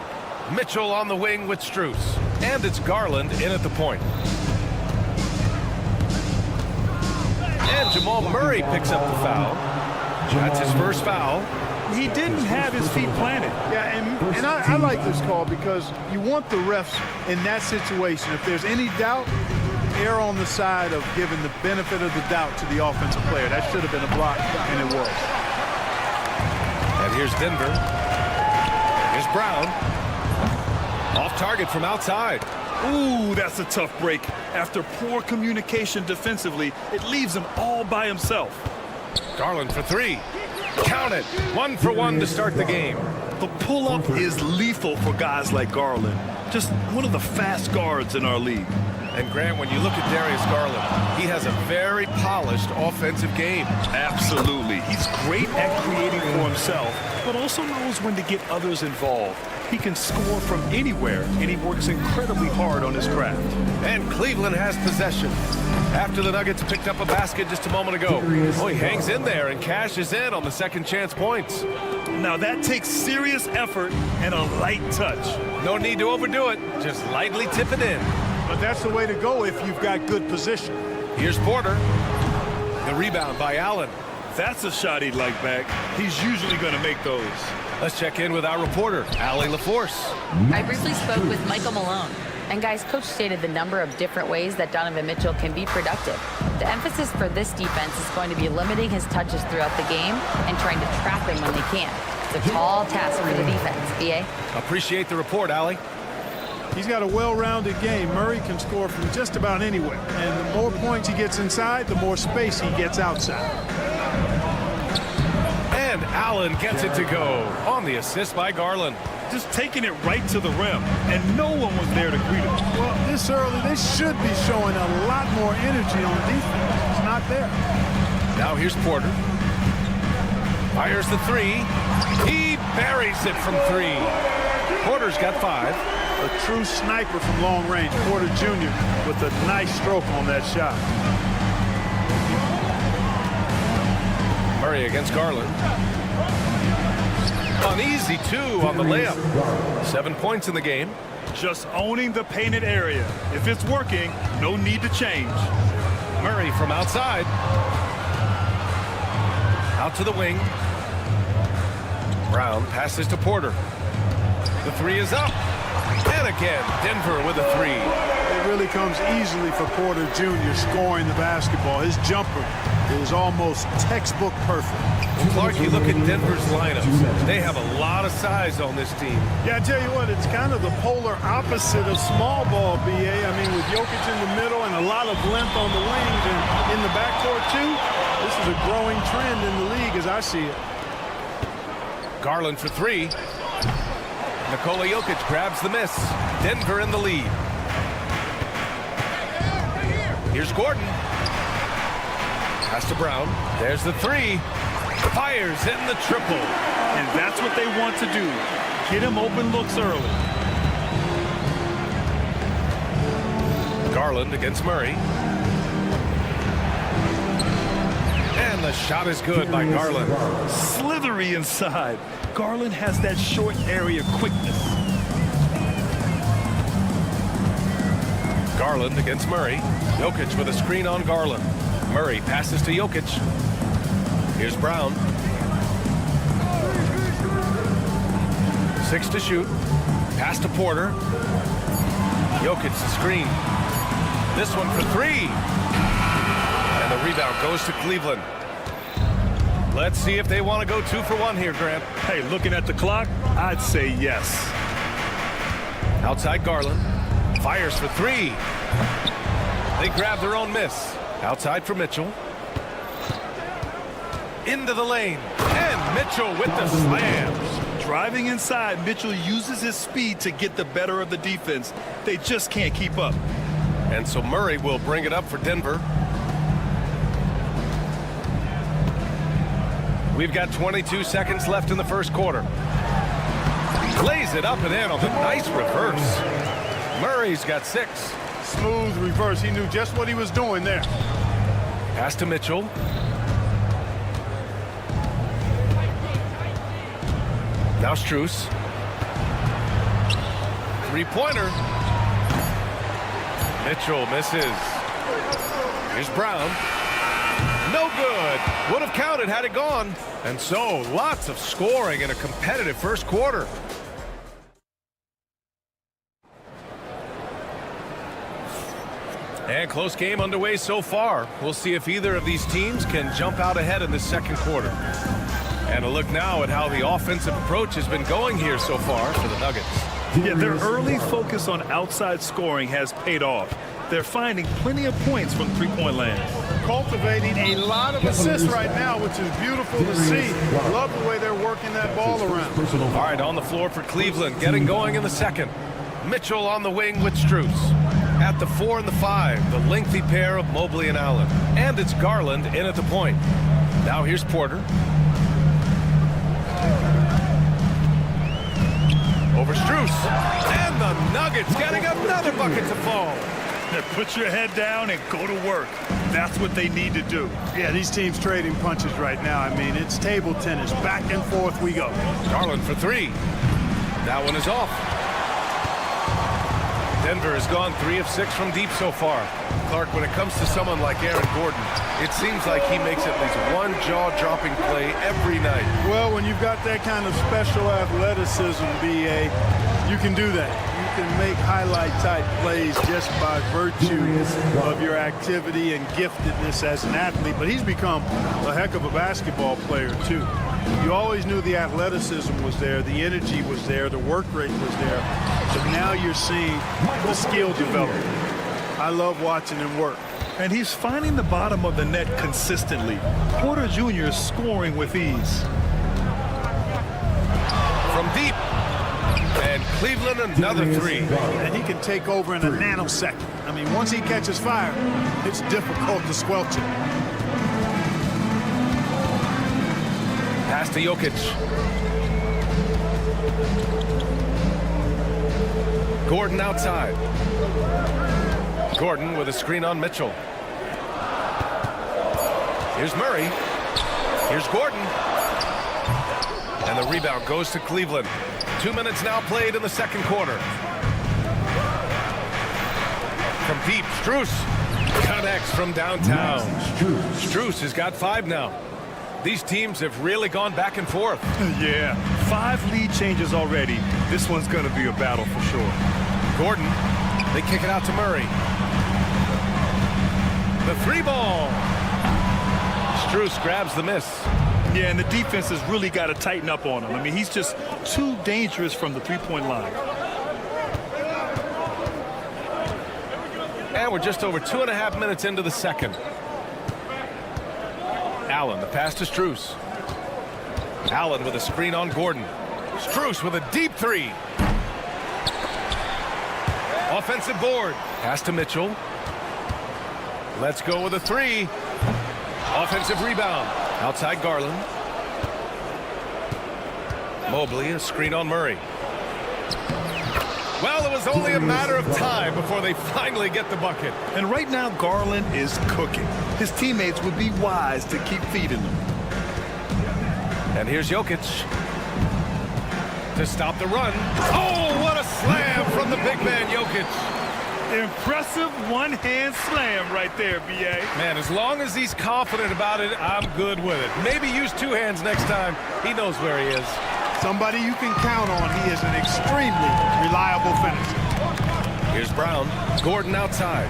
Mitchell on the wing with Strus. And it's Garland in at the point. And Jamal Murray picks up the foul. That's his first foul. He didn't have his feet planted. Yeah, and I like this call because you want the refs in that situation. If there's any doubt, err on the side of giving the benefit of the doubt to the offensive player. That should have been a block, and it was. And here's Denver. Here's Brown. Off target from outside. Ooh, that's a tough break. After poor communication defensively, it leaves him all by himself. Garland for 3. Count it. 1 for 1 to start the game. The pull-up is lethal for guys like Garland. Just one of the fast guards in our league. And Grant, when you look at Darius Garland, he has a very polished offensive game. Absolutely. He's great at creating for himself, but also knows when to get others involved. He can score from anywhere, and he works incredibly hard on his craft. And Cleveland has possession. After the Nuggets picked up a basket just a moment ago. Oh, he hangs in there and cashes in on the second chance points. Now that takes serious effort and a light touch. No need to overdo it. Just lightly tip it in. But that's the way to go if you've got good position. Here's Porter. The rebound by Allen. That's a shot he'd like back. He's usually going to make those. Let's check in with our reporter, Allie LaForce. I briefly spoke with Michael Malone. And guys, Coach stated the number of different ways that Donovan Mitchell can be productive. The emphasis for this defense is going to be limiting his touches throughout the game and trying to trap him when they can. It's a tall task for the defense. B.A.? Appreciate the report, Allie. He's got a well-rounded game. Murray can score from just about anywhere. And the more points he gets inside, the more space he gets outside. And Allen gets it to go on the assist by Garland. Just taking it right to the rim, and no one was there to greet him. Well, this early, they should be showing a lot more energy on defense. It's not there. Now here's Porter. Fires the 3. He buries it from 3. Porter's got 5. A true sniper from long range, Porter Jr. with a nice stroke on that shot. Murray against Garland. An easy 2 on the layup. 7 points in the game. Just owning the painted area. If it's working, no need to change. Murray from outside. Out to the wing. Brown passes to Porter. The 3 is up. And again, Denver with a 3. It really comes easily for Porter Jr. scoring the basketball. His jumper is almost textbook perfect. Well, Clark, you look at Denver's lineups. They have a lot of size on this team. Yeah, I tell you what, it's kind of the polar opposite of small ball, B.A. I mean, with Jokic in the middle and a lot of length on the wings and in the backcourt, too, this is a growing trend in the league as I see it. Garland for 3. Nikola Jokic grabs the miss. Denver in the lead. Here's Gordon. Pass to Brown. There's the 3. Fires in the triple. And that's what they want to do. Get him open looks early. Garland against Murray. And the shot is good by Garland. Slithery inside. Garland has that short area quickness. Garland against Murray. Jokic with a screen on Garland. Murray passes to Jokic. Here's Brown. 6 to shoot. Pass to Porter. Jokic the screen. This one for 3. And the rebound goes to Cleveland. Let's see if they want to go 2 for 1 here, Grant. Hey, looking at the clock, I'd say yes. Outside Garland. Fires for 3. They grab their own miss. Outside for Mitchell. Into the lane. And Mitchell with the slams. Driving inside, Mitchell uses his speed to get the better of the defense. They just can't keep up. And so Murray will bring it up for Denver. We've got 22 seconds left in the first quarter. Lays it up and in on the nice reverse. Murray's got 6. Smooth reverse. He knew just what he was doing there. Pass to Mitchell. Now Strus. Three-pointer. Mitchell misses. Here's Brown. No good. Would have counted had it gone. And so, lots of scoring in a competitive first quarter. And close game underway so far. We'll see if either of these teams can jump out ahead in the second quarter. And a look now at how the offensive approach has been going here so far for the Nuggets. Yeah, their early focus on outside scoring has paid off. They're finding plenty of points from three-point land. Cultivating a lot of assists right now, which is beautiful to see. Love the way they're working that ball around. All right, on the floor for Cleveland, getting going in the second. Mitchell on the wing with Strus. At the 4 and the 5, the lengthy pair of Mobley and Allen. And it's Garland in at the point. Now here's Porter. Over Strus. And the Nuggets getting another bucket to fall. Put your head down and go to work. That's what they need to do. Yeah, these teams trading punches right now. I mean, it's table tennis. Back and forth we go. Garland for 3. That one is off. Denver has gone 3 of 6 from deep so far. Clark, when it comes to someone like Aaron Gordon, it seems like he makes at least one jaw-dropping play every night. Well, when you've got that kind of special athleticism, BA, you can do that. You can make highlight-type plays just by virtue of your activity and giftedness as an athlete. But he's become a heck of a basketball player, too. You always knew the athleticism was there, the energy was there, the work rate was there. But now you're seeing the skill develop. I love watching him work. And he's finding the bottom of the net consistently. Porter Jr. is scoring with ease. From deep. And Cleveland another 3. And he can take over in a nanosecond. I mean, once he catches fire, it's difficult to squelch it. Pass to Jokic. Gordon outside. Gordon with a screen on Mitchell. Here's Murray. Here's Gordon. And the rebound goes to Cleveland. 2 minutes now played in the second quarter. From deep, Strus connects from downtown. Strus has got 5 now. These teams have really gone back and forth. Yeah, 5 lead changes already. This one's going to be a battle for sure. Gordon, they kick it out to Murray. The 3 ball. Strus grabs the miss. Yeah, and the defense has really got to tighten up on him. I mean, he's just too dangerous from the three-point line. And we're just over 2.5 minutes into the second. Allen, the pass to Strus. Allen with a screen on Gordon. Strus with a deep 3. Offensive board. Pass to Mitchell. Let's go with a 3. Offensive rebound. Outside Garland. Mobley, a screen on Murray. Well, it was only a matter of time before they finally get the bucket. And right now, Garland is cooking. His teammates would be wise to keep feeding him. And here's Jokic to stop the run. Oh, what a slam from the big man, Jokic. Impressive one-hand slam right there, B.A. Man, as long as he's confident about it, I'm good with it. Maybe use 2 hands next time. He knows where he is. Somebody you can count on. He is an extremely reliable finisher. Here's Brown. Gordon outside.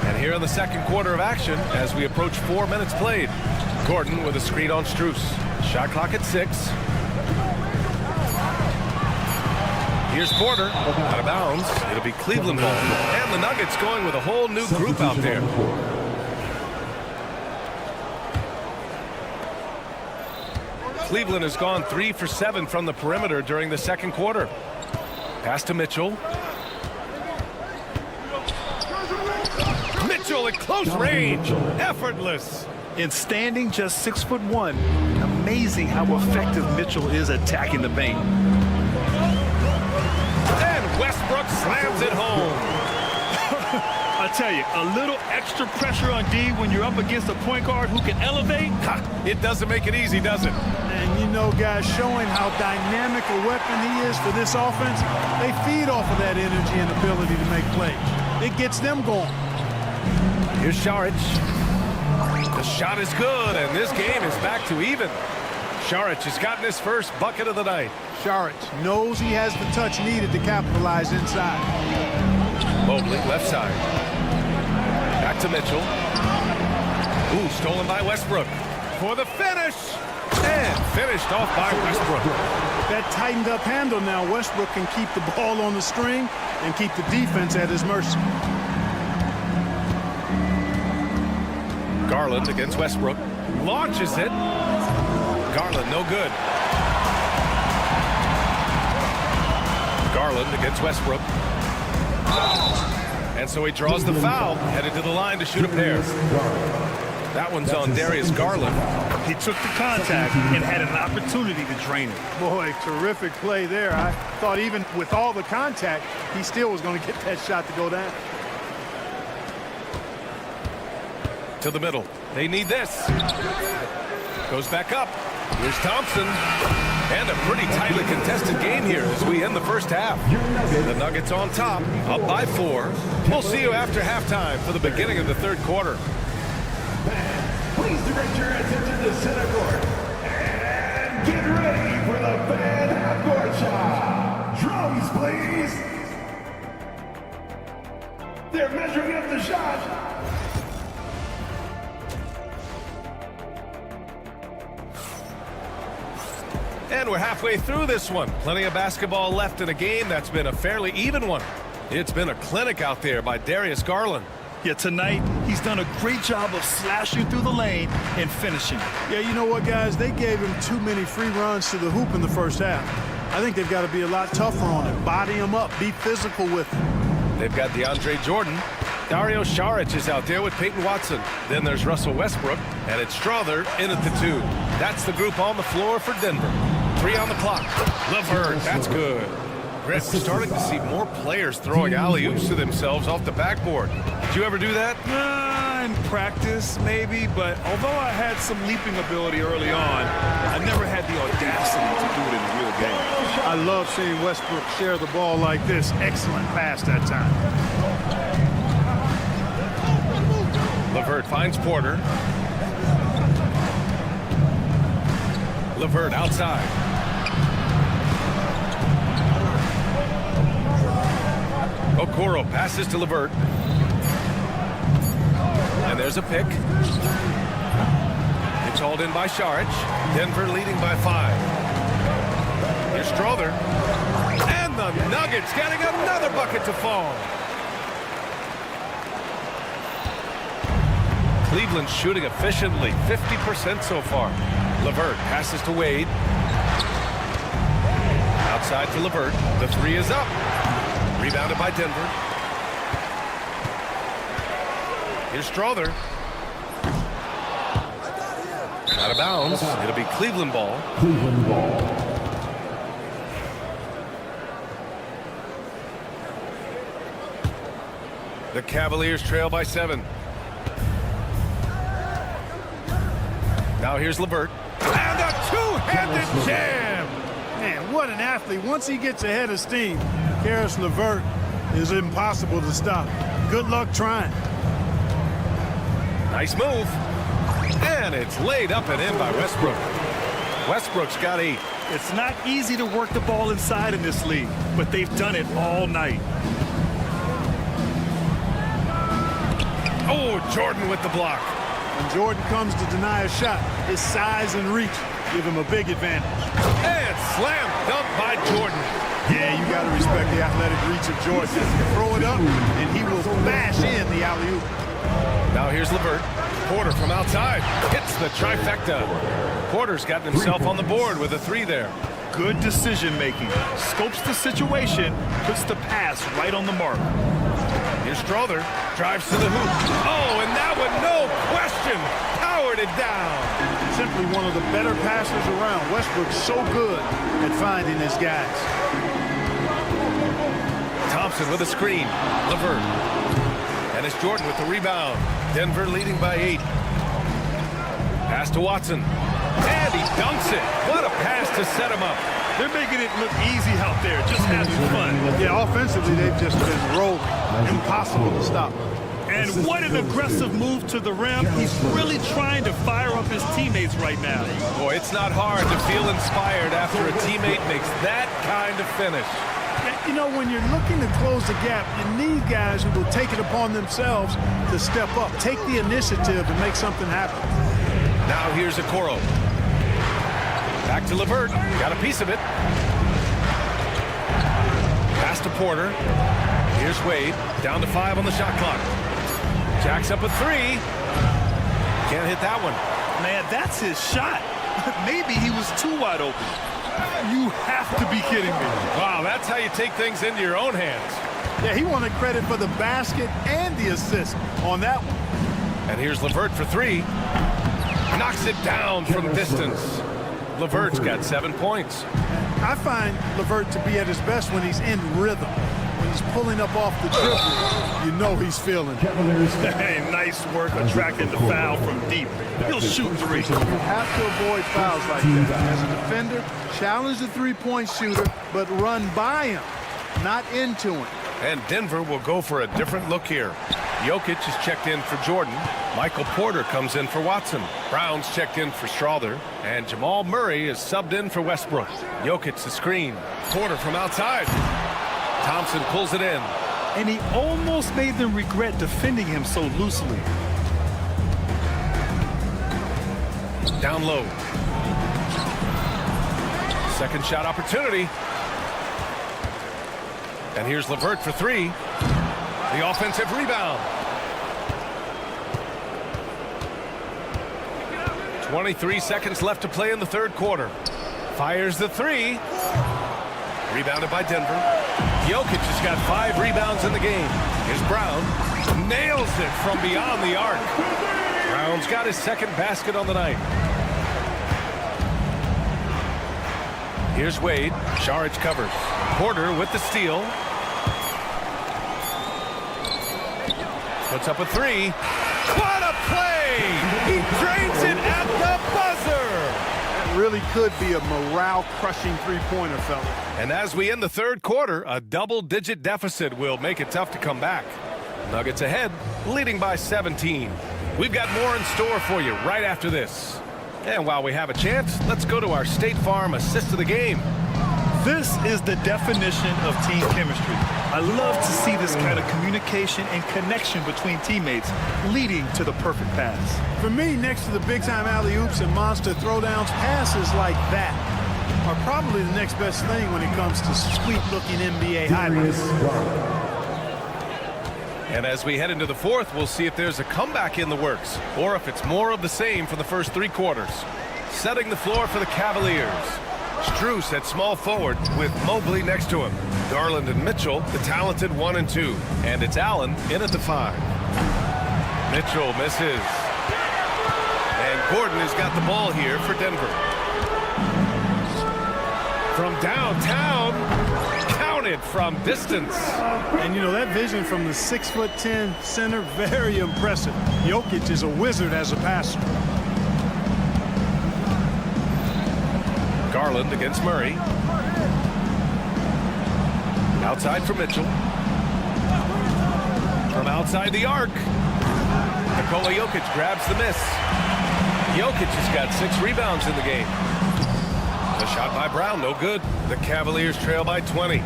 And here in the second quarter of action, as we approach 4 minutes played, Gordon with a screen on Strus. Shot clock at 6. Here's Porter, out of bounds. It'll be Cleveland ball. And the Nuggets going with a whole new group out there. Cleveland has gone 3 for 7 from the perimeter during the second quarter. Pass to Mitchell. Mitchell at close range. Effortless. And standing just 6'1", amazing how effective Mitchell is attacking the paint. And Westbrook slams it home. I tell you, a little extra pressure on D when you're up against a point guard who can elevate. It doesn't make it easy, does it? And you know, guys, showing how dynamic a weapon he is for this offense, they feed off of that energy and ability to make plays. It gets them going. Here's Šarić. The shot is good, and this game is back to even. Šarić has gotten his first bucket of the night. Šarić knows he has the touch needed to capitalize inside. Mobley, left side. Back to Mitchell. Ooh, stolen by Westbrook. For the finish. And finished off by Westbrook. That tightened up handle now, Westbrook can keep the ball on the string and keep the defense at his mercy. Garland against Westbrook. Launches it. Garland, no good. Garland against Westbrook. And so he draws the foul, headed to the line to shoot a pair. That one's on Darius Garland. He took the contact and had an opportunity to drain it. Boy, terrific play there. I thought even with all the contact, he still was going to get that shot to go down. To the middle. They need this. Goes back up. Here's Thompson. And a pretty tightly contested game here as we end the first half. The Nuggets on top, up by 4. We'll see you after halftime for the beginning of the third quarter. Please direct your attention to center court. And get ready for the fan half-court shot. Drums, please. They're measuring up the shot. And we're halfway through this one. Plenty of basketball left in a game that's been a fairly even one. It's been a clinic out there by Darius Garland. Yeah, tonight, he's done a great job of slashing through the lane and finishing. Yeah, you know what, guys? They gave him too many free runs to the hoop in the first half. I think they've got to be a lot tougher on him. Body him up. Be physical with him. They've got DeAndre Jordan. Dario Šarić is out there with Peyton Watson. Then there's Russell Westbrook, and it's Strother in at the 2. That's the group on the floor for Denver. 3 on the clock. LeVert, that's good. Grant, we're starting to see more players throwing alley-oops to themselves off the backboard. Did you ever do that? In practice, maybe, but although I had some leaping ability early on, I never had the audacity to do it in the real game. I love seeing Westbrook share the ball like this. Excellent pass that time. LeVert finds Porter. LeVert outside. Okoro passes to LeVert. And there's a pick. It's hauled in by Šarić. Denver leading by 5. Here's Strother. And the Nuggets getting another bucket to fall. Cleveland shooting efficiently, 50% so far. LeVert passes to Wade. Outside to LeVert. The 3 is up. Rebounded by Denver. Here's Strother. Out of bounds. It'll be Cleveland ball. Cleveland ball. The Cavaliers trail by 7. Now here's LeVert. And a two-handed jam. Man, what an athlete. Once he gets ahead of steam, Caris LeVert is impossible to stop. Good luck trying. Nice move. And it's laid up and in by Westbrook. Westbrook's got 8. It's not easy to work the ball inside in this league, but they've done it all night. Oh, Jordan with the block. When Jordan comes to deny a shot, his size and reach give him a big advantage. And slam dunk by Jordan. Yeah, you got to respect the athletic reach of Jordan. Throw it up, and he will bash in the alley-oop. Now here's LeVert. Porter from outside. Hits the trifecta. Porter's gotten himself on the board with a 3 there. Good decision-making. Scopes the situation, puts the pass right on the mark. Here's Strother. Drives to the hoop. Oh, and that one, no question. Powered batted down. Simply one of the better passers around. Westbrook's so good at finding his guys. Thompson with a screen. LeVert. And it's Jordan with the rebound. Denver leading by 8. Pass to Watson. And he dunks it. What a pass to set him up. They're making it look easy out there, just having fun. Yeah, offensively, they've just been rolling. Impossible to stop. And what an aggressive move to the rim. He's really trying to fire up his teammates right now. Boy, it's not hard to feel inspired after a teammate makes that kind of finish. You know, when you're looking to close the gap, you need guys who will take it upon themselves to step up, take the initiative and make something happen. Now here's Okoro. Back to LeVert. Got a piece of it. Pass to Porter. Here's Wade. Down to 5 on the shot clock. Jacks up a 3. Can't hit that one. Man, that's his shot. Maybe he was too wide open. You have to be kidding me. Wow, that's how you take things into your own hands. Yeah, he wanted credit for the basket and the assist on that one. And here's LeVert for 3. Knocks it down from distance. LeVert's got 7 points. I find LeVert to be at his best when he's in rhythm. When he's pulling up off the dribble, you know he's feeling it. Hey, nice work attracting the foul from deep. He'll shoot 3. You have to avoid fouls like that. As a defender, challenge the three-point shooter, but run by him, not into him. And Denver will go for a different look here. Jokic is checked in for Jordan. Michael Porter comes in for Watson. Brown's checked in for Strawther. And Jamal Murray is subbed in for Westbrook. Jokic the screen. Porter from outside. Thompson pulls it in. And he almost made them regret defending him so loosely. Down low. Second shot opportunity. And here's LeVert for 3. The offensive rebound. 23 seconds left to play in the third quarter. Fires the 3. Rebounded by Denver. Jokic has got 5 rebounds in the game. Here's Brown. Nails it from beyond the arc. Brown's got his second basket on the night. Here's Wade. Saric covers. Porter with the steal. Puts up a 3. What a play! He drains it at the buzzer! That really could be a morale-crushing three-pointer, fella. And as we end the third quarter, a double-digit deficit will make it tough to come back. Nuggets ahead, leading by 17. We've got more in store for you right after this. And while we have a chance, let's go to our State Farm assist of the game. This is the definition of team chemistry. I love to see this kind of communication and connection between teammates leading to the perfect pass. For me, next to the big-time alley-oops and monster throwdowns, passes like that are probably the next best thing when it comes to sweet-looking NBA highlights. And as we head into the fourth, we'll see if there's a comeback in the works or if it's more of the same for the first 3 quarters. Setting the floor for the Cavaliers. Strus at small forward with Mobley next to him. Garland and Mitchell, the talented 1 and 2. And it's Allen in at the 5. Mitchell misses. And Gordon has got the ball here for Denver. From downtown, counted from distance. And you know, that vision from the 6'10" center, very impressive. Jokic is a wizard as a passer. Garland against Murray. Outside for Mitchell. From outside the arc. Nikola Jokic grabs the miss. Jokic has got 6 rebounds in the game. A shot by Brown, no good. The Cavaliers trail by 20.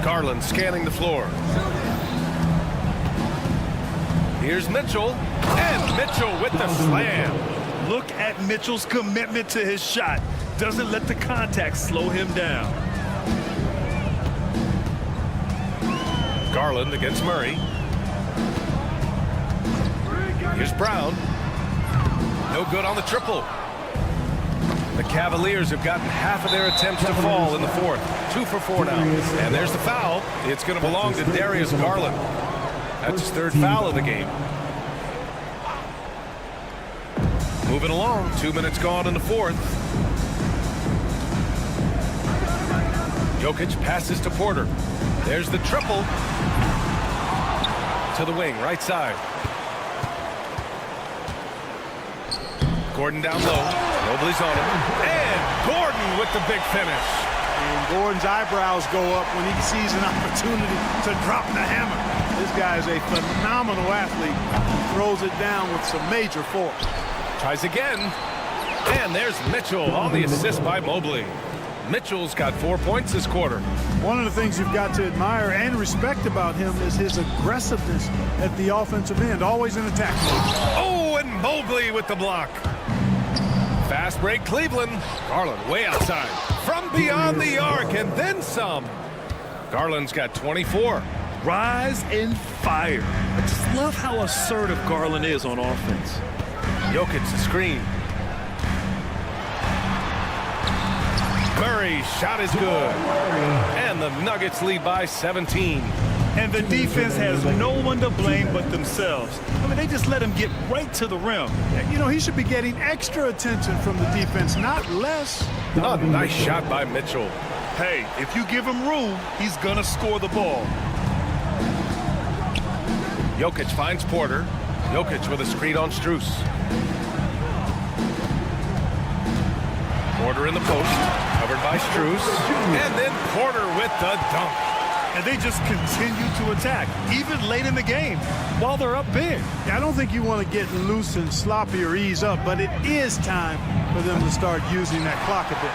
Garland scanning the floor. Here's Mitchell. And Mitchell with the slam. Look at Mitchell's commitment to his shot. Doesn't let the contact slow him down. Garland against Murray. Here's Brown. No good on the triple. The Cavaliers have gotten half of their attempts to fall in the fourth. 2 for 4 now. And there's the foul. It's going to belong to Darius Garland. That's his 3rd foul of the game. Moving along, 2 minutes gone in the fourth. Jokic passes to Porter. There's the triple. To the wing, right side. Gordon down low. Mobley's on him. And Gordon with the big finish. And Gordon's eyebrows go up when he sees an opportunity to drop the hammer. This guy is a phenomenal athlete. He throws it down with some major force. Tries again. And there's Mitchell on the assist by Mobley. Mitchell's got 4 points this quarter. One of the things you've got to admire and respect about him is his aggressiveness at the offensive end, always in attack mode. Oh, and Mobley with the block. Fast break, Cleveland. Garland way outside. From beyond the arc and then some. Garland's got 24. Rise and fire. I just love how assertive Garland is on offense. Jokic the screen. Murray shot is good. And the Nuggets lead by 17. And the defense has no one to blame but themselves. I mean, they just let him get right to the rim. You know, he should be getting extra attention from the defense, not less. Oh, nice shot by Mitchell. Hey, if you give him room, he's going to score the ball. Jokic finds Porter. Jokic with a screen on Strus. Porter in the post, covered by Strus. And then Porter with the dunk. And they just continue to attack, even late in the game, while they're up big. I don't think you want to get loose and sloppy or ease up, but it is time for them to start using that clock a bit.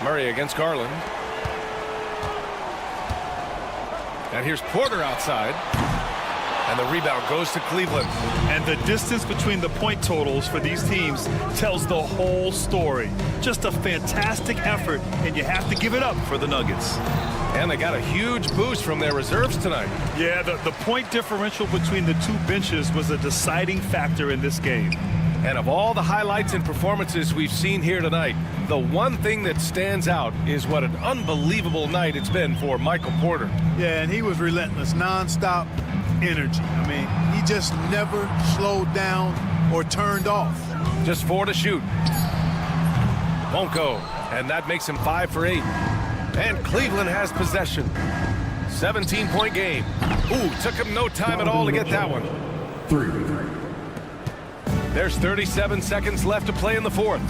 Murray against Garland. And here's Porter outside. And the rebound goes to Cleveland. And the distance between the point totals for these teams tells the whole story. Just a fantastic effort, and you have to give it up for the Nuggets. And they got a huge boost from their reserves tonight. Yeah, the point differential between the two benches was a deciding factor in this game. And of all the highlights and performances we've seen here tonight, the one thing that stands out is what an unbelievable night it's been for Michael Porter. Yeah, and he was relentless, nonstop energy. I mean, he just never slowed down or turned off. Just 4 to shoot. Won't go. And that makes him 5 for 8. And Cleveland has possession. 17-point game. Ooh, took him no time at all to get that one. 3. There's 37 seconds left to play in the fourth.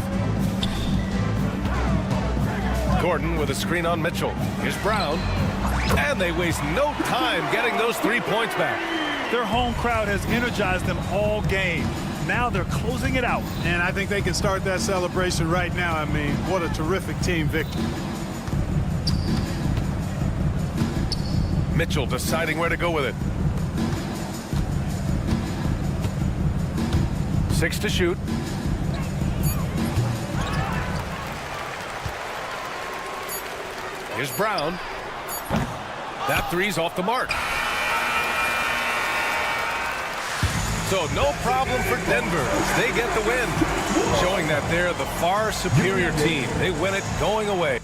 Gordon with a screen on Mitchell. Here's Brown. And they waste no time getting those 3 points back. Their home crowd has energized them all game. Now they're closing it out. And I think they can start that celebration right now. I mean, what a terrific team victory. Mitchell deciding where to go with it. 6 to shoot. Here's Brown. That three's off the mark. So no problem for Denver. They get the win, showing that they're the far superior team. They win it going away.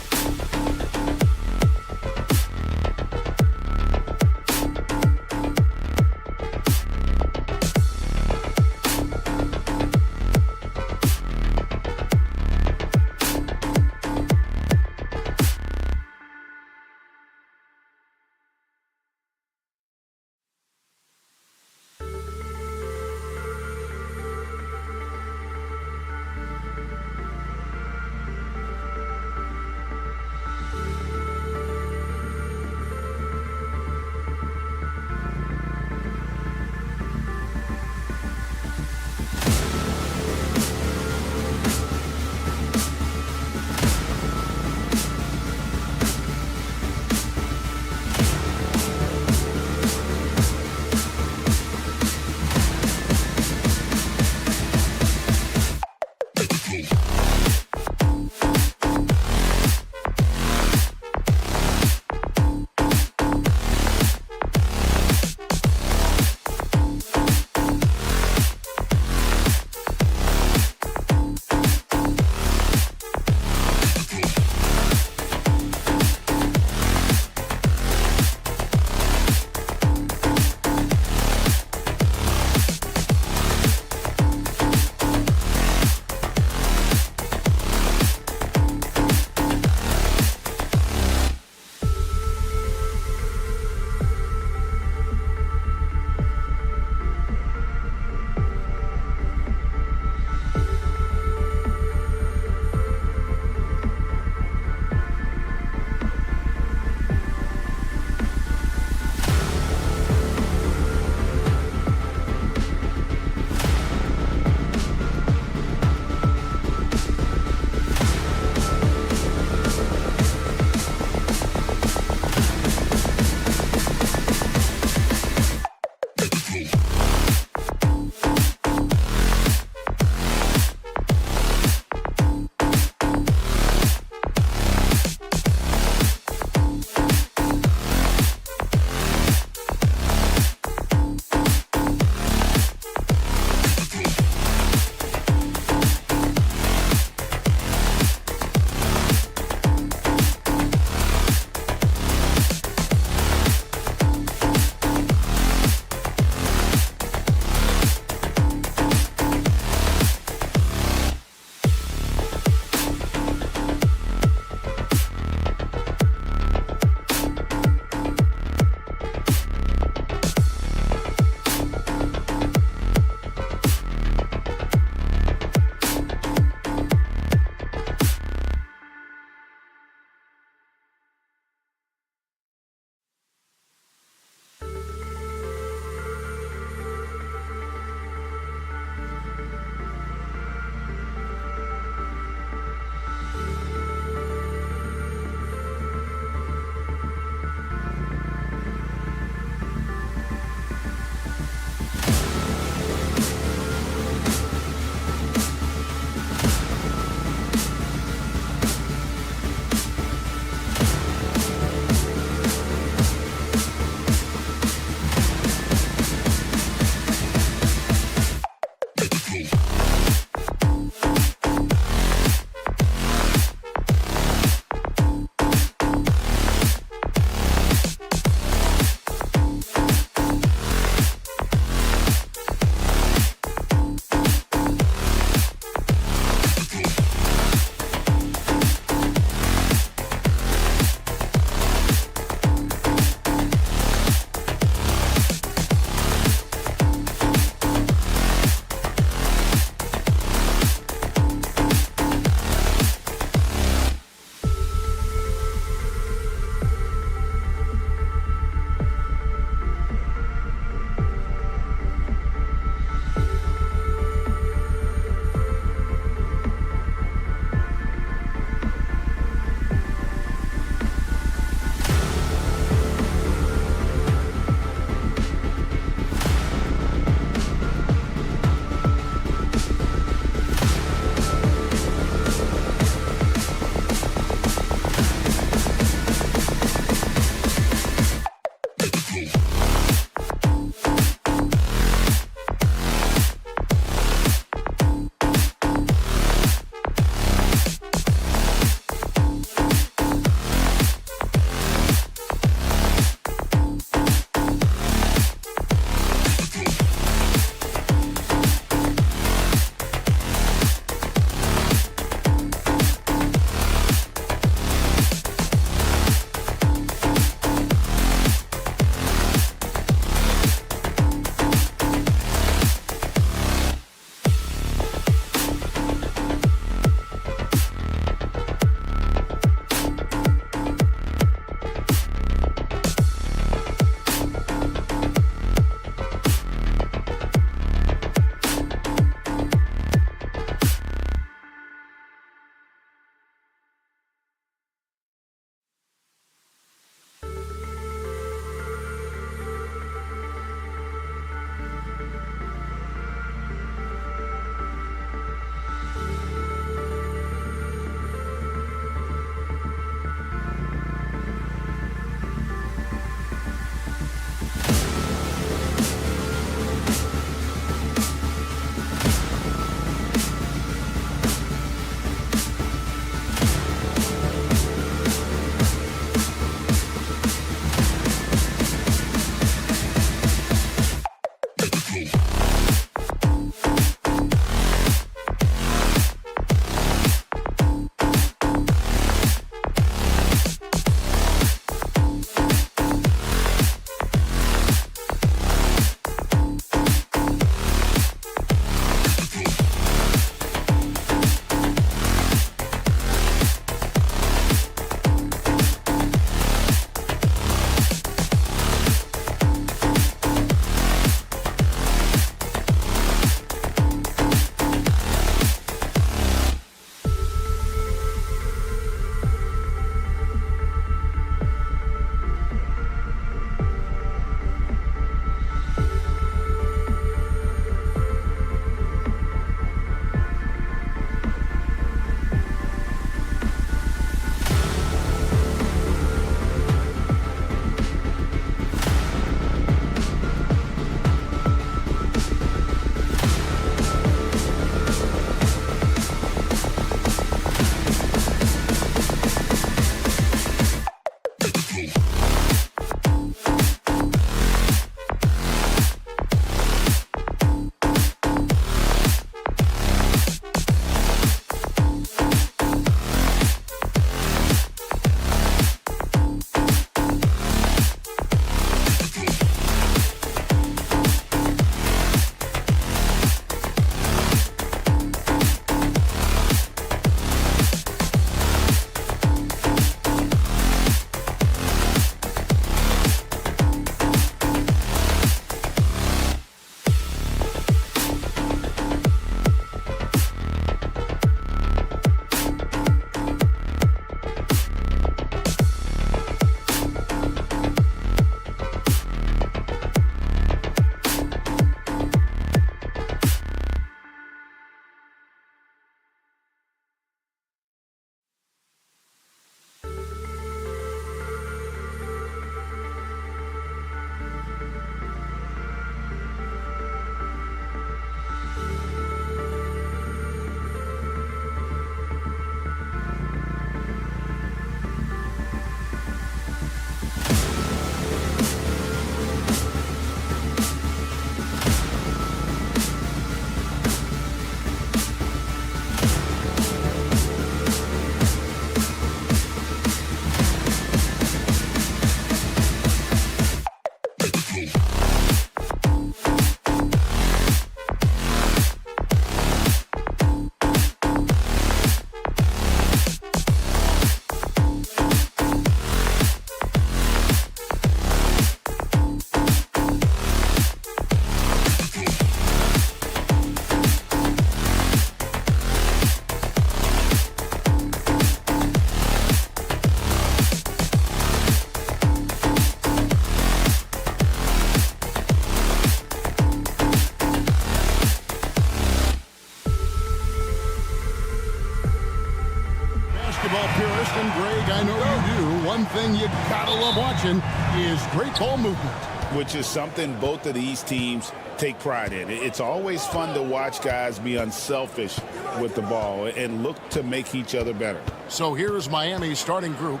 basketball purist, and Greg, I know you do. One thing you gotta love watching is great ball movement. Which is something both of these teams take pride in. It's always fun to watch guys be unselfish with the ball and look to make each other better. So here is Miami's starting group.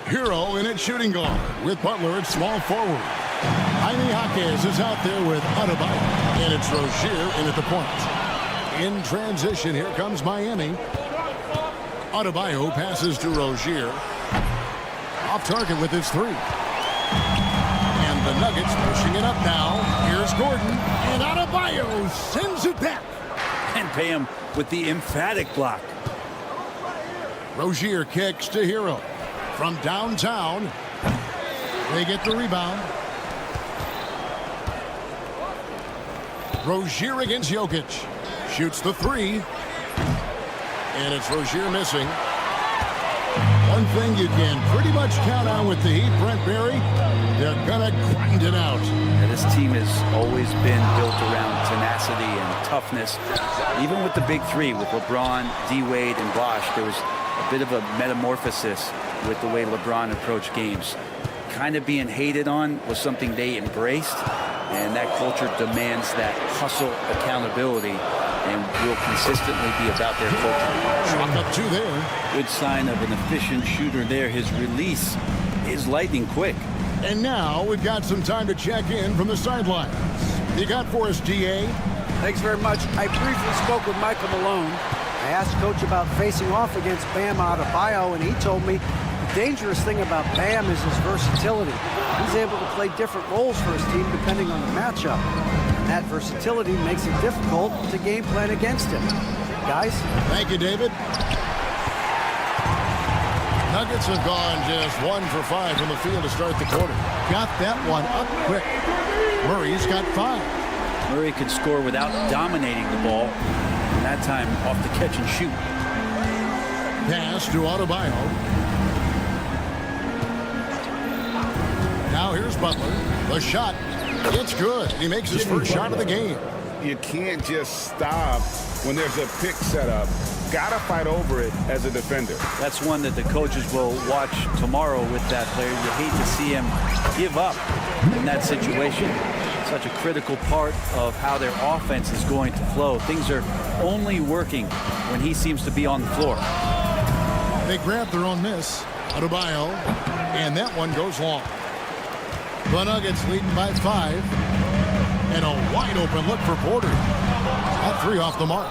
Hero in at shooting guard with Butler at small forward. Jaime Jaquez is out there with Adebayo, and it's Rozier in at the point. In transition, here comes Miami. Adebayo passes to Rozier. Off target with his three. And the Nuggets pushing it up now. Here's Gordon, and Adebayo sends it back. And Bam with the emphatic block. Rozier kicks to Hero. From downtown, they get the rebound. Rozier against Jokic. Shoots the three. And it's Rozier missing. One thing you can pretty much count on with the Heat, Brent Berry, they're going to grind it out. And this team has always been built around tenacity and toughness. Even with the big three, with LeBron, D-Wade, and Bosh, there was a bit of a metamorphosis with the way LeBron approached games. Kind of being hated on was something they embraced, and that culture demands that hustle accountability and will consistently be about their culture. Chalk up two there. Good sign of an efficient shooter there. His release is lightning quick. And now we've got some time to check in from the sidelines. You got for us, DA? Thanks very much. I briefly spoke with Michael Malone. I asked Coach about facing off against Bam Adebayo, and he told me the dangerous thing about Bam is his versatility. He's able to play different roles for his team depending on the matchup. And that versatility makes it difficult to game plan against him. Guys? Thank you, David. Nuggets have gone just 1 for 5 from the field to start the quarter. Got that one up quick. Murray's got 5. Murray could score without dominating the ball. And that time off the catch and shoot. Pass to Adebayo. Now here's Butler. The shot. It's good. He makes his first shot of the game. You can't just stop when there's a pick set up. Gotta fight over it as a defender. That's one that the coaches will watch tomorrow with that player. You hate to see him give up in that situation. Such a critical part of how their offense is going to flow. Things are only working when he seems to be on the floor. They grab their own miss. Adebayo, and that one goes long. The Nuggets leading by 5. And a wide open look for Porter. That three off the mark.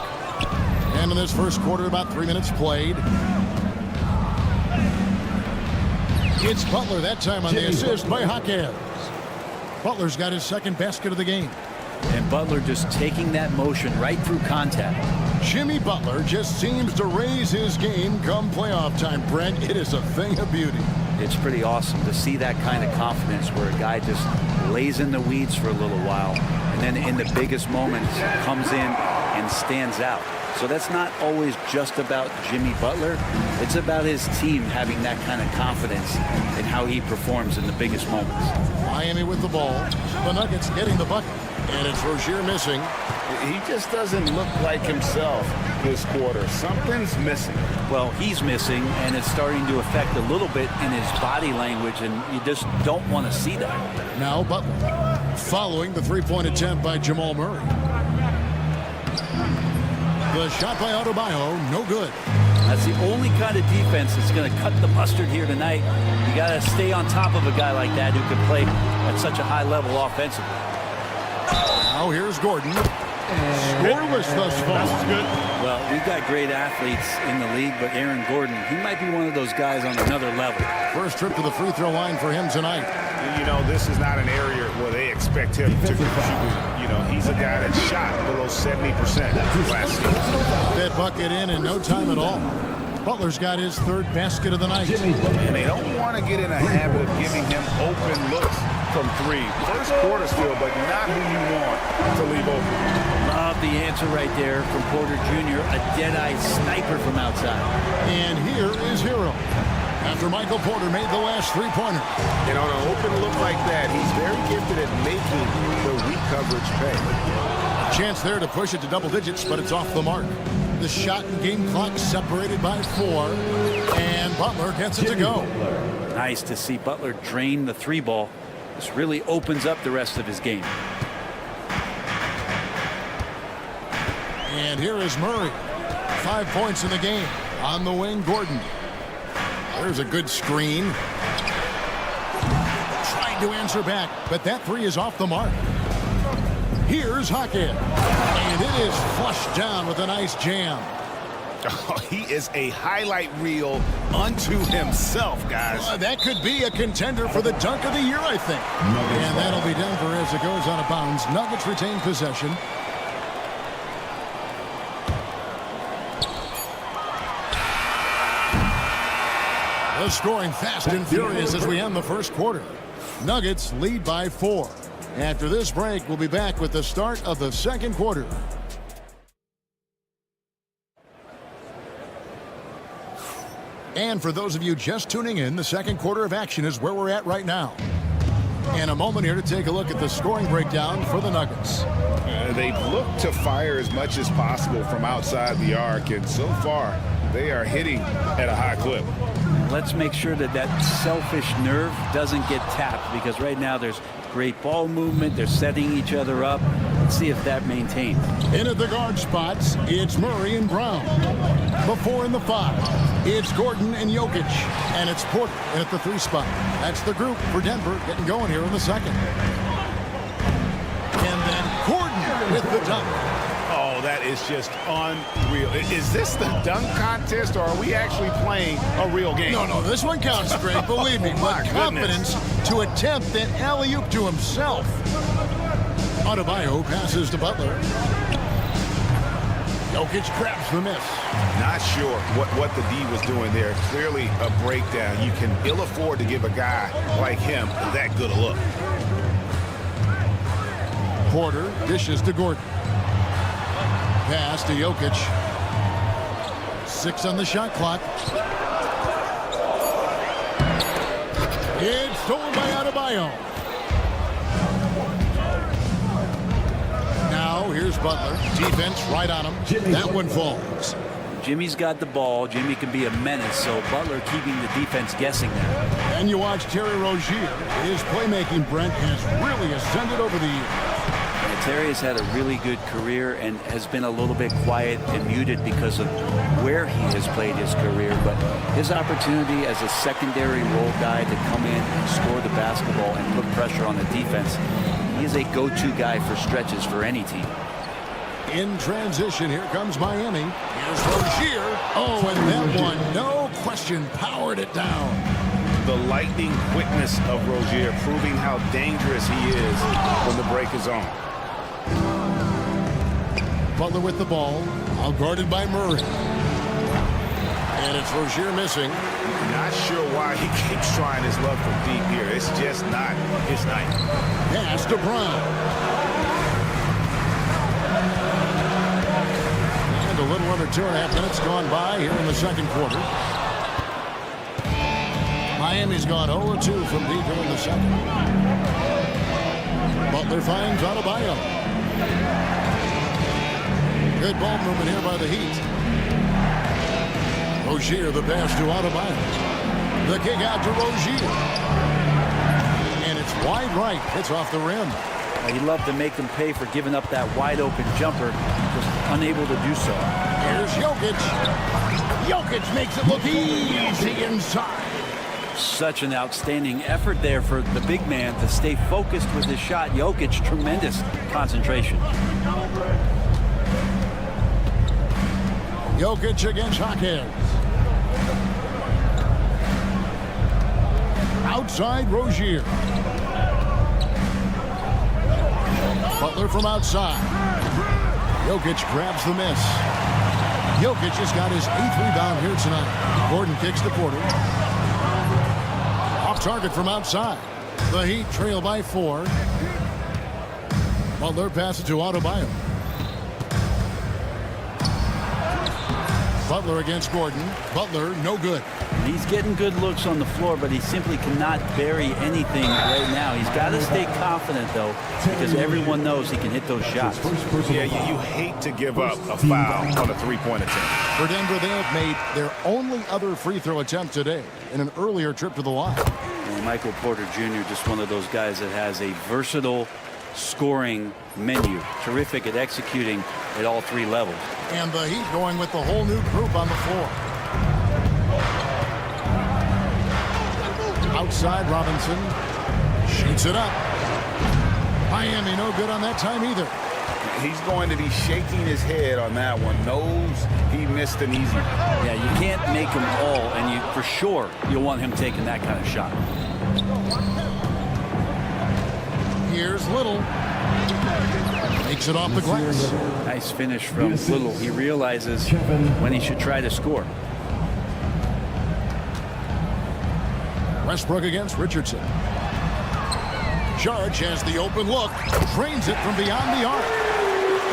And in this first quarter, about 3 minutes played. It's Butler that time on the assist by Jaquez. Butler's got his second basket of the game. And Butler just taking that motion right through contact. Jimmy Butler just seems to raise his game come playoff time, Brent. It is a thing of beauty. It's pretty awesome to see that kind of confidence where a guy just lays in the weeds for a little while and then in the biggest moments comes in and stands out. So that's not always just about Jimmy Butler. It's about his team having that kind of confidence in how he performs in the biggest moments. Miami with the ball. The Nuggets getting the bucket. And it's Rozier missing. He just doesn't look like himself this quarter. Something's missing. Well, he's missing, and it's starting to affect a little bit in his body language, and you just don't want to see that. Now Butler following the three-point attempt by Jamal Murray. The shot by Adebayo, no good. That's the only kind of defense that's going to cut the mustard here tonight. You got to stay on top of a guy like that who can play at such a high level offensively. Now here's Gordon. Scoreless thus far. That's good. Well, we've got great athletes in the league, but Aaron Gordon, he might be one of those guys on another level. First trip to the free throw line for him tonight. You know, this is not an area where they expect him to shoot. You know, he's a guy that shot below 70% last season. That bucket in no time at all. Butler's got his third basket of the night. And they don't want to get in a habit of giving him open looks from three. First quarter still, but not who you want to leave open. Love the answer right there from Porter Jr., a dead-eye sniper from outside. And here is Hero. After Michael Porter made the last three-pointer. And on an open look like that, he's very gifted at making the weak coverage pay. A chance there to push it to double digits, but it's off the mark. The shot and game clock separated by 4. And Butler gets it to go. Nice to see Butler drain the 3-ball. This really opens up the rest of his game. And here is Murray. 5 points in the game. On the wing, Gordon. There's a good screen. Trying to answer back, but that 3 is off the mark. Here's Hackett. And it is flushed down with a nice jam. Oh, he is a highlight reel unto himself, guys. That could be a contender for the dunk of the year, I think. And that'll be Denver as it goes out of bounds. Nuggets retain possession. The scoring fast and furious as we end the first quarter. Nuggets lead by 4. After this break, we'll be back with the start of the second quarter. And for those of you just tuning in, the second quarter of action is where we're at right now. In a moment here to take a look at the scoring breakdown for the Nuggets. They've looked to fire as much as possible from outside the arc, and so far they are hitting at a high clip. Let's make sure that that selfish nerve doesn't get tapped, because right now there's great ball movement. They're setting each other up. Let's see if that maintains. In at the guard spots, it's Murray and Brown. The 4 and the 5. It's Gordon and Jokic. And it's Porter in at the 3 spot. That's the group for Denver getting going here in the second. And then Gordon with the dunk. Oh, that is just unreal. Is this the dunk contest, or are we actually playing a real game? No, this one counts, Greg. Believe me. My But confidence to attempt an alley-oop to himself. Adebayo passes to Butler. Jokic grabs the miss. Not sure what the D was doing there. Clearly a breakdown. You can ill afford to give a guy like him that good a look. Porter dishes to Gordon. Pass to Jokic. 6 on the shot clock. It's stolen by Adebayo. Now here's Butler. Defense right on him. That one falls. Jimmy's got the ball. Jimmy can be a menace, so Butler keeping the defense guessing there. And you watch Terry Rozier. His playmaking, Brent, has really ascended over the years. Terry has had a really good career and has been a little bit quiet and muted because of where he has played his career. But his opportunity as a secondary role guy to come in and score the basketball and put pressure on the defense, he is a go-to guy for stretches for any team. In transition, here comes Miami. Here's Rozier. Oh, and that one, no question, powered it down. The lightning quickness of Rozier, proving how dangerous he is when the break is on. Butler with the ball, all guarded by Murray. And it's Rozier missing. Not sure why he keeps trying his luck from deep here. It's just not his night. Pass to Brown. And a little under 2.5 minutes gone by here in the second quarter. Miami's gone 0-2 from deep here in the second. Butler finds Adebayo. Good ball movement here by the Heat. Rozier, the pass to Adebayo. The kick out to Rozier. And it's wide right. Hits off the rim. He'd love to make them pay for giving up that wide open jumper. Just unable to do so. Here's Jokic. Jokic makes it look easy inside. Such an outstanding effort there for the big man to stay focused with his shot. Jokic, tremendous concentration. Jokic against Hawkins. Outside Rozier. Butler from outside. Jokic grabs the miss. Jokic has got his 8th rebound here tonight. Gordon kicks to Porter. Off target from outside. The Heat trail by 4. Butler passes to Adebayo. Butler against Gordon. Butler, no good. He's getting good looks on the floor, but he simply cannot bury anything right now. He's got to stay confident, though, because everyone knows he can hit those shots. Yeah, you hate to give up a foul on a three-point attempt. For Denver, they have made their only other free throw attempt today in an earlier trip to the line. And Michael Porter Jr., just one of those guys that has a versatile scoring menu. Terrific at executing at all three levels. And the Heat going with the whole new group on the floor. Outside, Robinson shoots it up. Miami no good on that time either. He's going to be shaking his head on that one. Knows he missed an easy. Yeah, you can't make them all, and you for sure you'll want him taking that kind of shot. Here's Little. Takes it off the glass. Nice finish from Little. He realizes when he should try to score. Westbrook against Richardson. Charge has the open look. Drains it from beyond the arc.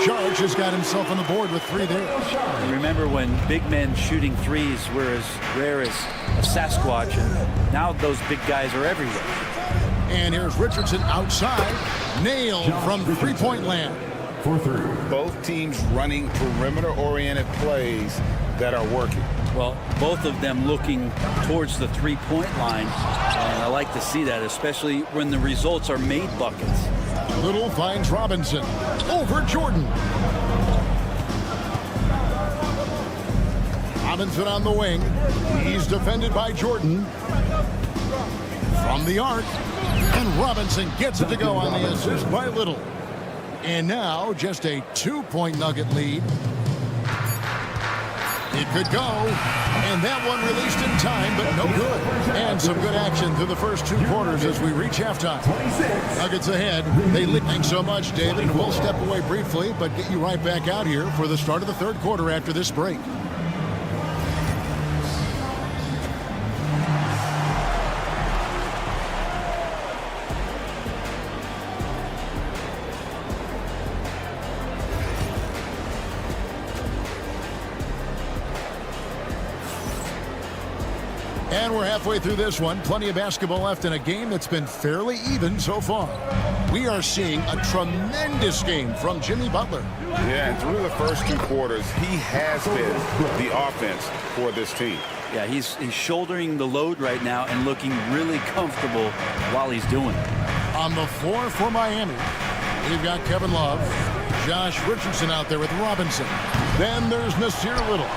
Charge has got himself on the board with 3 there. Remember when big men shooting threes were as rare as a Sasquatch, and now those big guys are everywhere. And here's Richardson outside. Nailed from three-point land. Both teams running perimeter-oriented plays that are working. Well, both of them looking towards the three-point line, and I like to see that, especially when the results are made buckets. Little finds Robinson over Jordan. Robinson on the wing. He's defended by Jordan. From the arc. And Robinson gets it to go on the assist by Little. And now just a 2-point Nugget lead. It could go, and that one released in time, but no good. And some good action through the first 2 quarters as we reach halftime. Nuggets ahead. Thanks so much, David, and we'll step away briefly, but get you right back out here for the start of the 3rd quarter after this break. And we're halfway through this one. Plenty of basketball left in a game that's been fairly even so far. We are seeing a tremendous game from Jimmy Butler. Yeah, and through the first 2 quarters, he has been the offense for this team. Yeah, he's shouldering the load right now and looking really comfortable while he's doing it. On the floor for Miami, we've got Kevin Love, Josh Richardson out there with Robinson. Then there's Nasir Little.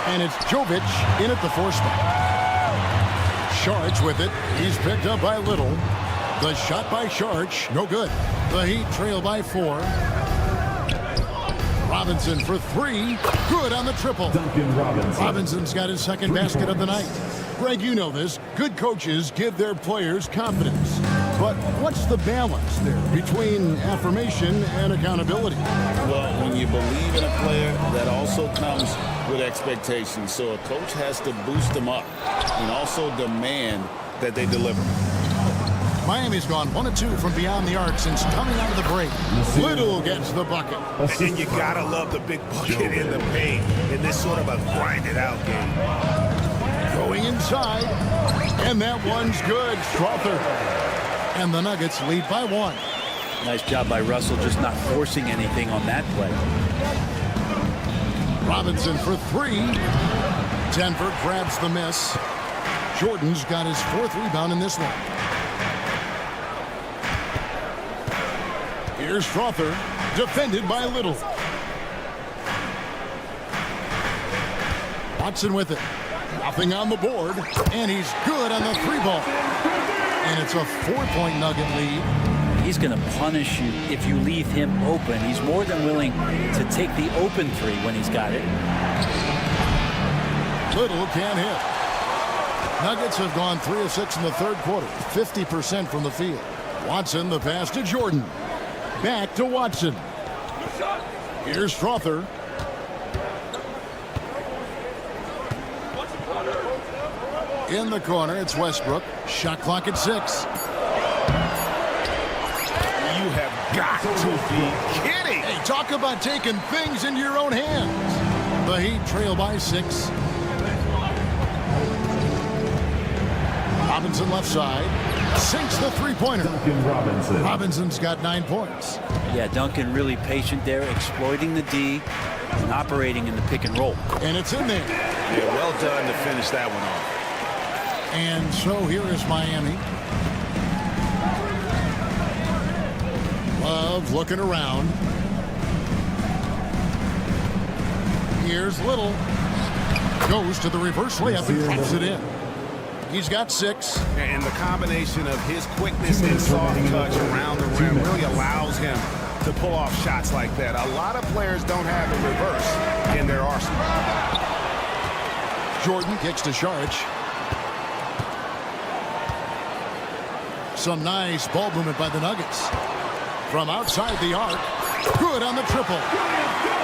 And it's Jovic in at the 4 spot. Sharch with it. He's picked up by Little. The shot by Sharch, no good. The Heat trail by 4. Robinson for 3. Good on the triple. Robinson's got his 2nd basket of the night. Greg, you know this. Good coaches give their players confidence. But what's the balance there between affirmation and accountability? Well, when you believe in a player, that also comes with expectations. So a coach has to boost them up and also demand that they deliver. Miami's gone 1 of 2 from beyond the arc since coming out of the break. Little gets the bucket. And you gotta love the big bucket in the paint in this sort of a grinded-out game. Going inside, and that one's good. Strother. And the Nuggets lead by 1. Nice job by Russell just not forcing anything on that play. Robinson for 3. Denver grabs the miss. Jordan's got his 4th rebound in this one. Here's Strother, defended by Little. Watson with it. Nothing on the board, and he's good on the 3-ball. And it's a 4-point Nugget lead. He's going to punish you if you leave him open. He's more than willing to take the open 3 when he's got it. Little can't hit. Nuggets have gone 3 of 6 in the 3rd quarter, 50% from the field. Watson, the pass to Jordan. Back to Watson. Here's Strother. In the corner, it's Westbrook. Shot clock at 6. You have got to be kidding. Hey, talk about taking things into your own hands. The Heat trail by 6. Robinson left side. Sinks the three-pointer. Robinson's got 9 points. Yeah, Duncan really patient there, exploiting the D and operating in the pick and roll. And it's in there. Yeah, well done to finish that one off. And so here is Miami. Love looking around. Here's Little. Goes to the reverse layup and puts it in. He's got 6. And the combination of his quickness and soft touch around the rim really allows him to pull off shots like that. A lot of players don't have the reverse in their arsenal. Jordan kicks to Saric. Some nice ball movement by the Nuggets. From outside the arc. Good on the triple.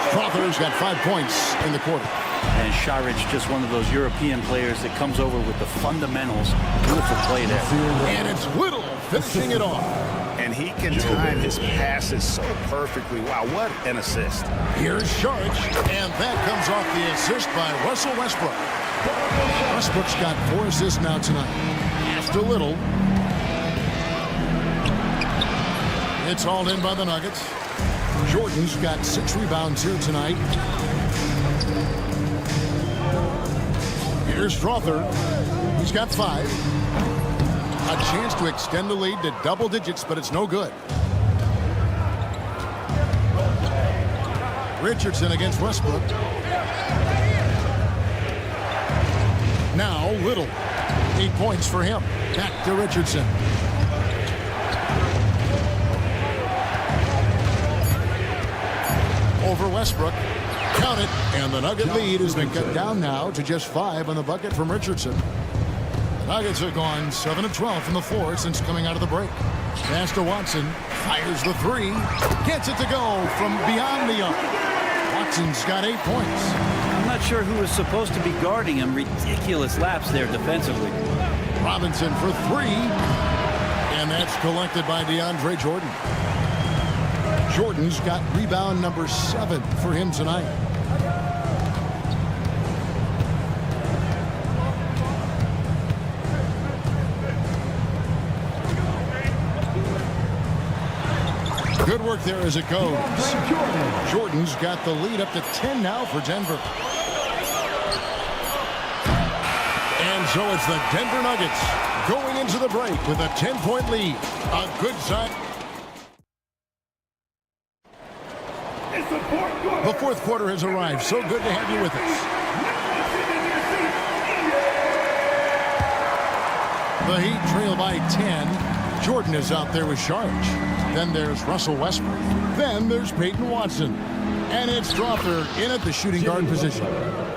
Strother's got 5 points in the quarter. And Saric, just one of those European players that comes over with the fundamentals. Beautiful play there. And it's Little finishing it off. And he can time his passes so perfectly. Wow, what an assist. Here's Saric, and that comes off the assist by Russell Westbrook. Westbrook's got 4 assists now tonight. After Little. It's all in by the Nuggets. Jordan's got 6 rebounds here tonight. Here's Strother. He's got 5. A chance to extend the lead to double digits, but it's no good. Richardson against Westbrook. Now Little. 8 points for him. Back to Richardson. Over Westbrook. Count it. And the Nugget lead has been cut down now to just 5 on the bucket from Richardson. The Nuggets have gone 7 of 12 from the floor since coming out of the break. Pass to Watson. Fires the 3. Gets it to go from beyond the arc. Watson's got 8 points. I'm not sure who was supposed to be guarding him. Ridiculous laps there defensively. Robinson for 3. And that's collected by DeAndre Jordan. Jordan's got rebound number 7 for him tonight. Good work there as it goes. Jordan's got the lead up to 10 now for Denver. And so it's the Denver Nuggets going into the break with a 10-point lead. A good sign. The fourth quarter has arrived. So good to have you with us. The Heat trail by 10. Jordan is out there with Saric. Then there's Russell Westbrook. Then there's Peyton Watson. And it's Strother in at the shooting guard position.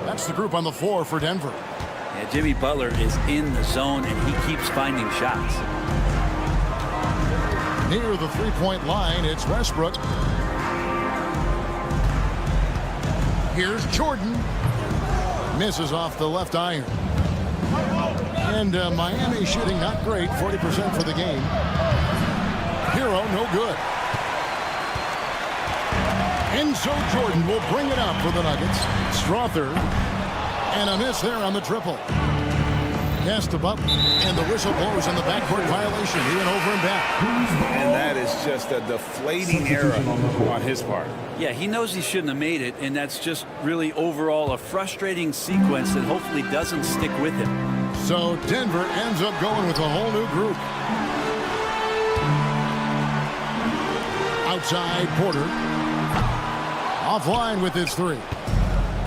That's the group on the floor for Denver. Yeah, Jimmy Butler is in the zone, and he keeps finding shots. Near the three-point line, it's Westbrook. Here's Jordan. Misses off the left iron. And Miami shooting not great, 40% for the game. Hero, no good. And so Jordan will bring it up for the Nuggets. Strother. And a miss there on the triple. Pass to Butler. And the whistle blows on the backcourt violation. He went over and back. And that is just a deflating error on his part. Yeah, he knows he shouldn't have made it, and that's just really overall a frustrating sequence that hopefully doesn't stick with him. So Denver ends up going with a whole new group. Outside Porter. Offline with his 3.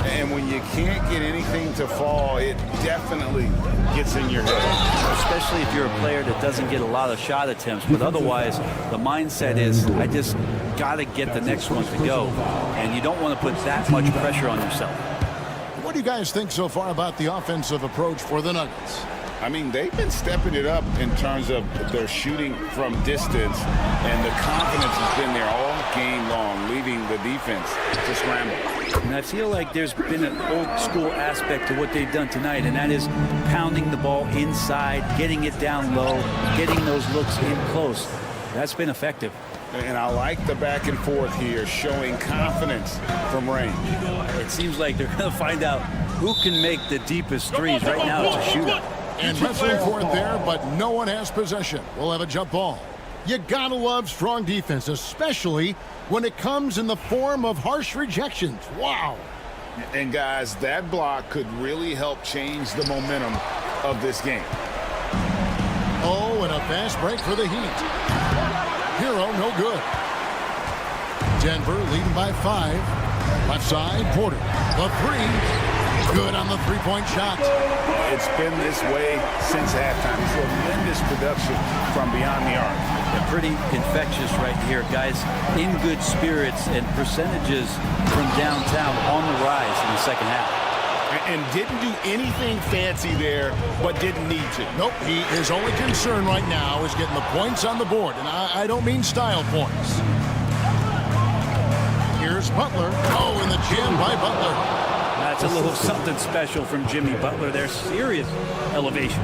And when you can't get anything to fall, it definitely gets in your head. Especially if you're a player that doesn't get a lot of shot attempts. But otherwise, the mindset is, I just got to get the next one to go. And you don't want to put that much pressure on yourself. What do you guys think so far about the offensive approach for the Nuggets? I mean, they've been stepping it up in terms of their shooting from distance, and the confidence has been there all game long, leaving the defense to scramble. And I feel like there's been an old school aspect to what they've done tonight, and that is pounding the ball inside, getting it down low, getting those looks in close. That's been effective. And I like the back and forth here, showing confidence from range. It seems like they're going to find out who can make the deepest threes. Right now, it's a shootout. And wrestling for it there, but no one has possession. We'll have a jump ball. You gotta love strong defense, especially when it comes in the form of harsh rejections. Wow. And guys, that block could really help change the momentum of this game. Oh, and a fast break for the Heat. Hero, no good. Denver leading by 5. Left side, Porter. The 3. Good on the three-point shot. It's been this way since halftime. Tremendous production from beyond the arc. They're pretty infectious right here, guys. In good spirits and percentages from downtown on the rise in the second half. And didn't do anything fancy there, but didn't need to. Nope, his only concern right now is getting the points on the board, and I don't mean style points. Here's Butler. Oh, in the jam by Butler. That's a little something special from Jimmy Butler. There's serious elevation.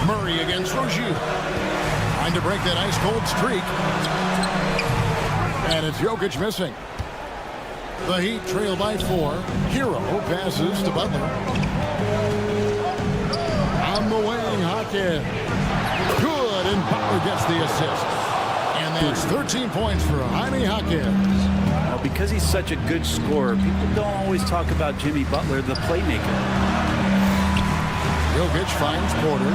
Murray against Rozier. Trying to break that ice-cold streak. And it's Jokic missing. The Heat trail by 4. Hero passes to Butler. On the wing, Hawkins. Good, and Butler gets the assist. And that's 13 points for Jaime Hawkins. Well, because he's such a good scorer, people don't always talk about Jimmy Butler, the playmaker. Jokic finds Porter.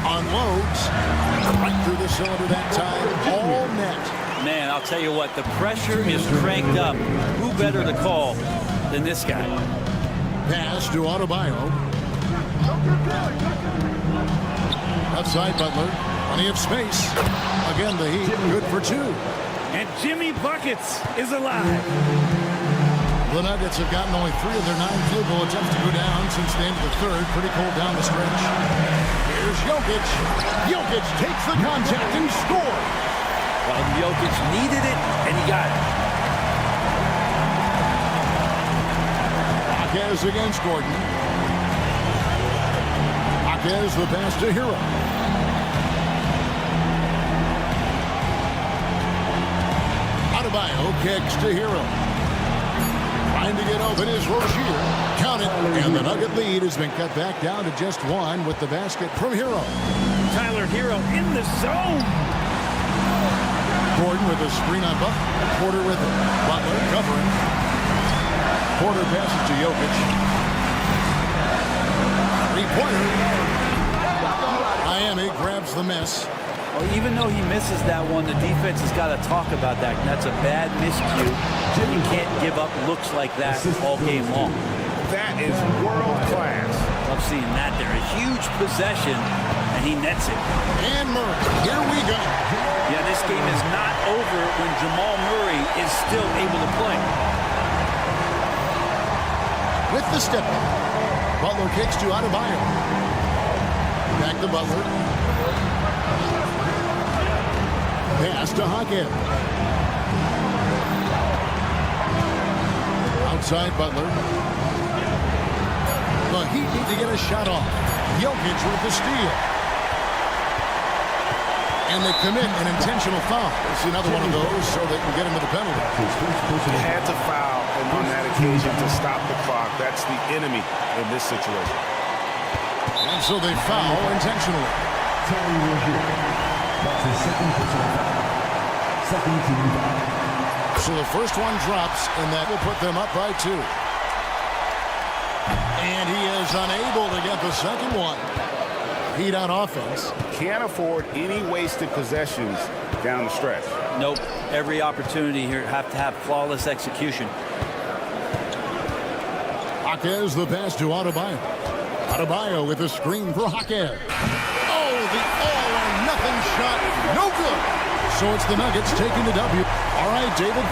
Unloads. Right through the cylinder that time. All net. Man, I'll tell you what, the pressure is cranked up. Who better to call than this guy? Pass to Adebayo. Outside Butler. Plenty of space. Again, the Heat good for 2. And Jimmy Buckets is alive. The Nuggets have gotten only 3 of their 9 field goal attempts to go down since the end of the third. Pretty cold down the stretch. Here's Jokic. Jokic takes the contact and scores. Well, Jokic needed it, and he got it. Hawkins against Gordon. Hawkins the pass to Hero. Adebayo kicks to Hero. Trying to get open is Rozier. Count it. And the Nugget lead has been cut back down to just 1 with the basket from Hero. Tyler Hero in the zone. Gordon with a screen on Butler. Porter with it. Butler covering. Porter passes to Jokic. 3-pointer. Miami grabs the miss. Well, even though he misses that one, the defense has got to talk about that. That's a bad miscue. You can't give up looks like that all game long. That is world class. Love seeing that there. A huge possession, and he nets it. And Murray, here we go. Yeah, this game is not over when Jamal Murray is still able to play. With the step up, Butler kicks to Adebayo. Back to Butler. Pass to Hawkins. Outside Butler. The Heat need to get a shot off. Jokic with the steal. And they commit an intentional foul. It's another one of those so they can get into the penalty. He had to foul on that occasion to stop the clock. That's the enemy in this situation. And so they foul intentionally. That's his second personal foul. Second team foul. So the first one drops, and that will put them up by 2. And he is unable to get the second one. Heat on offense. Can't afford any wasted possessions down the stretch. Nope. Every opportunity here have to have flawless execution. Hawkins the pass to Adebayo. Adebayo with a screen for Hawkins. Oh, the all-or-nothing shot. No good. So it's the Nuggets taking the W. All right, David.